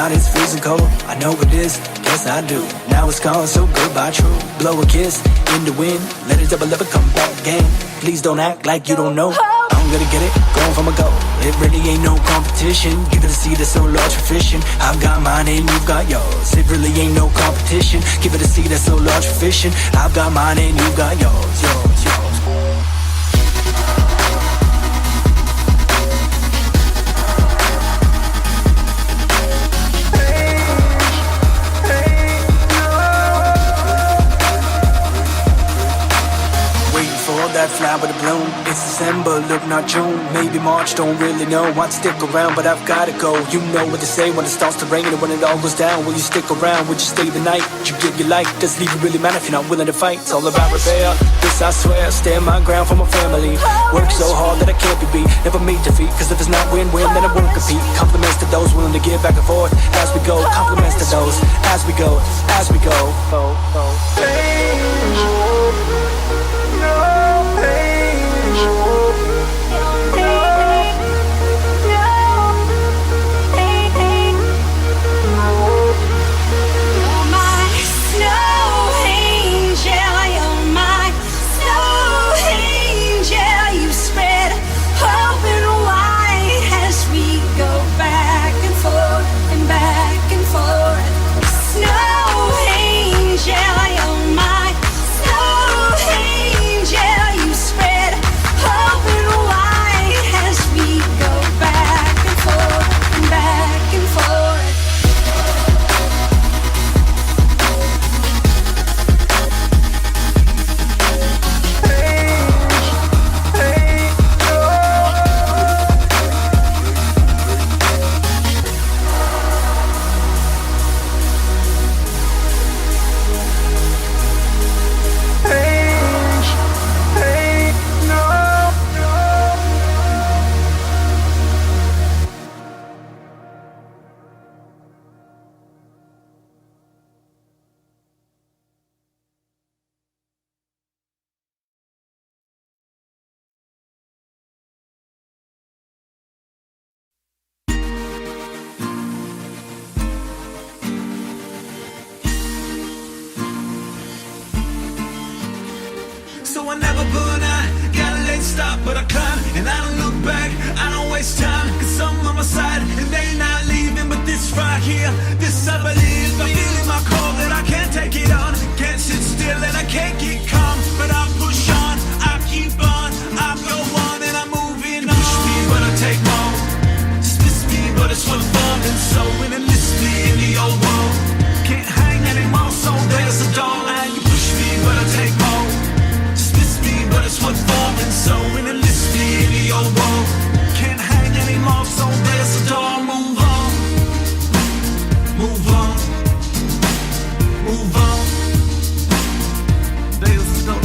outside it's freezing cold. I know it is, guess I do. Now it's gone, so goodbye true. Blow a kiss in the wind, let it double up and come back again. Please don't act like you don't know. I'm gonna get it, going from a go. It really ain't no competition. Give it a seat, that's so large for fishing. I've got mine and you've got yours. It really ain't no competition. Give it a seat, that's so large for fishing. I've got mine and you've got yours, yours, yours. That flower to bloom. It's December, look not June. Maybe March, don't really know. I'd stick around, but I've gotta go. You know what they say when it starts to rain and when it all goes down. Will you stick around? Would you stay the night? Would you give your life? Does it even really matter if you're not willing to fight? It's all about repair. This I swear, stand my ground for my family. Work so hard that I can't be beat. Never meet defeat, cause if it's not win-win, then I won't compete. Compliments to those willing to give back and forth as we go. Compliments to those as we go, as we go. So I never burn out, got a late stop, but I climb, and I don't look back, I don't waste time, cause I'm on my side, and they not leaving, but this right here, this I believe, I feel in my core that I can't take it on, can't sit still and I can't get calm, but I push on, I keep on, I go on, and I'm moving on. You push me, but I take more, dismiss me, but it's what formed, and so in enlist me in the old world, can't hang anymore, so there's a door, and you push me, but I take more, but it's what forming, so in enlist me in the old world. Can't hang anymore, so there's a door. Move on, move on, move on. There's a door,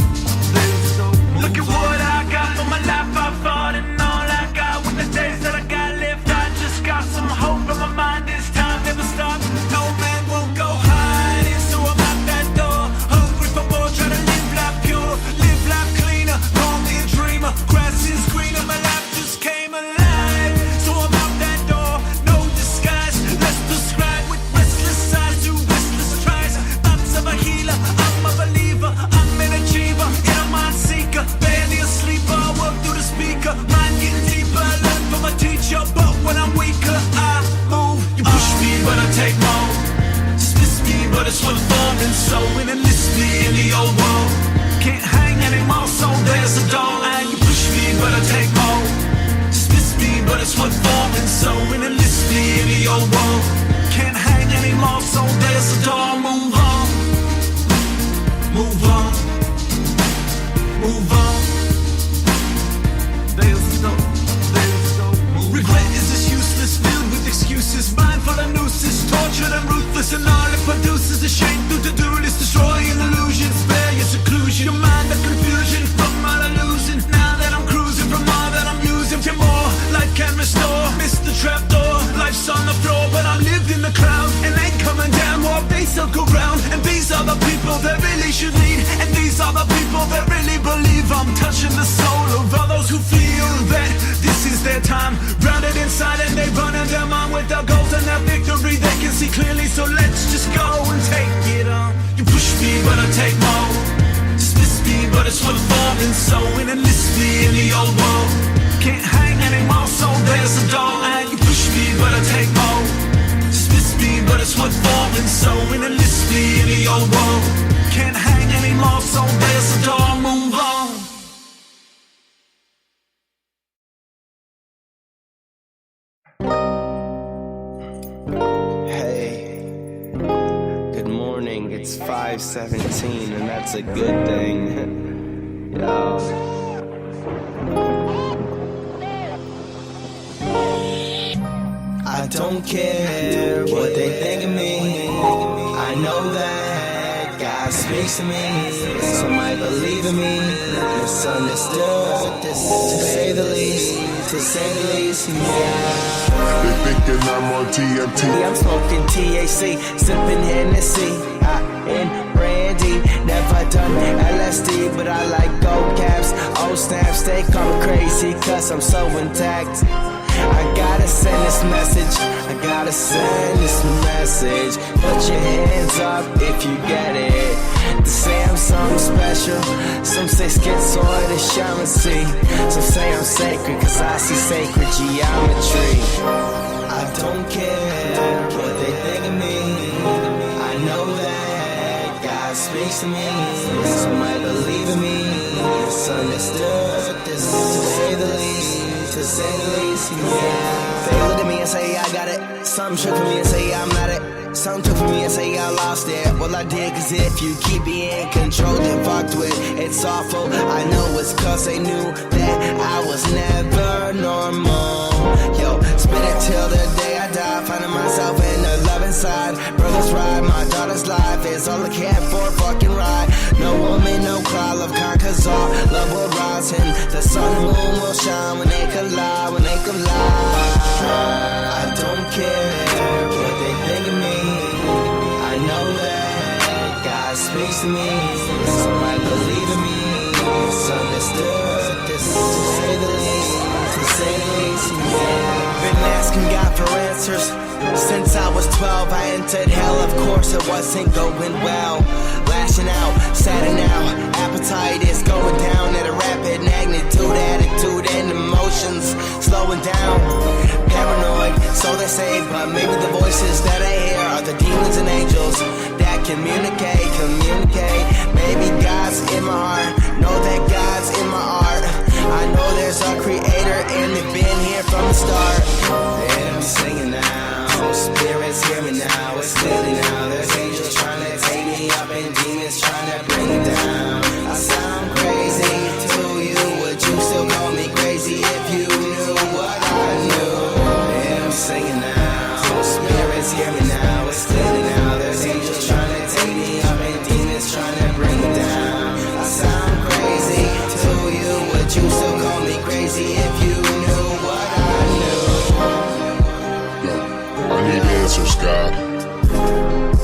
there's a door. Look at what I got for my life, I fought, and all I got with the days that I got left. I just got some hope in my mind. This time never stop. No man won't go hiding, so I'm out that door. Hungry for more, trying to live life pure, live life clean. Call me a dreamer, grass is greener, my life just came alive. So I'm out that door, no disguise. Let's prescribe with restless eyes, do restless tries. Thoughts of a healer, I'm a believer, I'm an achiever, yeah, I'm a seeker. Barely a sleeper, work through the speaker. Mind getting deeper, learn from a teacher. But when I'm weaker, I move. You push me, but I take more. Dismiss me, but it's what formed, and so in enlist me in the old world. Can't hang anymore, so there's a door, and you push me, but I take more. Dismiss me, but it's what forming, so in enlist me in the old world. Can't hang anymore, so there's a door. Move on, move on, move on. There's a door, there's a door. Regret is this useless, filled with excuses, mind full of nooses, tortured and ruthless, and all it produces is shame through the do list, destroying illusions, spare your seclusion, your mind of confusion from all illusion. Now that I'm cruising from all that I'm using, to more life can restore. Miss the trapdoor, life's on the floor, but I'm living the cloud and ain't coming down. More they circle round, and these are the people that really should lead, and these are the people that really believe. I'm touching the soul of all those who feel that this is their time, grounded inside, and they burning their mind with their goals and their victory. They can see clearly, so let's just go and take it on. You push me, but I take more. Dismiss me, but it's for the form and so and enlist me in the old world. Can't hang anymore, so there's a door. And you push me, but I take more. Dismiss me, but it's what form and so and enlist me in the old world. Can't hang anymore, so there's a door. Move on. Hey, good morning, it's 5:17 and that's a good thing. Yo. I don't care what they think of me. I know that God speaks to me. Some might believe in me. Misunderstood, to say the least. To say the least, yeah. They thinking I'm on TMT. I'm smoking THC, sipping Hennessy, in brandy. Never done LSD, but I like gold caps, old snaps. They call me crazy, cause I'm so intact. I gotta send this message, I gotta send this message. Put your hands up if you get it. They say I'm something special, some say schizoid or shamancy. Some say I'm sacred cause I see sacred geometry. I don't care what they think of me. I know that God speaks to me. Some might believe in me. It's understood, to say the least. To say the least, yeah. They look at me and say I got it. Some trick for me and say I'm not it. Some took for me and say I lost it. Well, I did, cause if you keep me in control, then fucked with. It's awful. I know it's cause they knew that I was never normal. Yo, spit it till the day I die. Finding myself in the love inside. Brother's ride, my daughter's life is all I care for, fucking ride. No woman, no cry, love conquers all. Love will rise and the sun and moon will shine when they collide, when they collide. I don't care what they think of me. I know that God speaks to me. Some might believe in me. It's understood, to say the least. To say the least, yeah. Been asking God for answers since I was 12. I entered hell, of course it wasn't going well. Lashing out, sad and now appetite is going down at a rapid magnitude. Attitude and emotions slowing down. Paranoid, so they say, but maybe the voices that I hear are the demons and angels that communicate. Maybe God's in my heart, know that God's in my art. I know there's a creator and they've been here from the start. And I'm singing now, spirits hear me now. It's clearly now, there's angels trying to take me up and demons trying to bring me down. I sound crazy to you, would you still call me crazy if you knew what I knew? And I'm singing now, spirits hear me now. It's clearly now, there's angels trying to take me up and demons trying to bring me down. I sound crazy to you, would you still call me crazy if you knew what I knew? Look, I need answers, God.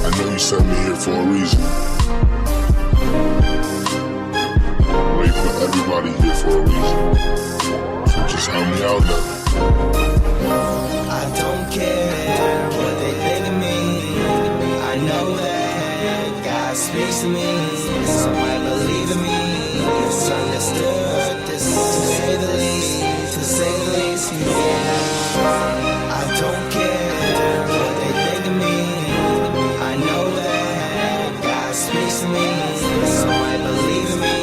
I know you sent me here for a reason. Well, you put everybody here for a reason. So just help me out now. I don't care what they think of me. I know that God speaks to me. Some might believe in me. It's understood, to say the least. To say the least, yeah. I don't care what they think of me. I know that God speaks to me. Some might believe in me.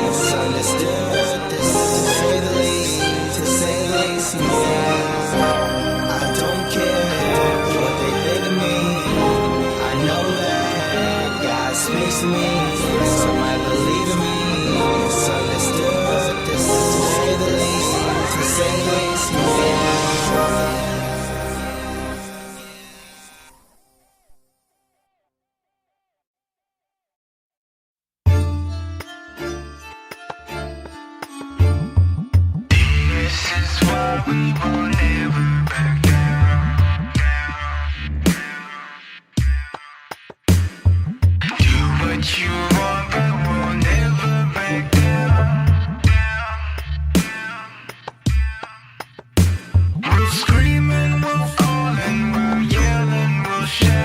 It's understood, to say the least. To say the least, yeah. I don't care what they think of me. I know that God speaks to me. Some might believe in me. It's understood, to say the least. To say the least, yeah. We'll scream and we'll fall and we'll yell and we'll shout.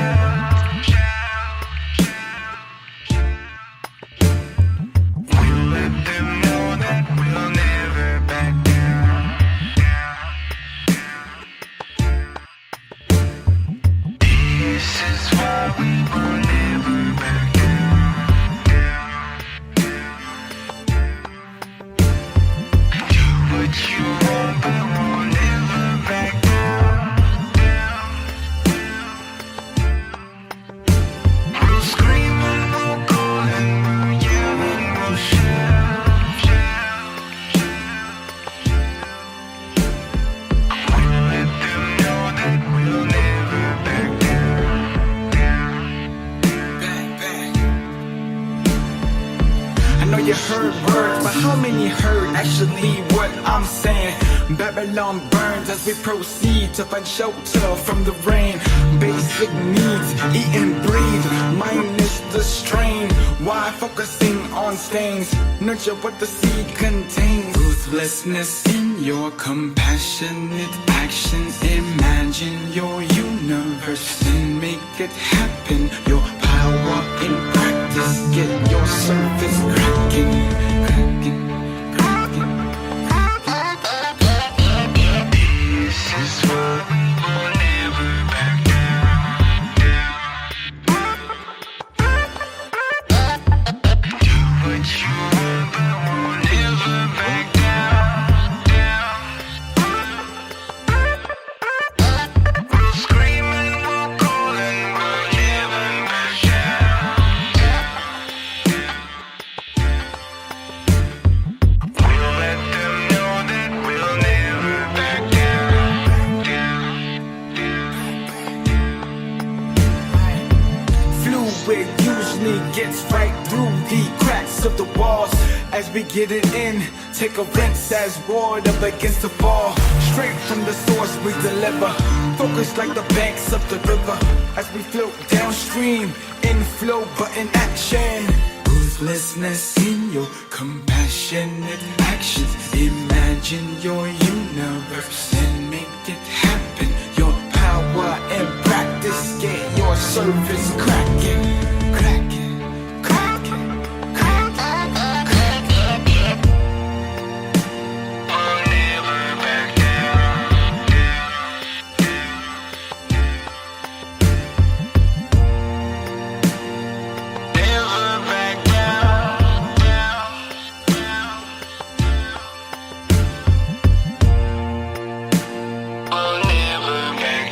You heard words, but how many heard actually what I'm saying? Babylon burns as we proceed to find shelter from the rain. Basic needs, eat and breathe, minus the strain. Why focusing on stains? Nurture what the seed contains. Ruthlessness in your compassionate action. Imagine your universe and make it happen. Your power in practice, get your surface cracking, cracking, cracking, cracking. This is what we will never back down. Do what you want, but we'll never back down. We'll scream and we'll call and we'll never back down. We'll let them know that we'll never back down. Fluid usually gets right through the cracks of the walls. As we get it in, take a rinse as ward up against the fall. Straight from the source we deliver, focused like the banks of the river. As we float downstream, in flow but in action. Ruthlessness in your compassionate actions. Imagine your universe and make it happen. Your power and practice, get your surface cracking, cracking, cracking, cracking, cracking. We'll never back down. Never back down. We'll never back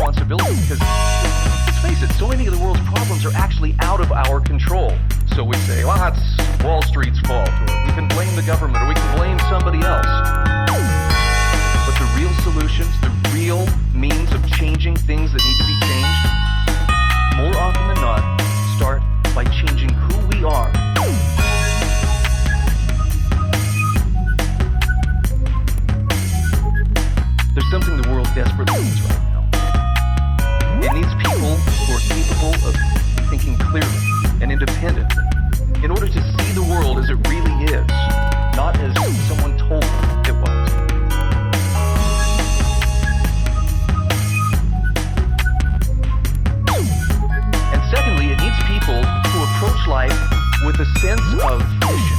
responsibility because, let's face it, so many of the world's problems are actually out of our control. So we say, well, that's Wall Street's fault, or we can blame the government, or we can blame somebody else. But the real solutions, the real means of changing things that need to be changed, more often than not, start by changing who we are. There's something the world desperately needs right now. It needs people who are capable of thinking clearly and independently in order to see the world as it really is, not as someone told them it was. And secondly, it needs people who approach life with a sense of mission.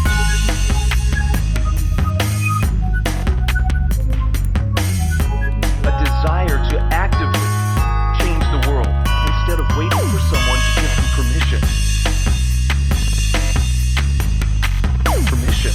A desire to actively change the world instead of waiting for someone to give them permission. Permission.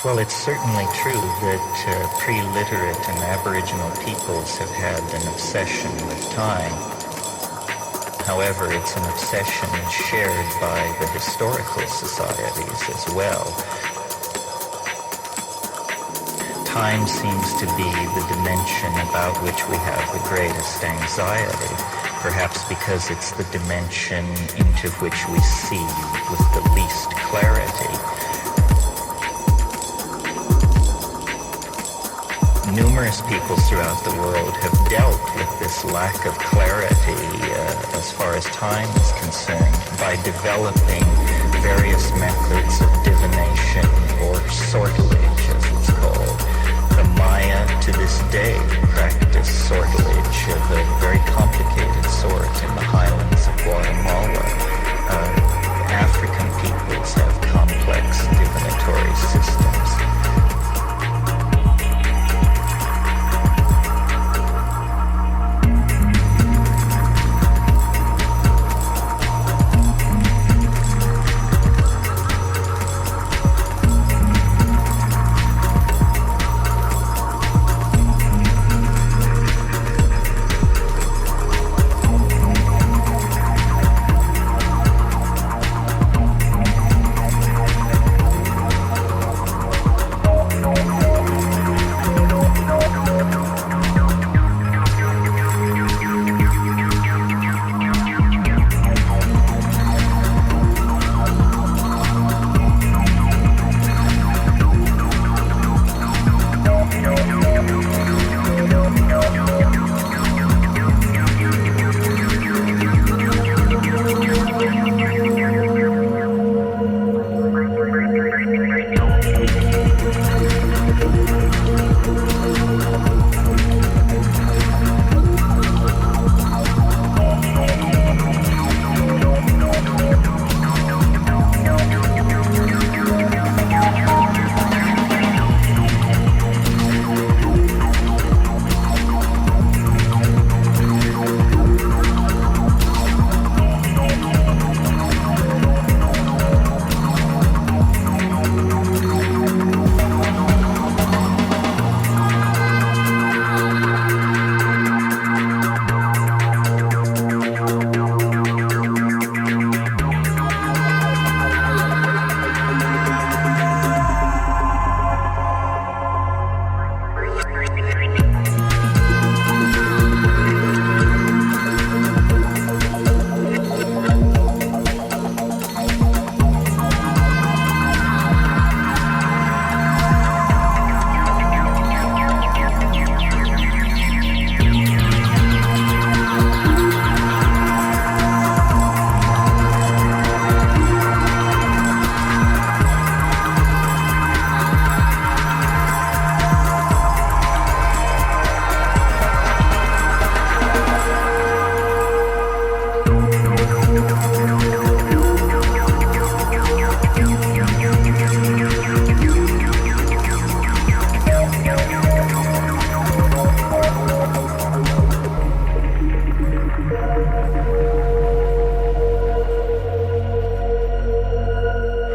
Well, it's certainly true that pre-literate and Aboriginal peoples have had an obsession with time. However, it's an obsession shared by the historical societies as well. Time seems to be the dimension about which we have the greatest anxiety, perhaps because it's the dimension into which we see with the least clarity. Numerous peoples throughout the world have dealt with this lack of clarity as far as time is concerned by developing various methods of divination or sortilege, as it's called. The Maya to this day practice sortilege of a very complicated sort in the highlands of Guatemala. African peoples have complex divinatory systems.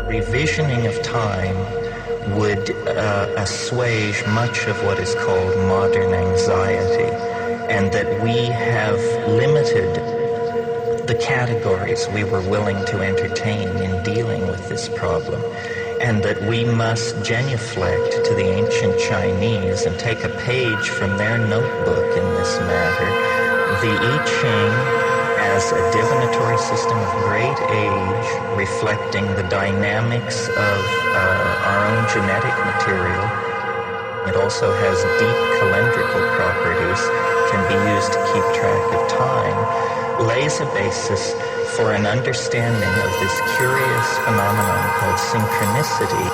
Revisioning of time would assuage much of what is called modern anxiety, and that we have limited the categories we were willing to entertain in dealing with this problem, and that we must genuflect to the ancient Chinese and take a page from their notebook in this matter. The I Ching as a divinatory system of great age, reflecting the dynamics of our own genetic material. It also has deep calendrical properties, can be used to keep track of time, lays a basis for an understanding of this curious phenomenon called synchronicity.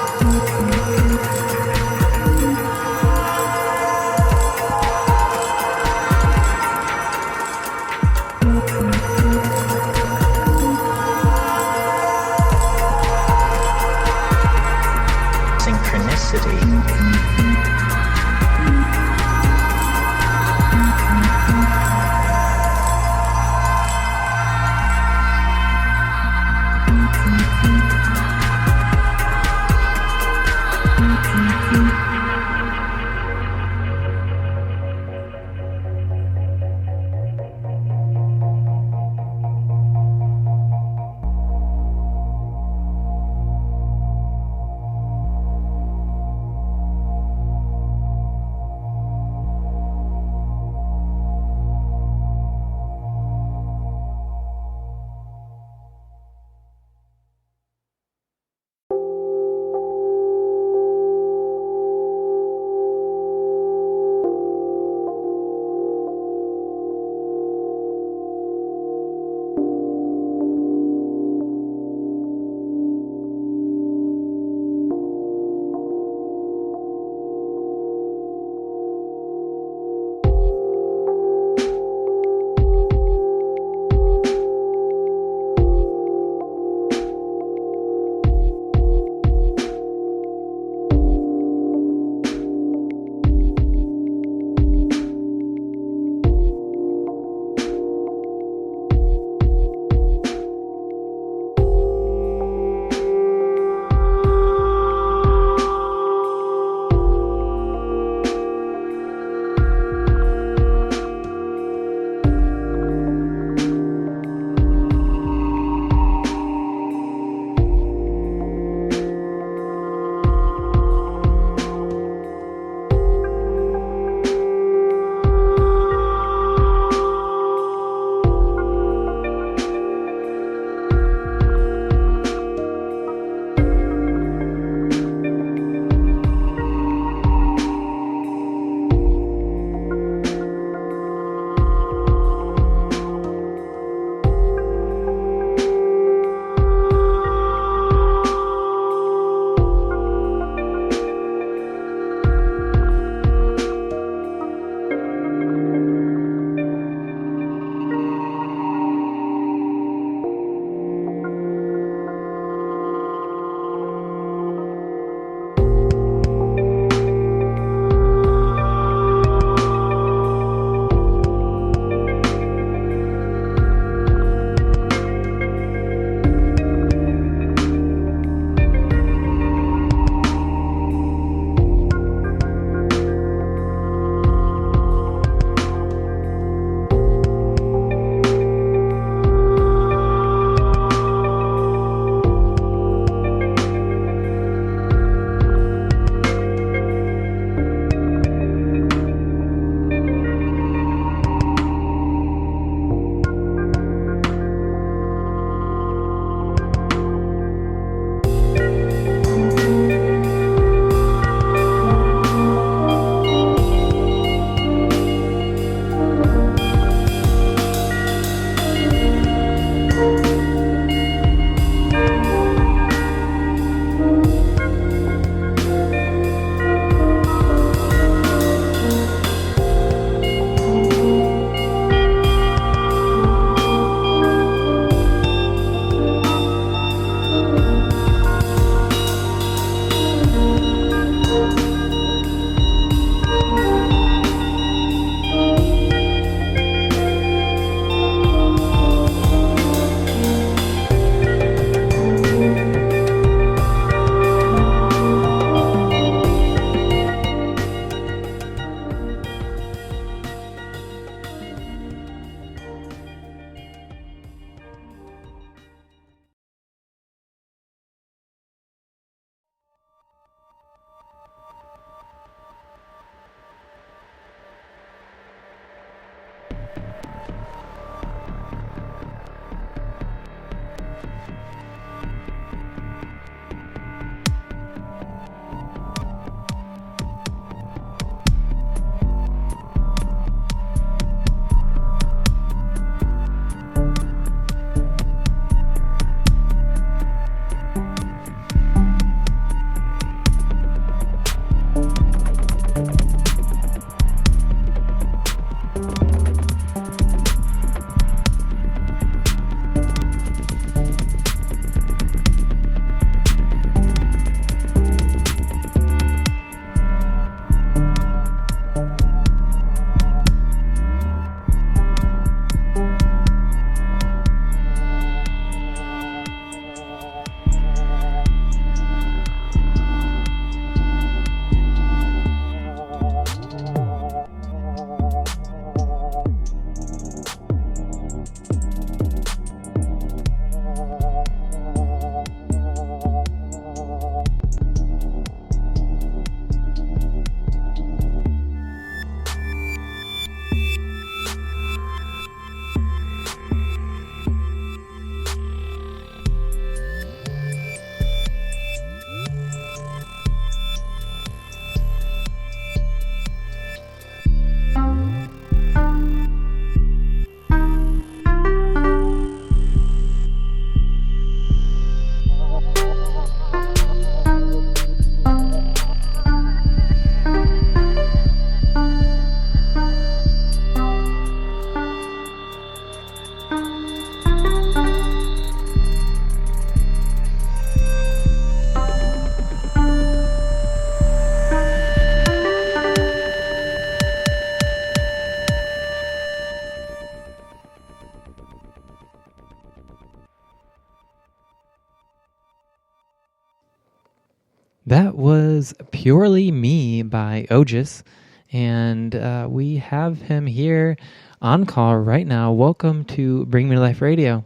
That was Purely Me by Ojas, and we have him here on call right now. Welcome to Bring Me to Life Radio.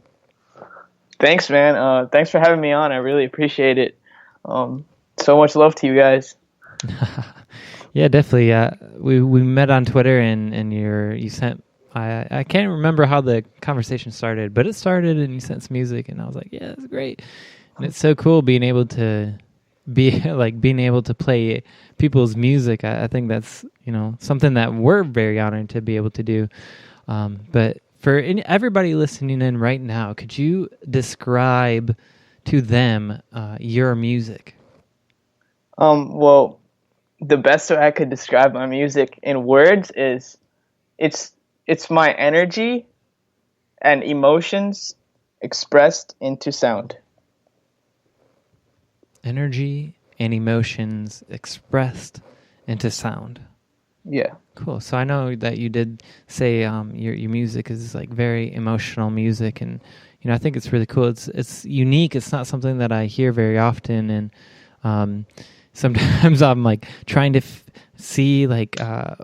Thanks, man. Thanks for having me on. I really appreciate it. So much love to you guys. Yeah, definitely. We met on Twitter, and you sent. I can't remember how the conversation started, but it started, and you sent some music, and I was like, yeah, it's great, and it's so cool being able to play people's music. I think that's something that we're very honored to be able to do. But for everybody listening in right now, could you describe to them your music? Well, the best way I could describe my music in words is it's my energy and emotions expressed into sound. Energy and emotions expressed into sound. Yeah. Cool. So I know that you did say your music is like very emotional music, and I think it's really cool. It's unique. It's not something that I hear very often, and sometimes I'm like trying to see like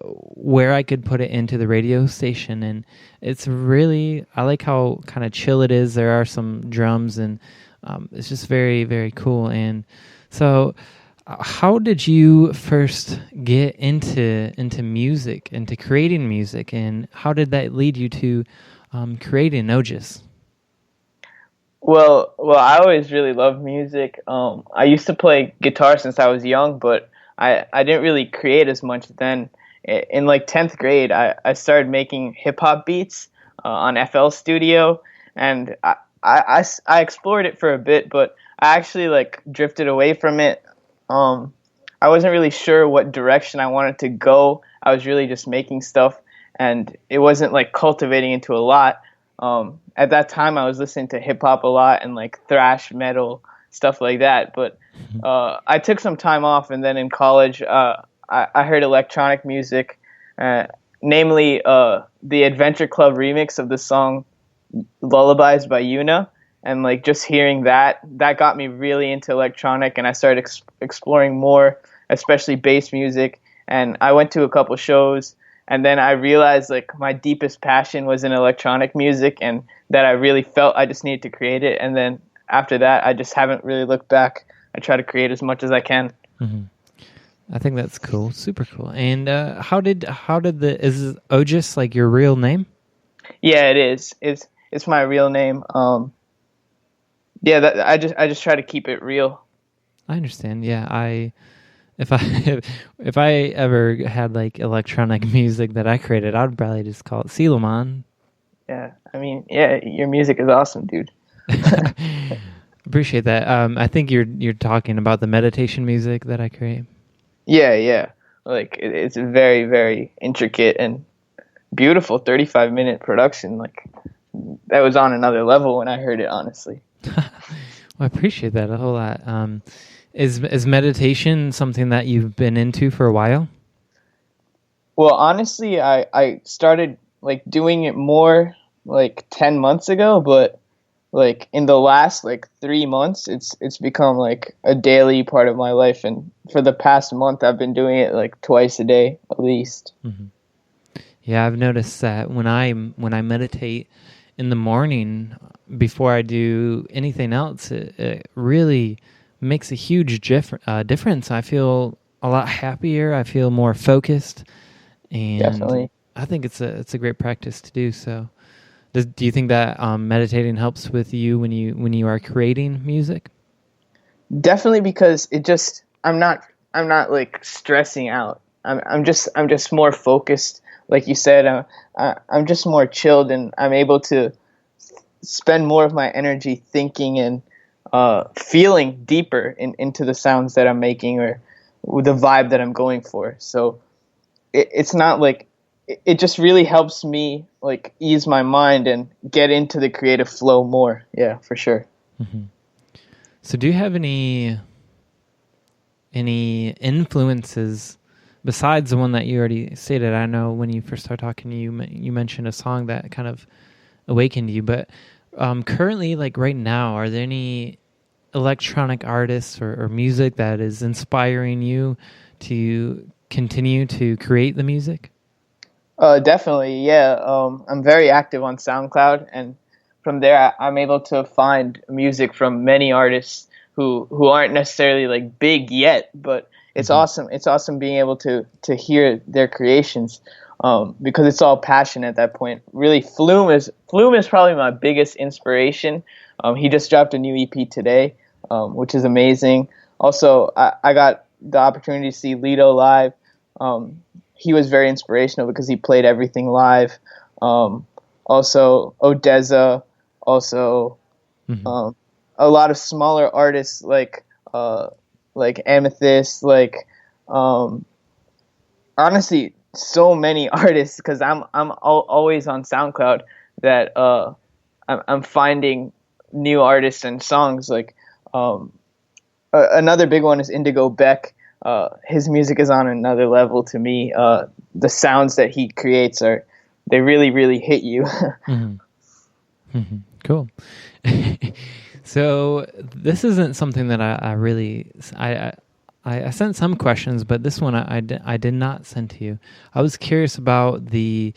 where I could put it into the radio station, and it's really, I like how kind of chill it is. There are some drums, and it's just very, very cool. And so how did you first get into music, into creating music, and how did that lead you to creating Ojas? Well, I always really loved music. I used to play guitar since I was young, but I didn't really create as much then. In like 10th grade, I started making hip hop beats on FL Studio, and I explored it for a bit, but I actually like drifted away from it. I wasn't really sure what direction I wanted to go. I was really just making stuff, and it wasn't like cultivating into a lot. At that time, I was listening to hip hop a lot and like thrash metal, stuff like that. But I took some time off, and then in college, I heard electronic music, namely the Adventure Club remix of the song Lullabies by Yuna. And like just hearing that got me really into electronic, and I started exploring more, especially bass music. And I went to a couple shows, and then I realized like my deepest passion was in electronic music, and that I really felt I just needed to create it. And then after that, I just haven't really looked back. I try to create as much as I can. Mm-hmm. I think that's cool, super cool. And how did is Ojas like your real name? Yeah, it is. It's my real name. Yeah, I just try to keep it real. I understand. Yeah, if I ever had like electronic music that I created, I'd probably just call it Silaman. Yeah, I mean, yeah, your music is awesome, dude. Appreciate that. I think you're talking about the meditation music that I create. Yeah. Like it's very, very intricate and beautiful. 35-minute production. Like that was on another level when I heard it. Honestly. Well, I appreciate that a whole lot. Is meditation something that you've been into for a while? Well, honestly, I started like doing it more like 10 months ago, but like in the last like 3 months, it's become like a daily part of my life, and for the past month, I've been doing it like twice a day at least. Mm-hmm. Yeah, I've noticed that when I meditate in the morning before I do anything else, it really makes a huge difference. I feel a lot happier. I feel more focused, and definitely, I think it's a great practice to do. So, do you think that meditating helps with you when you are creating music? Definitely, because I'm not like stressing out. I'm just more focused. Like you said, I'm just more chilled, and I'm able to spend more of my energy thinking and feeling deeper into the sounds that I'm making or the vibe that I'm going for. So it's not like, it just really helps me like ease my mind and get into the creative flow more. Yeah, for sure. Mm-hmm. So do you have any influences besides the one that you already stated? I know when you first started talking, you mentioned a song that kind of awakened you, but currently, like right now, are there any electronic artists or music that is inspiring you to continue to create the music? Definitely, yeah. I'm very active on SoundCloud, and from there, I'm able to find music from many artists who aren't necessarily like big yet, but it's awesome. It's awesome being able to hear their creations, because it's all passion at that point. Really, Flume is probably my biggest inspiration. He just dropped a new EP today, which is amazing. Also, I got the opportunity to see Lido live. He was very inspirational because he played everything live. Also, Odessa. Also, a lot of smaller artists like Amethyst. Honestly, so many artists, because I'm always on SoundCloud that I'm finding new artists and songs. Another big one is Indigo Beck. His music is on another level to me. The sounds that he creates they really, really hit you. Cool. So this isn't something that I sent some questions, but this one I did not send to you. I was curious about the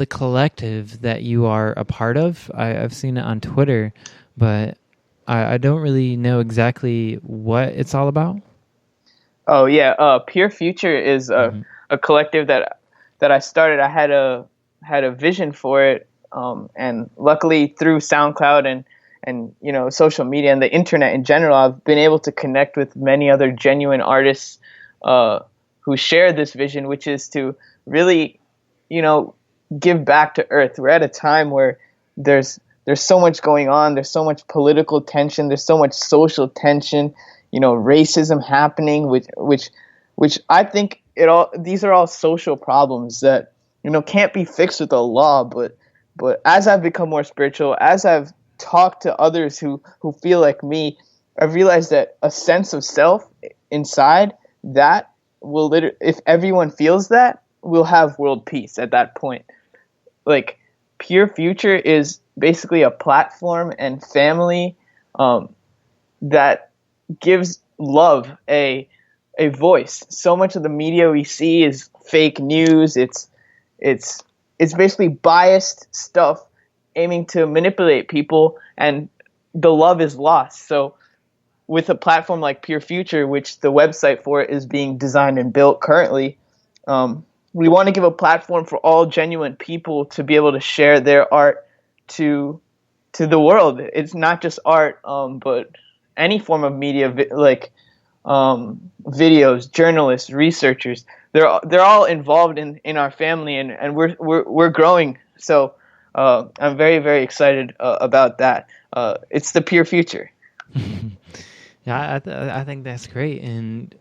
collective that you are a part of. I've seen it on Twitter, but I don't really know exactly what it's all about. Oh yeah, Pure Future is a collective that I started. I had a vision for it, and luckily through SoundCloud and social media and the internet in general, I've been able to connect with many other genuine artists who share this vision, which is to really, give back to Earth. We're at a time where there's so much going on. There's so much political tension. There's so much social tension. Racism happening, which I think these are all social problems that can't be fixed with a law. But as I've become more spiritual, as I've talked to others who feel like me, I've realized that a sense of self inside that will if everyone feels that, we'll have world peace at that point. Like, Pure Future is basically a platform and family that gives love a voice. So much of the media we see is fake news. It's basically biased stuff aiming to manipulate people, and the love is lost. So with a platform like Pure Future, which the website for it is being designed and built currently, we want to give a platform for all genuine people to be able to share their art to the world. It's not just art, but any form of media, videos, journalists, researchers. They're all involved in our family, and we're growing. So I'm very, very excited about that. It's the Pure Future. Yeah, I think that's great, and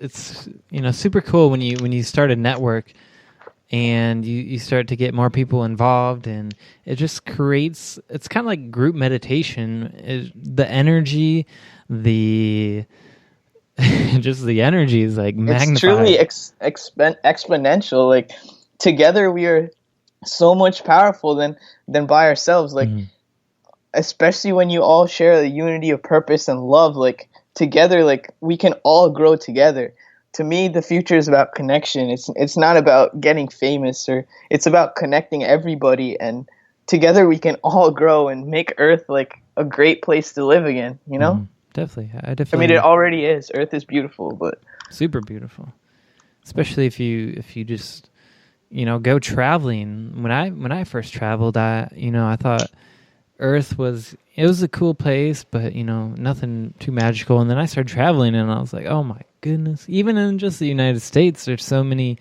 it's super cool when you start a network and you start to get more people involved, and it just creates, it's kind of like group meditation. The energy, just the energy is like magnified. It's truly exponential. Like, together we are so much powerful than by ourselves. Like, especially when you all share the unity of purpose and love, like together, like we can all grow together. To me, the future is about connection. It's not about getting famous, or it's about connecting everybody, and together we can all grow and make Earth like a great place to live again. Definitely. I mean, it already is. Earth is beautiful, but super beautiful. Especially if you just go traveling. When I first traveled, I thought Earth was a cool place, but nothing too magical. And then I started traveling, and I was like, oh my goodness! Even in just the United States, there's so many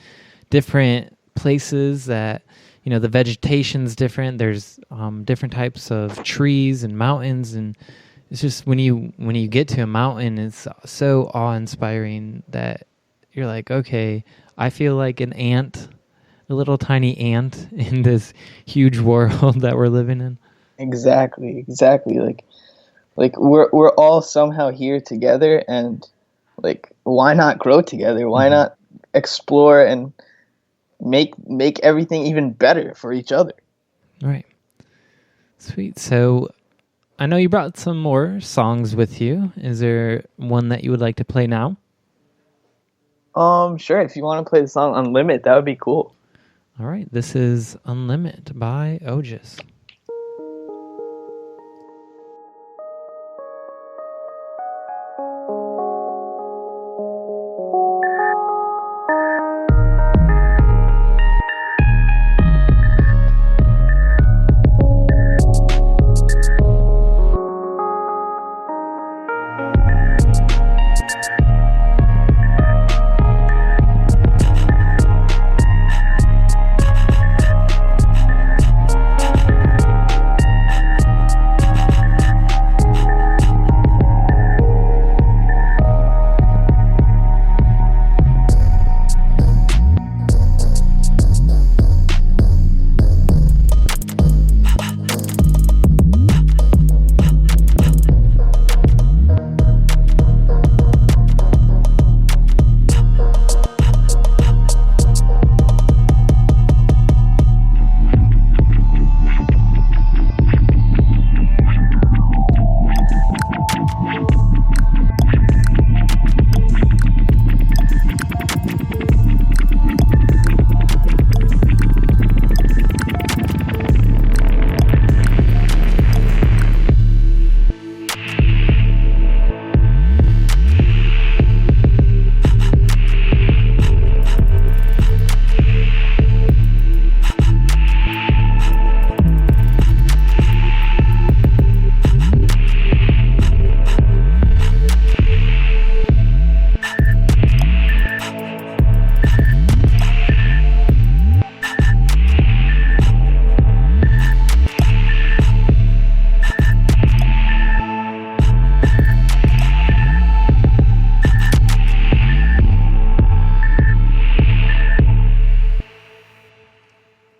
different places that the vegetation's different. There's different types of trees and mountains, and it's just when you get to a mountain, it's so awe-inspiring that you're like, okay, I feel like an ant, a little tiny ant in this huge world that we're living in. Exactly. Like we're all somehow here together, and like, why not grow together? Why not explore and make everything even better for each other? Right. Sweet. So I know you brought some more songs with you. Is there one that you would like to play now? Sure. If you want to play the song "Unlimit," that would be cool. All right. This is "Unlimit" by Ojas.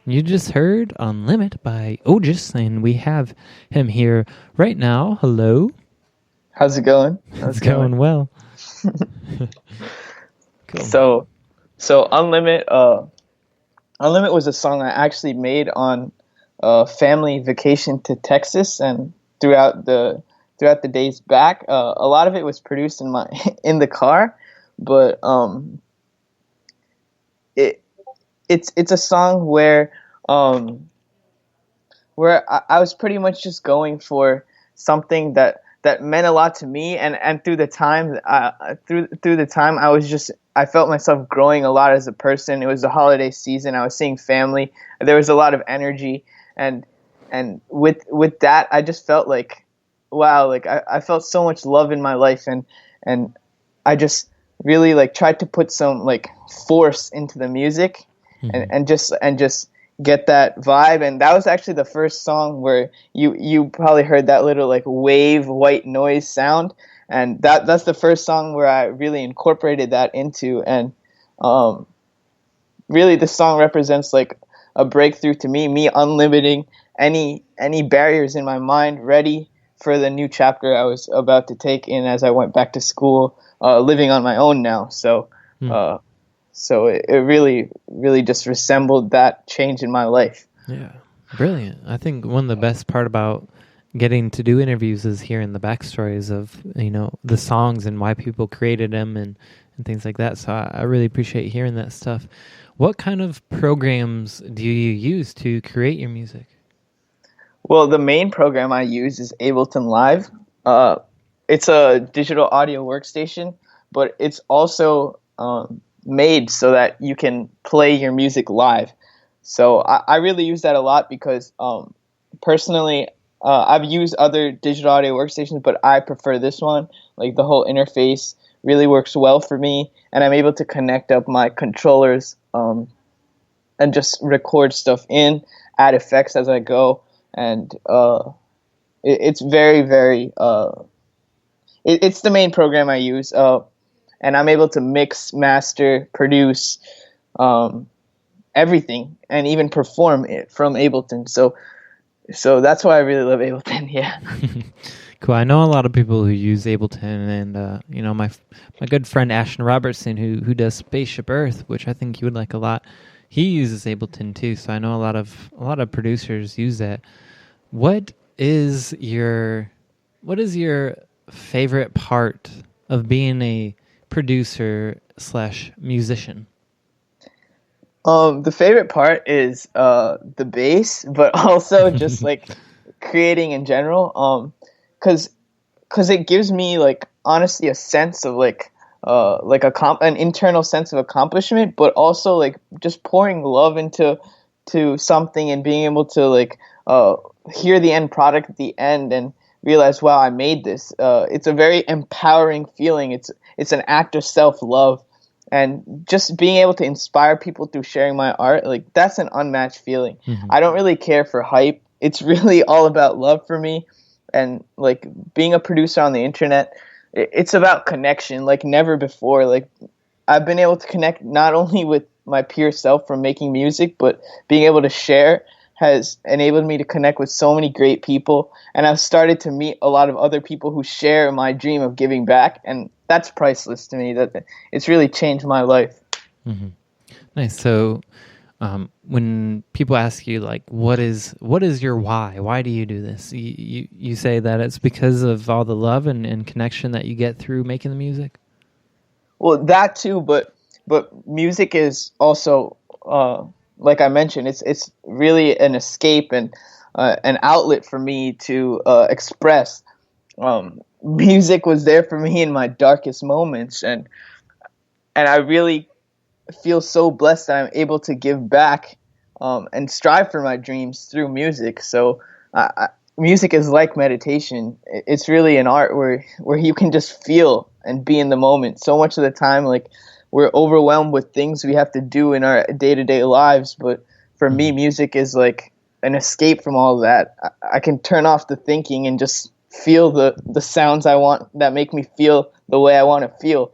You just heard "Unlimit" by Ojas, and we have him here right now. Hello. How's it going? It's going well. Cool. So "Unlimit," "Unlimit" was a song I actually made on a family vacation to Texas, and throughout the days back, a lot of it was produced in the car, but it's a song where I was pretty much just going for something that meant a lot to me, and through the time I felt myself growing a lot as a person. It was the holiday season. I was seeing family. There was a lot of energy, and with that, I just felt like, wow, like I felt so much love in my life, and I just really like tried to put some like force into the music, and just get that vibe. And that was actually the first song where you probably heard that little like wave white noise sound, and that's the first song where I really incorporated that into. And really the song represents like a breakthrough to me unlimiting any barriers in my mind, ready for the new chapter I was about to take in as I went back to school, living on my own now. So it really, really just resembled that change in my life. Yeah, brilliant. I think one of the best part about getting to do interviews is hearing the backstories of, the songs and why people created them and things like that. So I really appreciate hearing that stuff. What kind of programs do you use to create your music? Well, the main program I use is Ableton Live. It's a digital audio workstation, but it's also made so that you can play your music live. So I really use that a lot because personally, I've used other digital audio workstations, but I prefer this one. Like the whole interface really works well for me, and I'm able to connect up my controllers and just record stuff in, add effects as I go, and it's very, very. It's the main program I use, and I'm able to mix, master, produce everything, and even perform it from Ableton. So that's why I really love Ableton. Yeah. Cool. I know a lot of people who use Ableton, and my good friend Ashton Robertson, who does Spaceship Earth, which I think you would like a lot. He uses Ableton too, so I know a lot of producers use that. What is your favorite part of being a producer / musician? The favorite part is the bass, but also just like creating in general. Cause it gives me like honestly a sense of like an internal sense of accomplishment, but also like just pouring love into something and being able to like hear the end product at the end and realize, wow, I made this. It's a very empowering feeling. It's an act of self-love, and just being able to inspire people through sharing my art, like that's an unmatched feeling. I don't really care for hype. It's really all about love for me. And like being a producer on the internet, it's about connection like never before. Like I've been able to connect not only with my peer self from making music, but being able to share has enabled me to connect with so many great people. And I've started to meet a lot of other people who share my dream of giving back. And that's priceless to me. That it's really changed my life. Mm-hmm. Nice. So when people ask you like, what is your why do you do this? You say that it's because of all the love and connection that you get through making the music. Well, that too, but music is also, like I mentioned, it's really an escape and an outlet for me to express. Music was there for me in my darkest moments, and I really feel so blessed that I'm able to give back and strive for my dreams through music. So music is like meditation. It's really an art where you can just feel and be in the moment. So much of the time, like we're overwhelmed with things we have to do in our day-to-day lives. But for me, music is like an escape from all of that. I can turn off the thinking and just feel the sounds I want that make me feel the way I want to feel.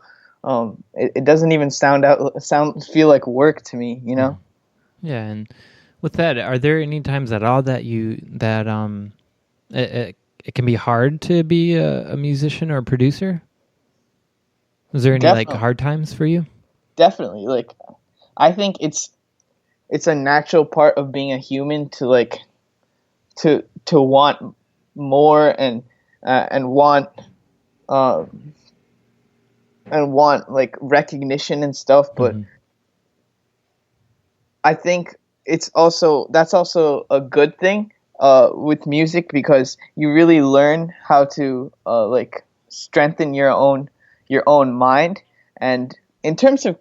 It doesn't even feel like work to me, you know? Yeah. And with that, are there any times at all that it can be hard to be a musician or a producer? Is there any Definitely. like hard times for you? Definitely. Like, I think it's a natural part of being a human to like, to want more and want, like recognition and stuff. But I think that's also a good thing with music, because you really learn how to like strengthen your own mind. And in terms of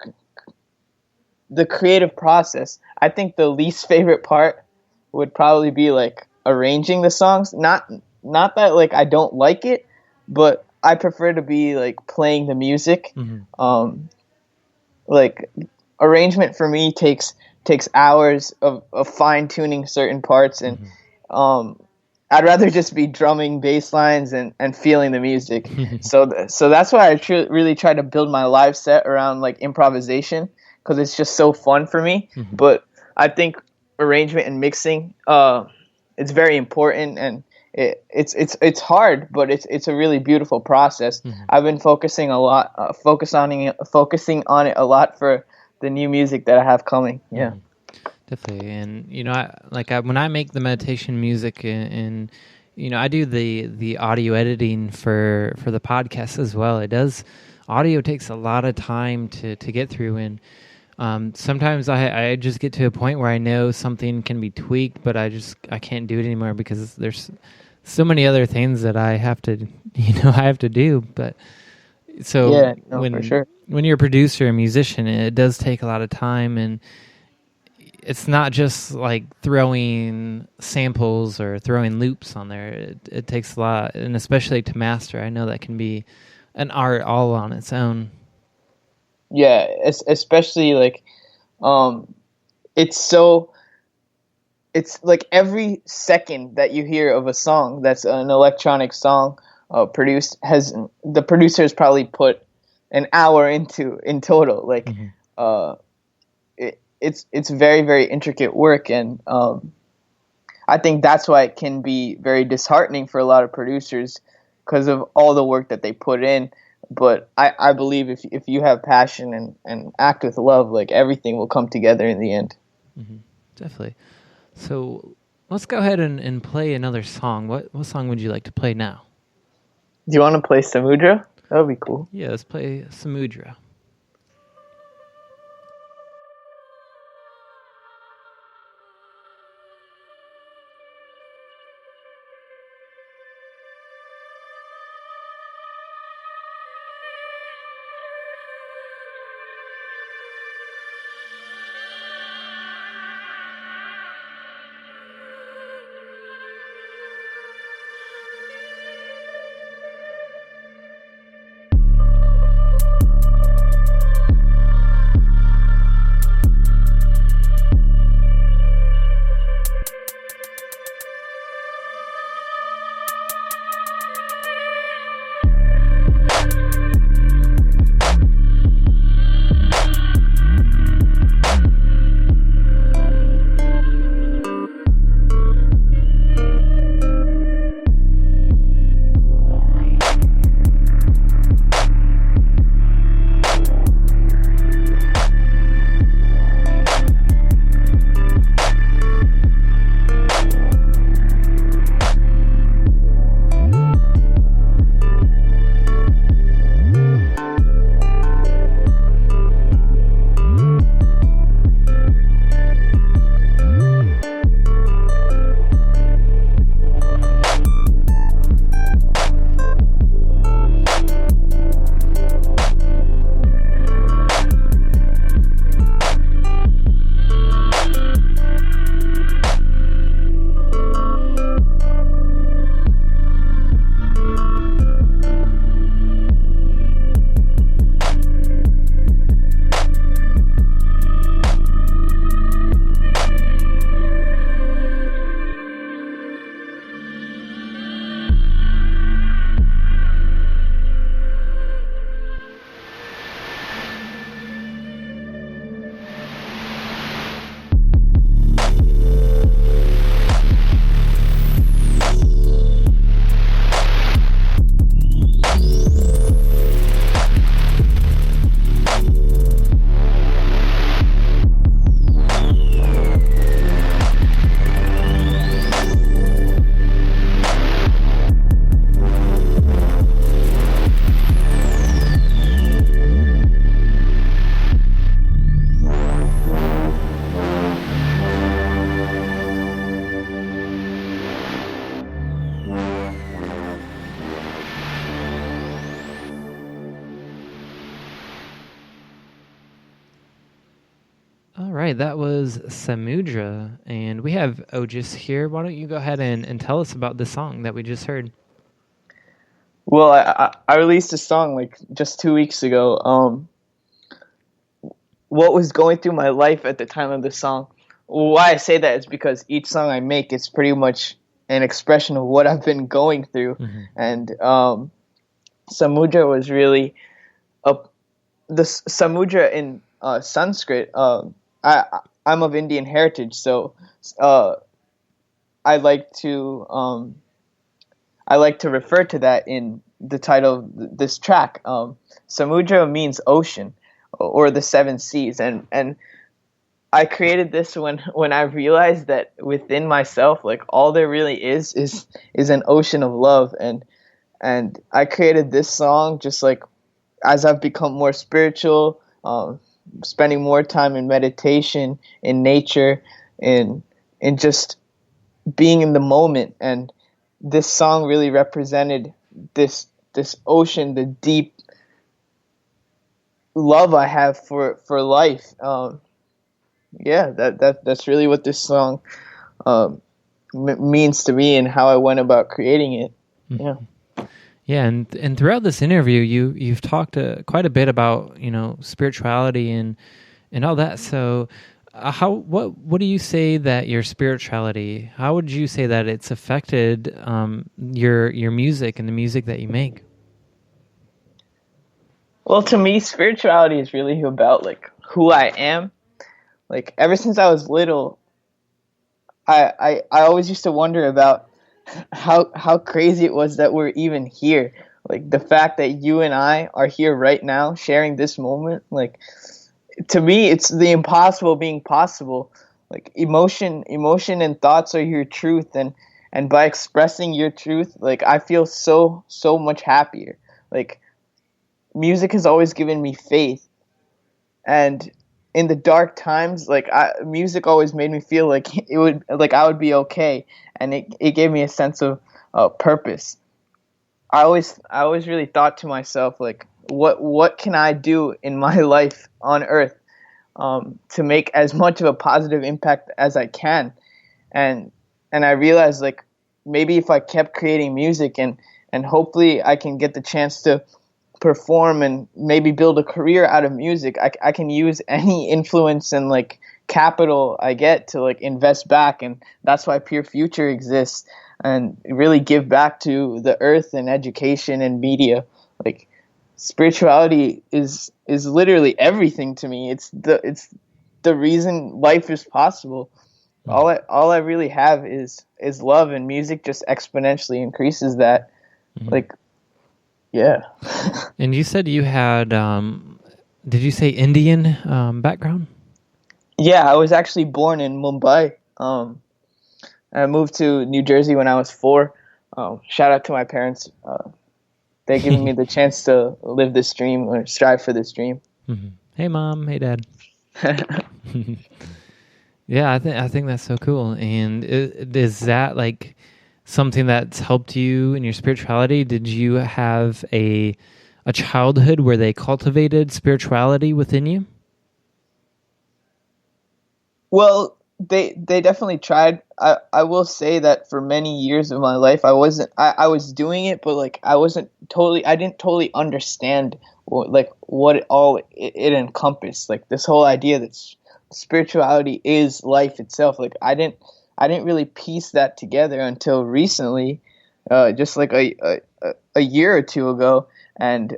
the creative process, I think the least favorite part would probably be like arranging the songs. Not that like I don't like it, but I prefer to be like playing the music. Like arrangement for me takes hours of fine tuning certain parts, and I'd rather just be drumming bass lines and feeling the music. So that's why I really try to build my live set around like improvisation, because it's just so fun for me. But I think arrangement and mixing, it's very important, and it's hard, but it's a really beautiful process. I've been focusing on it a lot for the new music that I have coming. Yeah. Definitely. And when I make the meditation music, and I do the audio editing for the podcast as well. Audio takes a lot of time to get through, and sometimes I just get to a point where I know something can be tweaked, but I can't do it anymore because there's so many other things that I have to do. But so for sure. When you're a producer, a musician, it does take a lot of time, and it's not just like throwing samples or throwing loops on there. It takes a lot, and especially to master, I know that can be an art all on its own. Yeah, especially like, it's like every second that you hear of a song that's an electronic song produced, the producer has probably put an hour in total. Like, it's very, very intricate work, and I think that's why it can be very disheartening for a lot of producers, because of all the work that they put in. But I believe if you have passion and act with love, like everything will come together in the end. Definitely. So let's go ahead and play another song. What song would you like to play now? Do you want to play Samudra? That would be cool. Yeah, let's play Samudra. All right, that was Samudra, and we have Ojas here. Why don't you go ahead and tell us about the song that we just heard? Well, I released a song like just 2 weeks ago. What was going through my life at the time of the song? Why I say that is because each song I make is pretty much an expression of what I've been going through, and Samudra was really the Samudra in Sanskrit. I'm of Indian heritage, so I like to refer to that in the title of this track. Samudra means ocean or the seven seas, and I created this when I realized that within myself, like all there really is an ocean of love, and I created this song just like as I've become more spiritual, spending more time in meditation, in nature, in just being in the moment. And this song really represented this ocean, the deep love I have for life. That's really what this song means to me and how I went about creating it. Yeah. Yeah, and throughout this interview, you've talked quite a bit about spirituality and all that. So, what do you say that your spirituality? How would you say that it's affected your music and the music that you make? Well, to me, spirituality is really about like who I am. Like ever since I was little, I always used to wonder about how crazy it was that we're even here. Like the fact that you and I are here right now sharing this moment, like to me it's the impossible being possible. like emotion and thoughts are your truth, and by expressing your truth, like I feel so much happier. Like music has always given me faith, and in the dark times, like music always made me feel like I would be okay, and it gave me a sense of purpose. I always really thought to myself, like, what can I do in my life on earth to make as much of a positive impact as I can, and I realized, like, maybe if I kept creating music and hopefully I can get the chance to perform and maybe build a career out of music, I can use any influence and like capital I get to like invest back, and that's why Pure Future exists, and really give back to the earth and education and media. Like spirituality is literally everything to me. It's the reason life is possible. All I really have is love, and music just exponentially increases that. Like, yeah. And you said you had, did you say Indian background? Yeah, I was actually born in Mumbai. I moved to New Jersey when I was 4. Shout out to my parents. They're giving me the chance to live this dream or strive for this dream. Mm-hmm. Hey, Mom. Hey, Dad. Yeah, I think that's so cool. And is that like something that's helped you in your spirituality? Did you have a childhood where they cultivated spirituality within you? Well, they definitely tried. I will say that for many years of my life, I was doing it, but like I didn't totally understand what it encompassed. Like this whole idea that spirituality is life itself. Like I didn't really piece that together until recently, just like a year or two ago. And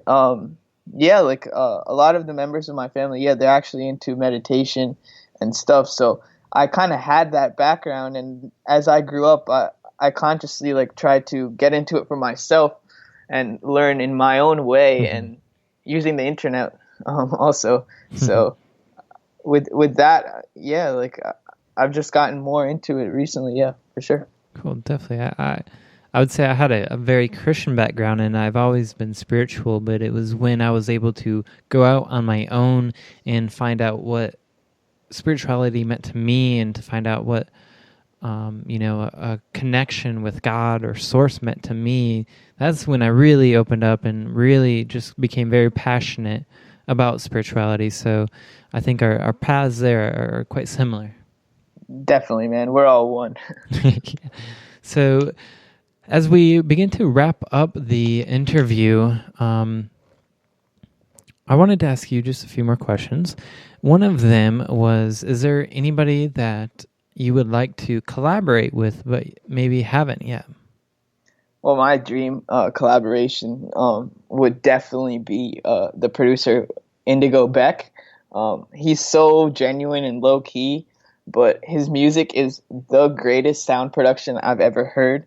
yeah, like a lot of the members of my family, yeah, they're actually into meditation and stuff. So I kind of had that background, and as I grew up, I consciously like tried to get into it for myself and learn in my own way, and using the internet also. So with that, yeah, like I've just gotten more into it recently. Yeah, for sure. Cool, definitely. I would say I had a very Christian background, and I've always been spiritual, but it was when I was able to go out on my own and find out what spirituality meant to me, and to find out what a connection with God or source meant to me. That's when I really opened up and really just became very passionate about spirituality. So I think our paths there are quite similar. Definitely, man. We're all one. So as we begin to wrap up the interview, I wanted to ask you just a few more questions. One of them was, is there anybody that you would like to collaborate with but maybe haven't yet? Well, my dream collaboration would definitely be the producer Indigo Beck. He's so genuine and low-key, but his music is the greatest sound production I've ever heard.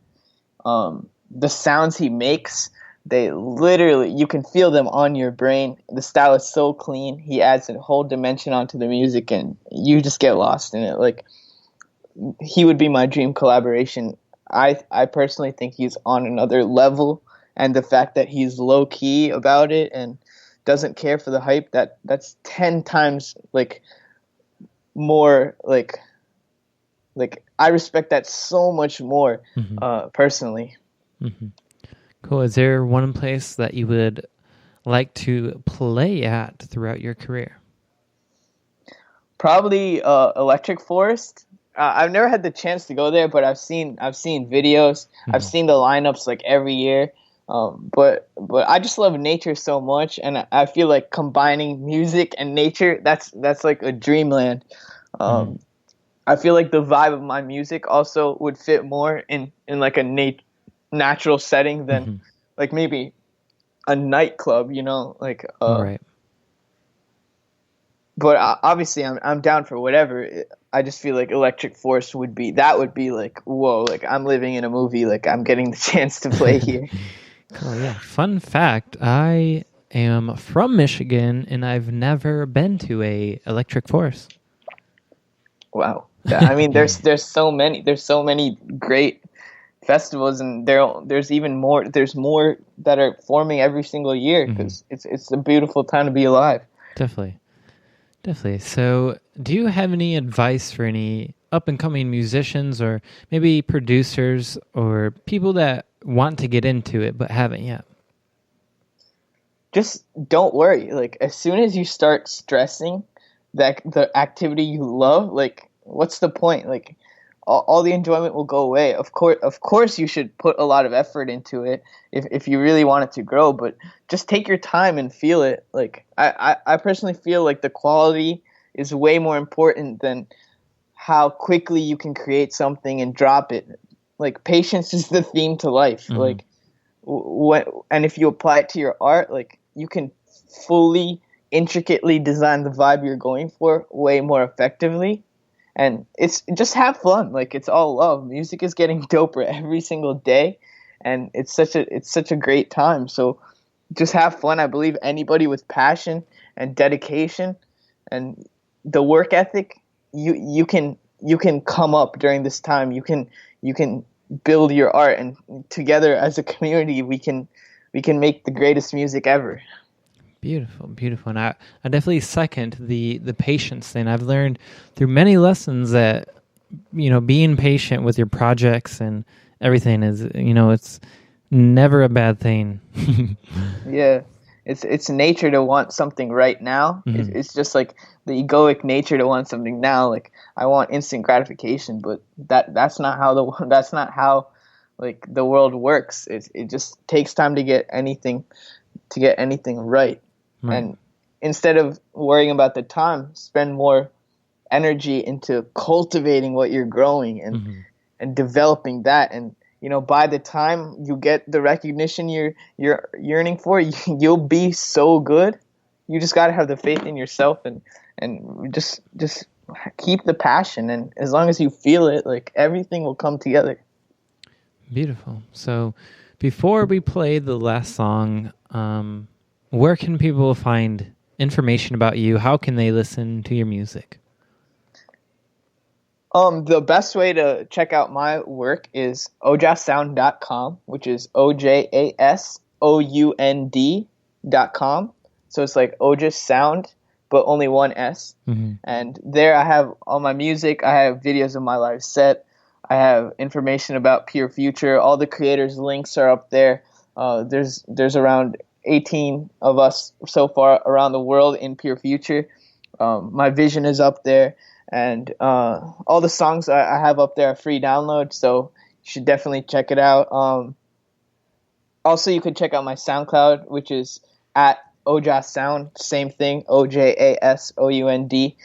The sounds he makes, they literally, you can feel them on your brain. The style is so clean. He adds a whole dimension onto the music, and you just get lost in it. Like, he would be my dream collaboration. I personally think he's on another level, and the fact that he's low key about it and doesn't care for the hype, that's 10 times like more like I respect that so much more personally. Mm-hmm. Cool. Is there one place that you would like to play at throughout your career? Probably Electric Forest. I've never had the chance to go there, but I've seen videos. I've seen the lineups like every year. But I just love nature so much, and I feel like combining music and nature, that's like a dreamland. I feel like the vibe of my music also would fit more in like a natural setting than like maybe a nightclub, like right. But obviously I'm down for whatever. I just feel like Electric Forest would be like, whoa, like I'm living in a movie, like I'm getting the chance to play here. Cool, yeah. Fun fact, I am from Michigan and I've never been to a Electric Forest. Wow. Yeah, I mean, there's so many great festivals, and there's even more. There's more that are forming every single year because it's a beautiful time to be alive. Definitely. Definitely. So, do you have any advice for any up and coming musicians or maybe producers or people that want to get into it but haven't yet? Just don't worry. Like, as soon as you start stressing that the activity you love, like, what's the point? Like, all the enjoyment will go away. Of course, you should put a lot of effort into it if you really want it to grow. But just take your time and feel it. Like, I personally feel like the quality is way more important than how quickly you can create something and drop it. Like, patience is the theme to life. Like, and if you apply it to your art, like, you can fully intricately design the vibe you're going for way more effectively. And it's just have fun. Like, it's all love. Music is getting doper every single day, and it's such a great time. So just have fun. I believe anybody with passion and dedication and the work ethic, you can come up during this time. You can build your art, and together as a community we can make the greatest music ever. Beautiful, beautiful. And I definitely second the patience thing. I've learned through many lessons that, being patient with your projects and everything is, it's never a bad thing. Yeah. It's nature to want something right now. It's just like the egoic nature to want something now. Like, I want instant gratification, but that's not how like the world works. It just takes time to get anything right. And instead of worrying about the time, spend more energy into cultivating what you're growing and developing that. And by the time you get the recognition you're yearning for, you'll be so good. You just got to have the faith in yourself and just keep the passion. And as long as you feel it, like, everything will come together. Beautiful. So before we play the last song, where can people find information about you? How can they listen to your music? The best way to check out my work is ojassound.com, which is OJASOUND.com. So it's like Ojas Sound, but only one S. And there I have all my music. I have videos of my live set. I have information about Pure Future. All the creators' links are up there. There's around 18 of us so far around the world in Pure Future. My vision is up there. And all the songs I have up there are free download, so you should definitely check it out. Also, you can check out my SoundCloud, which is at Ojas Sound, same thing, OJASOUND.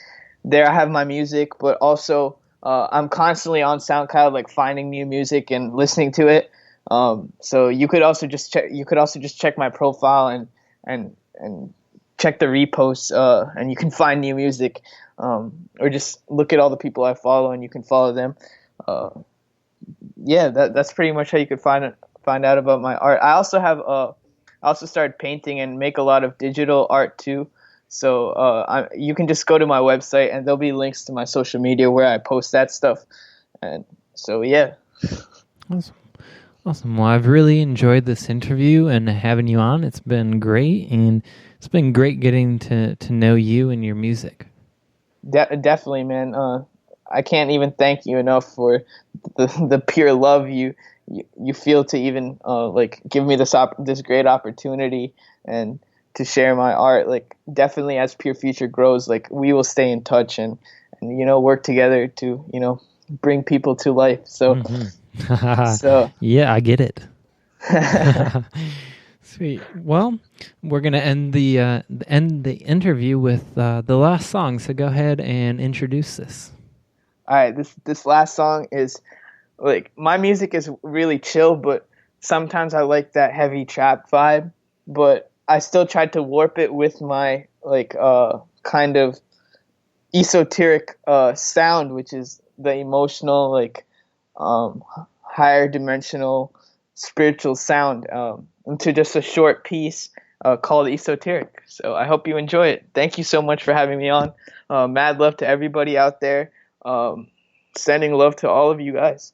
There I have my music, but also I'm constantly on SoundCloud, like, finding new music and listening to it. So you could also just check my profile and check the reposts, and you can find new music. Or just look at all the people I follow, and you can follow them. That's pretty much how you could find out about my art. I also started painting and make a lot of digital art too. So you can just go to my website, and there'll be links to my social media where I post that stuff. And so, yeah. Awesome. Well, I've really enjoyed this interview and having you on. It's been great, and it's been great getting to know you and your music. Definitely, man. I can't even thank you enough for the pure love you feel to even like give me this great opportunity and to share my art. Like, definitely, as Pure Future grows, like, we will stay in touch and work together to bring people to life. So so yeah, I get it. Sweet. Well, we're gonna end the interview with the last song. So go ahead and introduce this. All right, this last song is, like, my music is really chill, but sometimes I like that heavy trap vibe. But I still tried to warp it with my, like, kind of esoteric sound, which is the emotional, like, higher dimensional spiritual sound, into just a short piece called Esoteric. So I hope you enjoy it. Thank you so much for having me on. Mad love to everybody out there. sending love to all of you guys.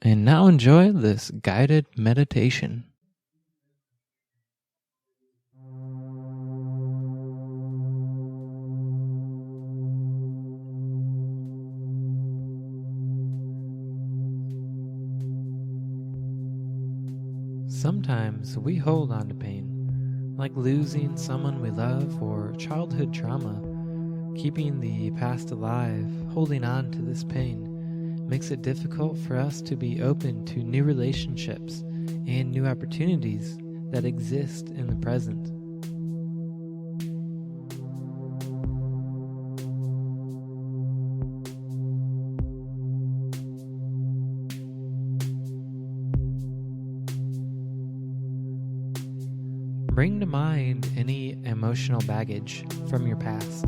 And now enjoy this guided meditation. Sometimes we hold on to pain, like losing someone we love or childhood trauma. Keeping the past alive, holding on to this pain, makes it difficult for us to be open to new relationships and new opportunities that exist in the present. Bring to mind any emotional baggage from your past.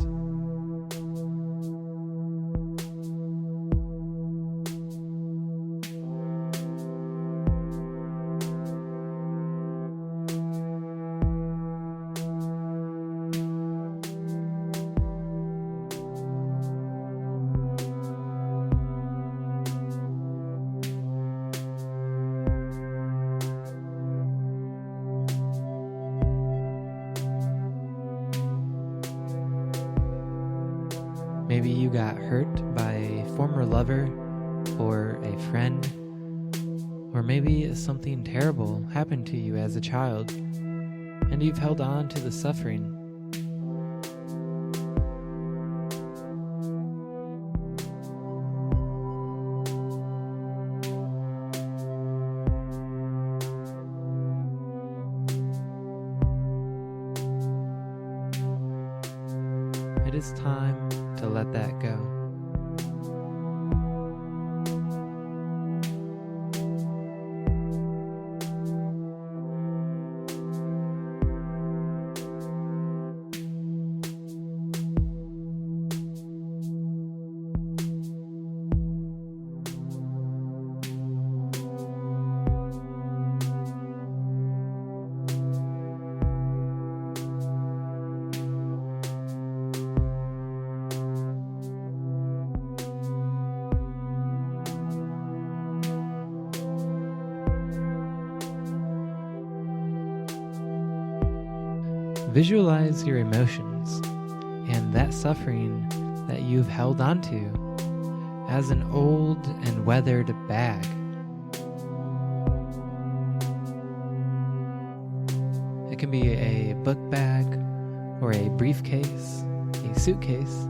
Maybe you got hurt by a former lover or a friend, or maybe something terrible happened to you as a child, and you've held on to the suffering. It is time to let that go. Visualize your emotions and that suffering that you've held onto as an old and weathered bag. It can be a book bag or a briefcase, a suitcase,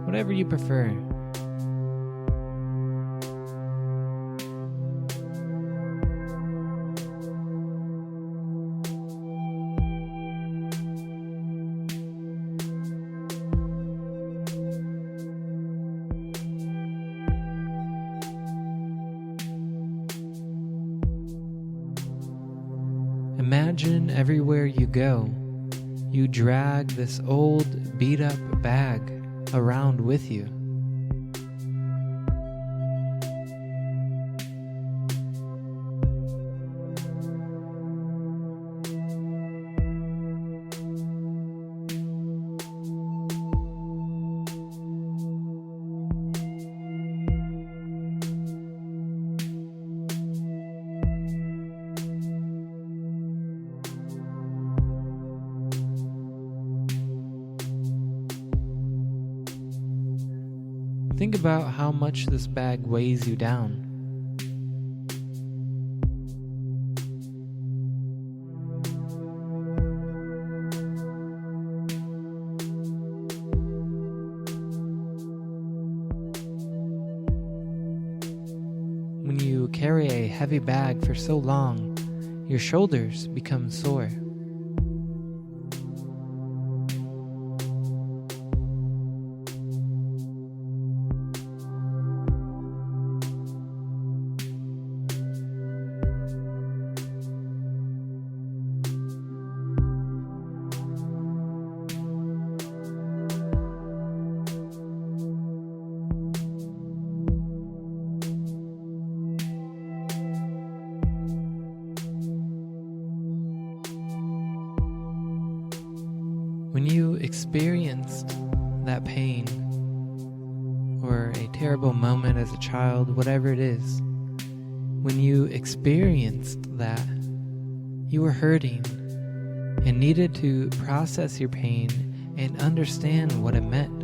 whatever you prefer. Imagine everywhere you go, you drag this old beat-up bag around with you. Think about how much this bag weighs you down. When you carry a heavy bag for so long, your shoulders become sore. When you experienced that pain or a terrible moment as a child, whatever it is, When you experienced that, you were hurting and needed to process your pain and understand what it meant.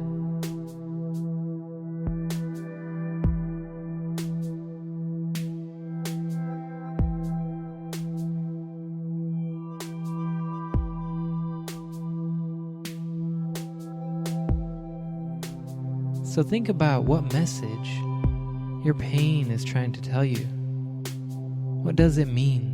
So think about what message your pain is trying to tell you. What does it mean?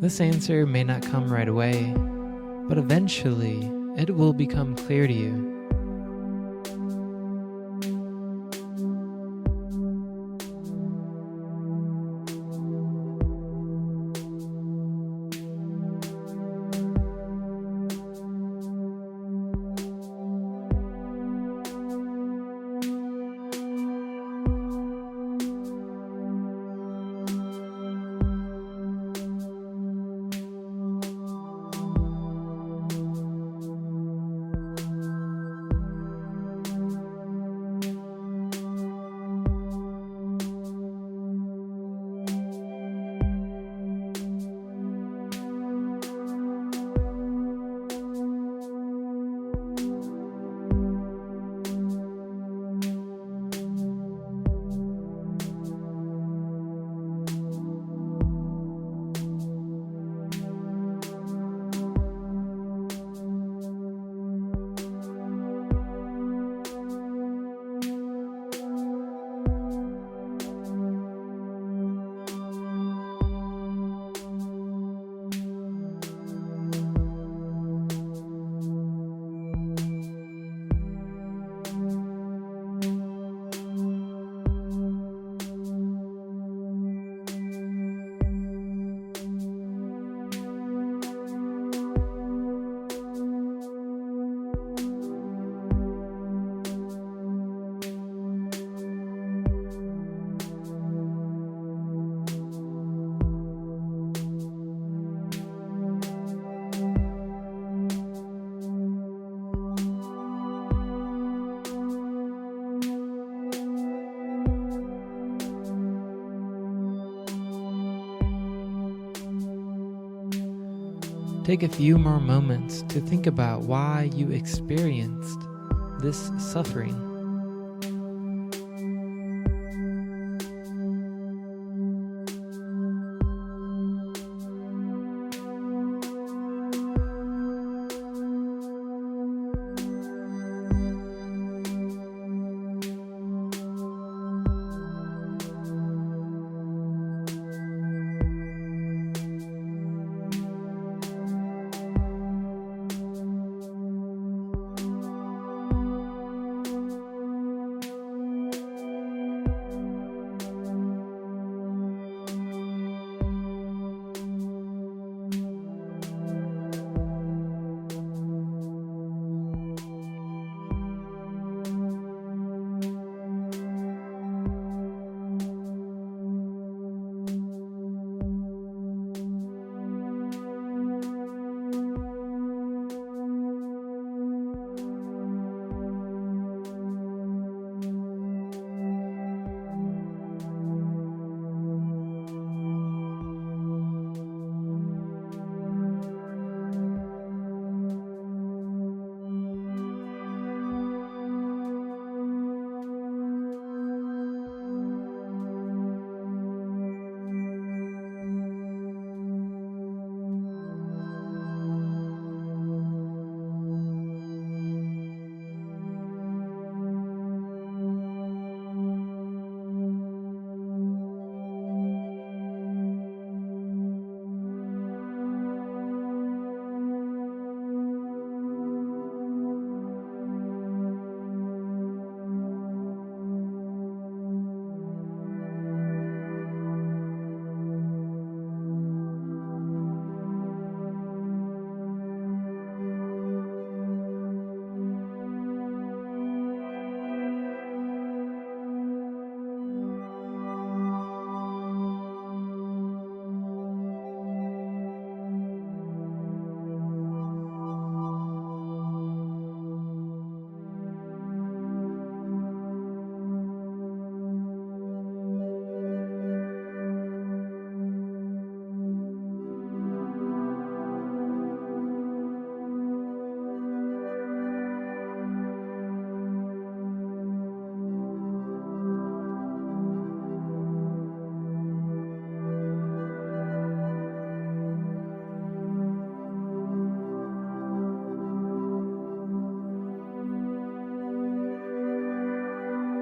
This answer may not come right away, but eventually it will become clear to you. Take a few more moments to think about why you experienced this suffering.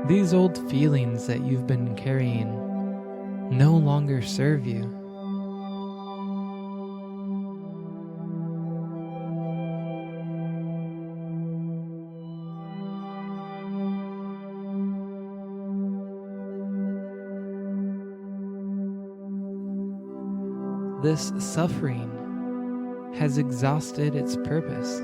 These old feelings that you've been carrying no longer serve you. This suffering has exhausted its purpose.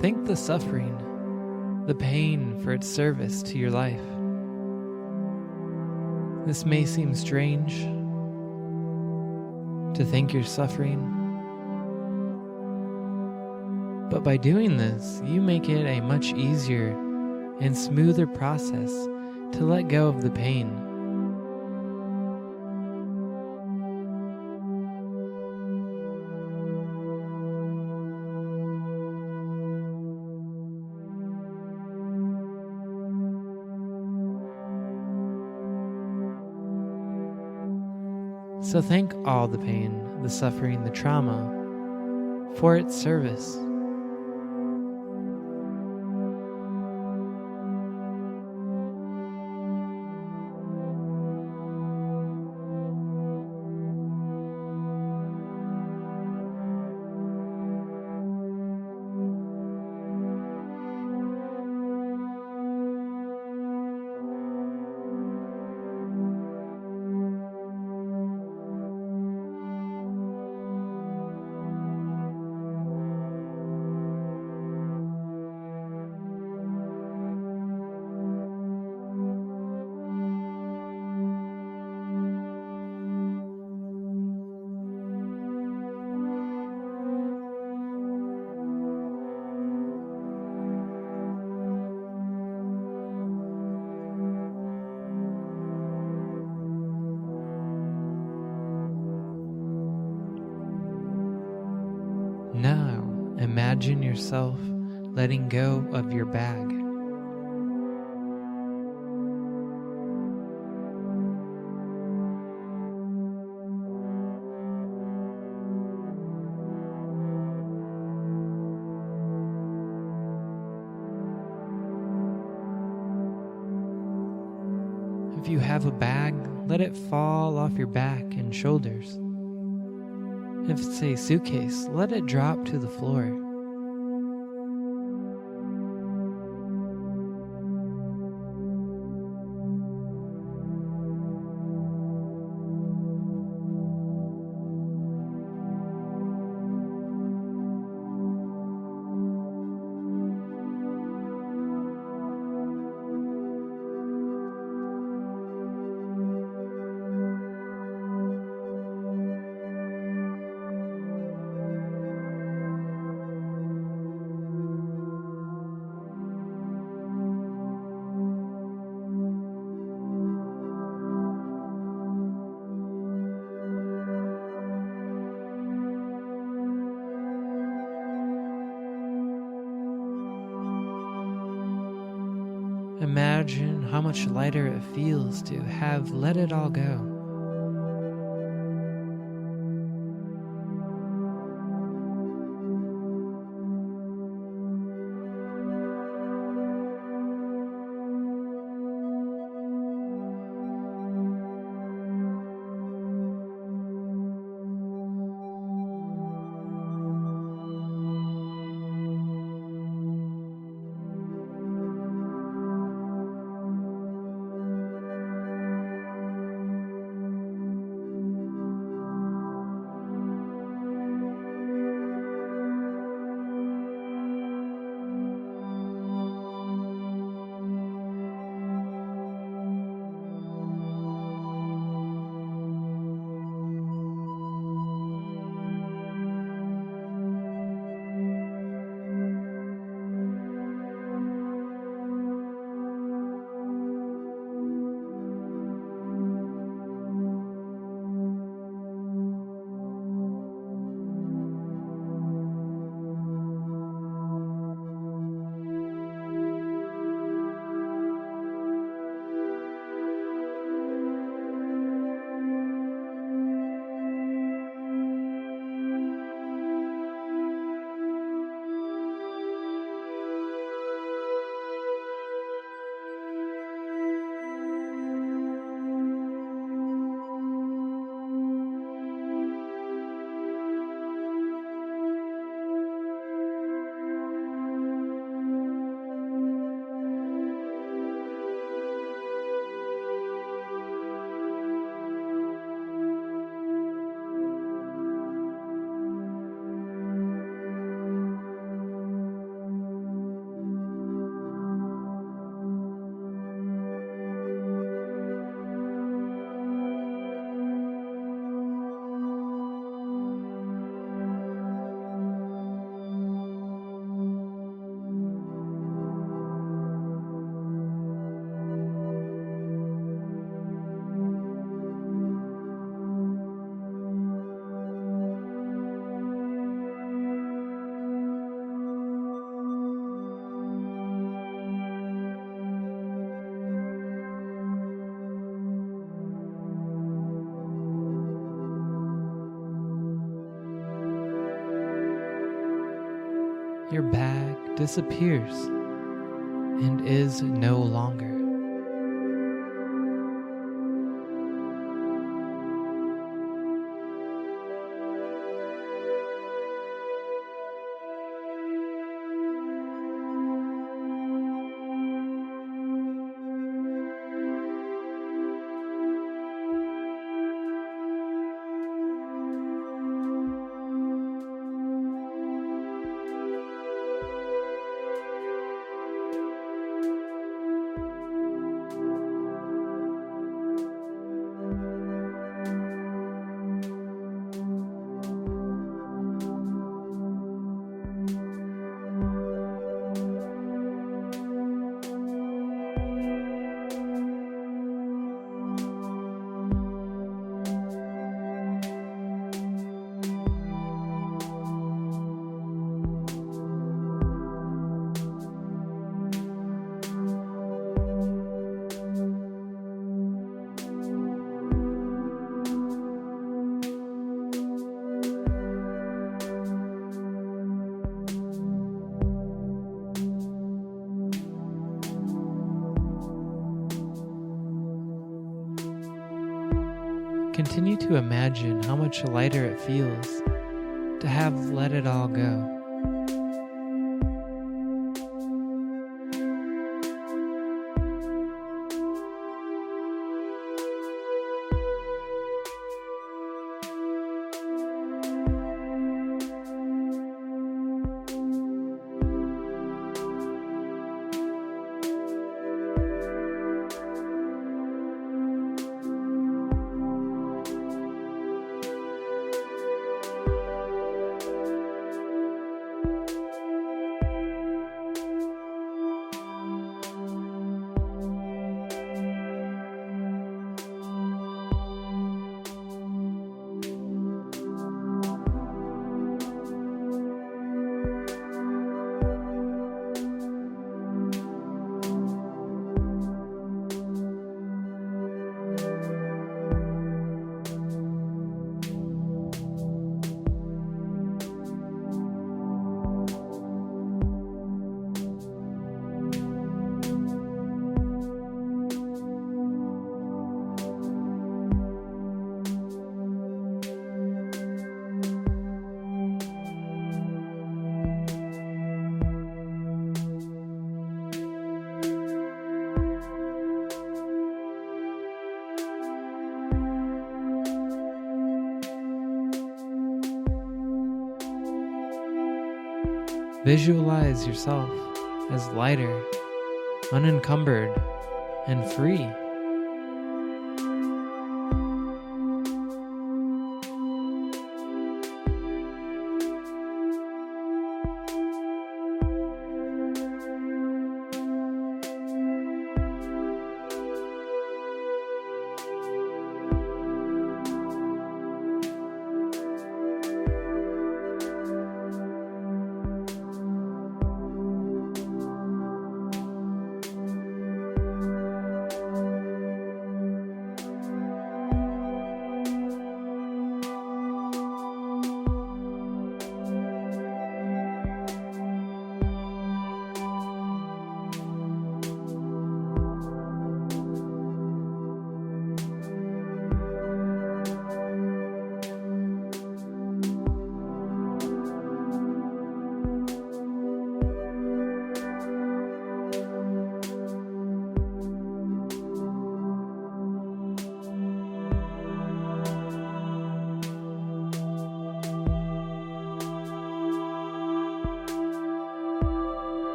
Thank the suffering, the pain for its service to your life. This may seem strange to thank your suffering, but by doing this, you make it a much easier and smoother process to let go of the pain. So thank all the pain, the suffering, the trauma for its service. Now, imagine yourself letting go of your bag. If you have a bag, let it fall off your back and shoulders. If it's a suitcase, let it drop to the floor. Imagine how much lighter it feels to have let it all go. your bag disappears and is no longer. Continue to imagine how much lighter it feels to have let it all go. Visualize yourself as lighter, unencumbered, and free.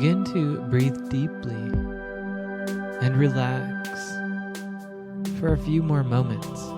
Begin to breathe deeply and relax for a few more moments.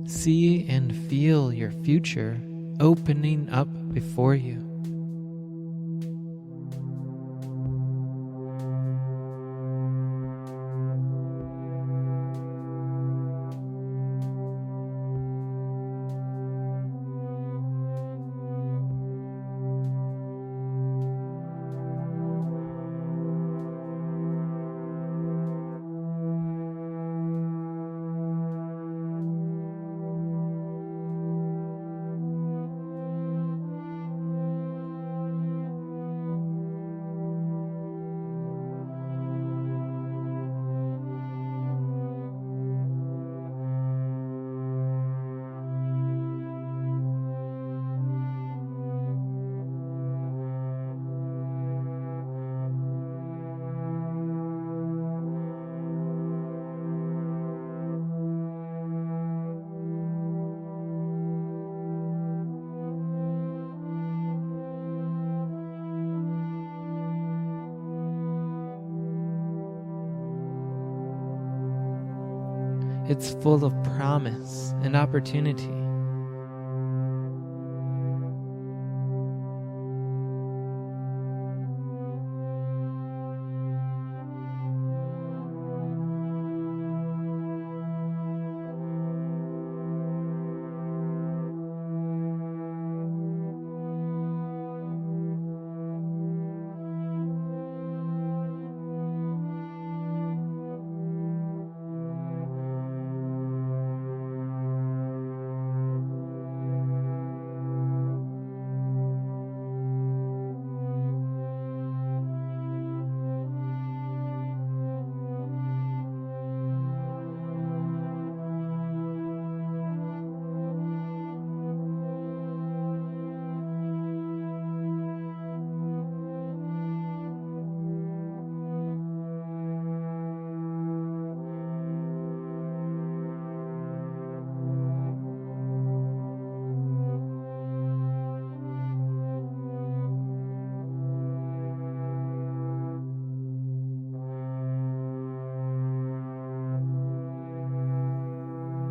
See and feel your future opening up before you. It's full of promise and opportunity.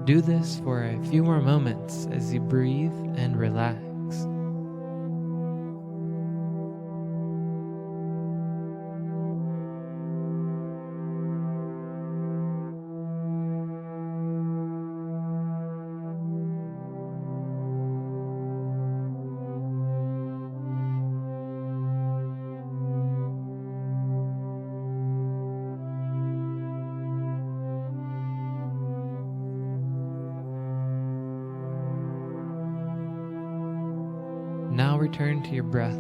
Do this for a few more moments as you breathe and relax. Now return to your breath.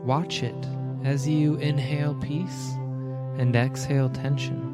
Watch it as you inhale peace and exhale tension.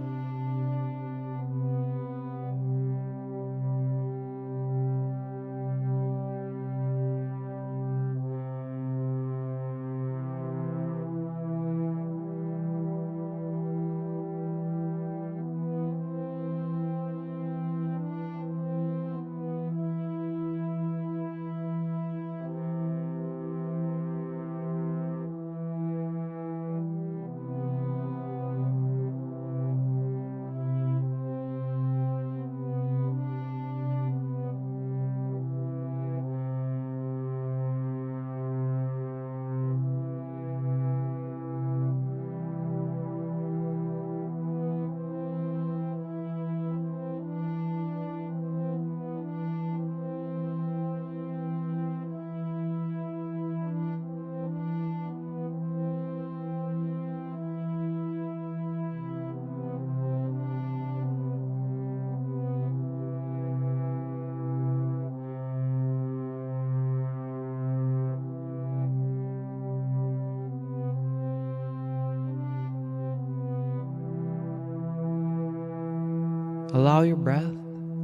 Allow your breath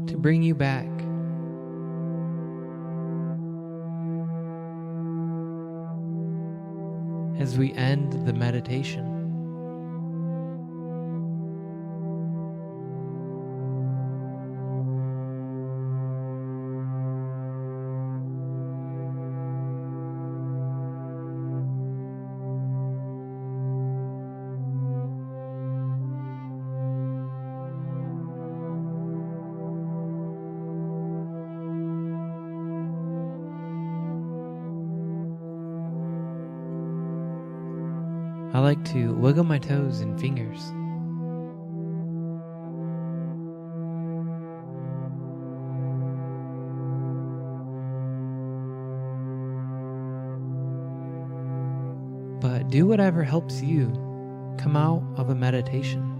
to bring you back. As we end the meditation, I like to wiggle my toes and fingers. But do whatever helps you come out of a meditation.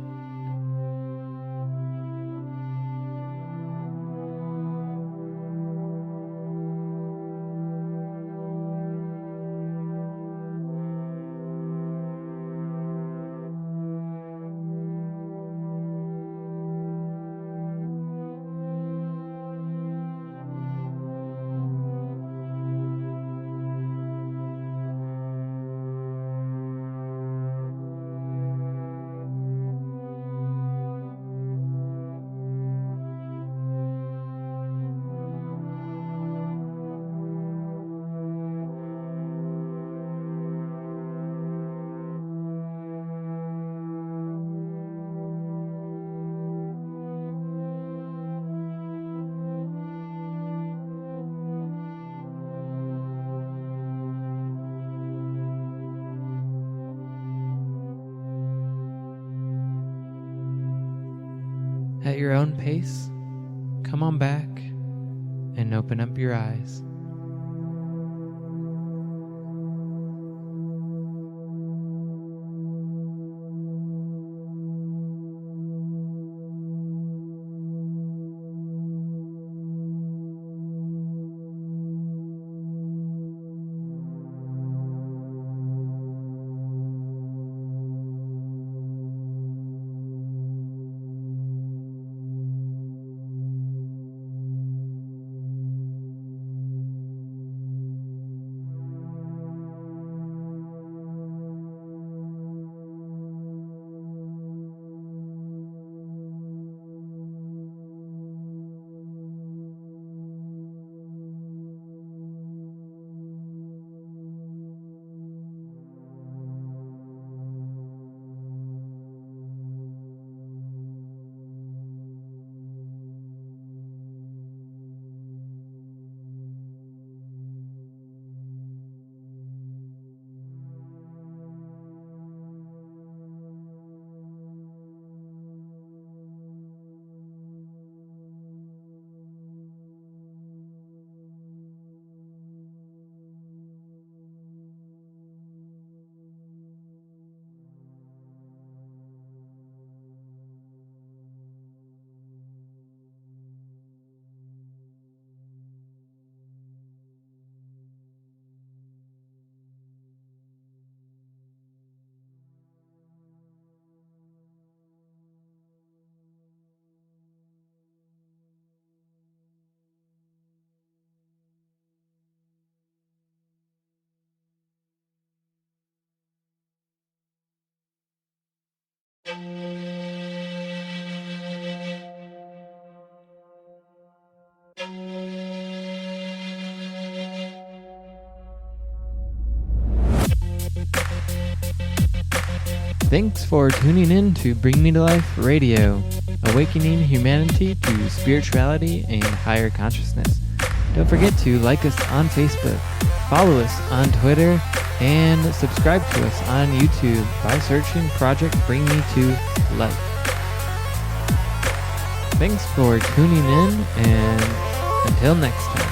at your own pace. Come on back and open up your eyes. Thanks for tuning in to Bring Me to Life Radio, awakening humanity to spirituality and higher consciousness. Don't forget to like us on Facebook, follow us on Twitter, and subscribe to us on YouTube by searching Project Bring Me to Life. Thanks for tuning in, and until next time.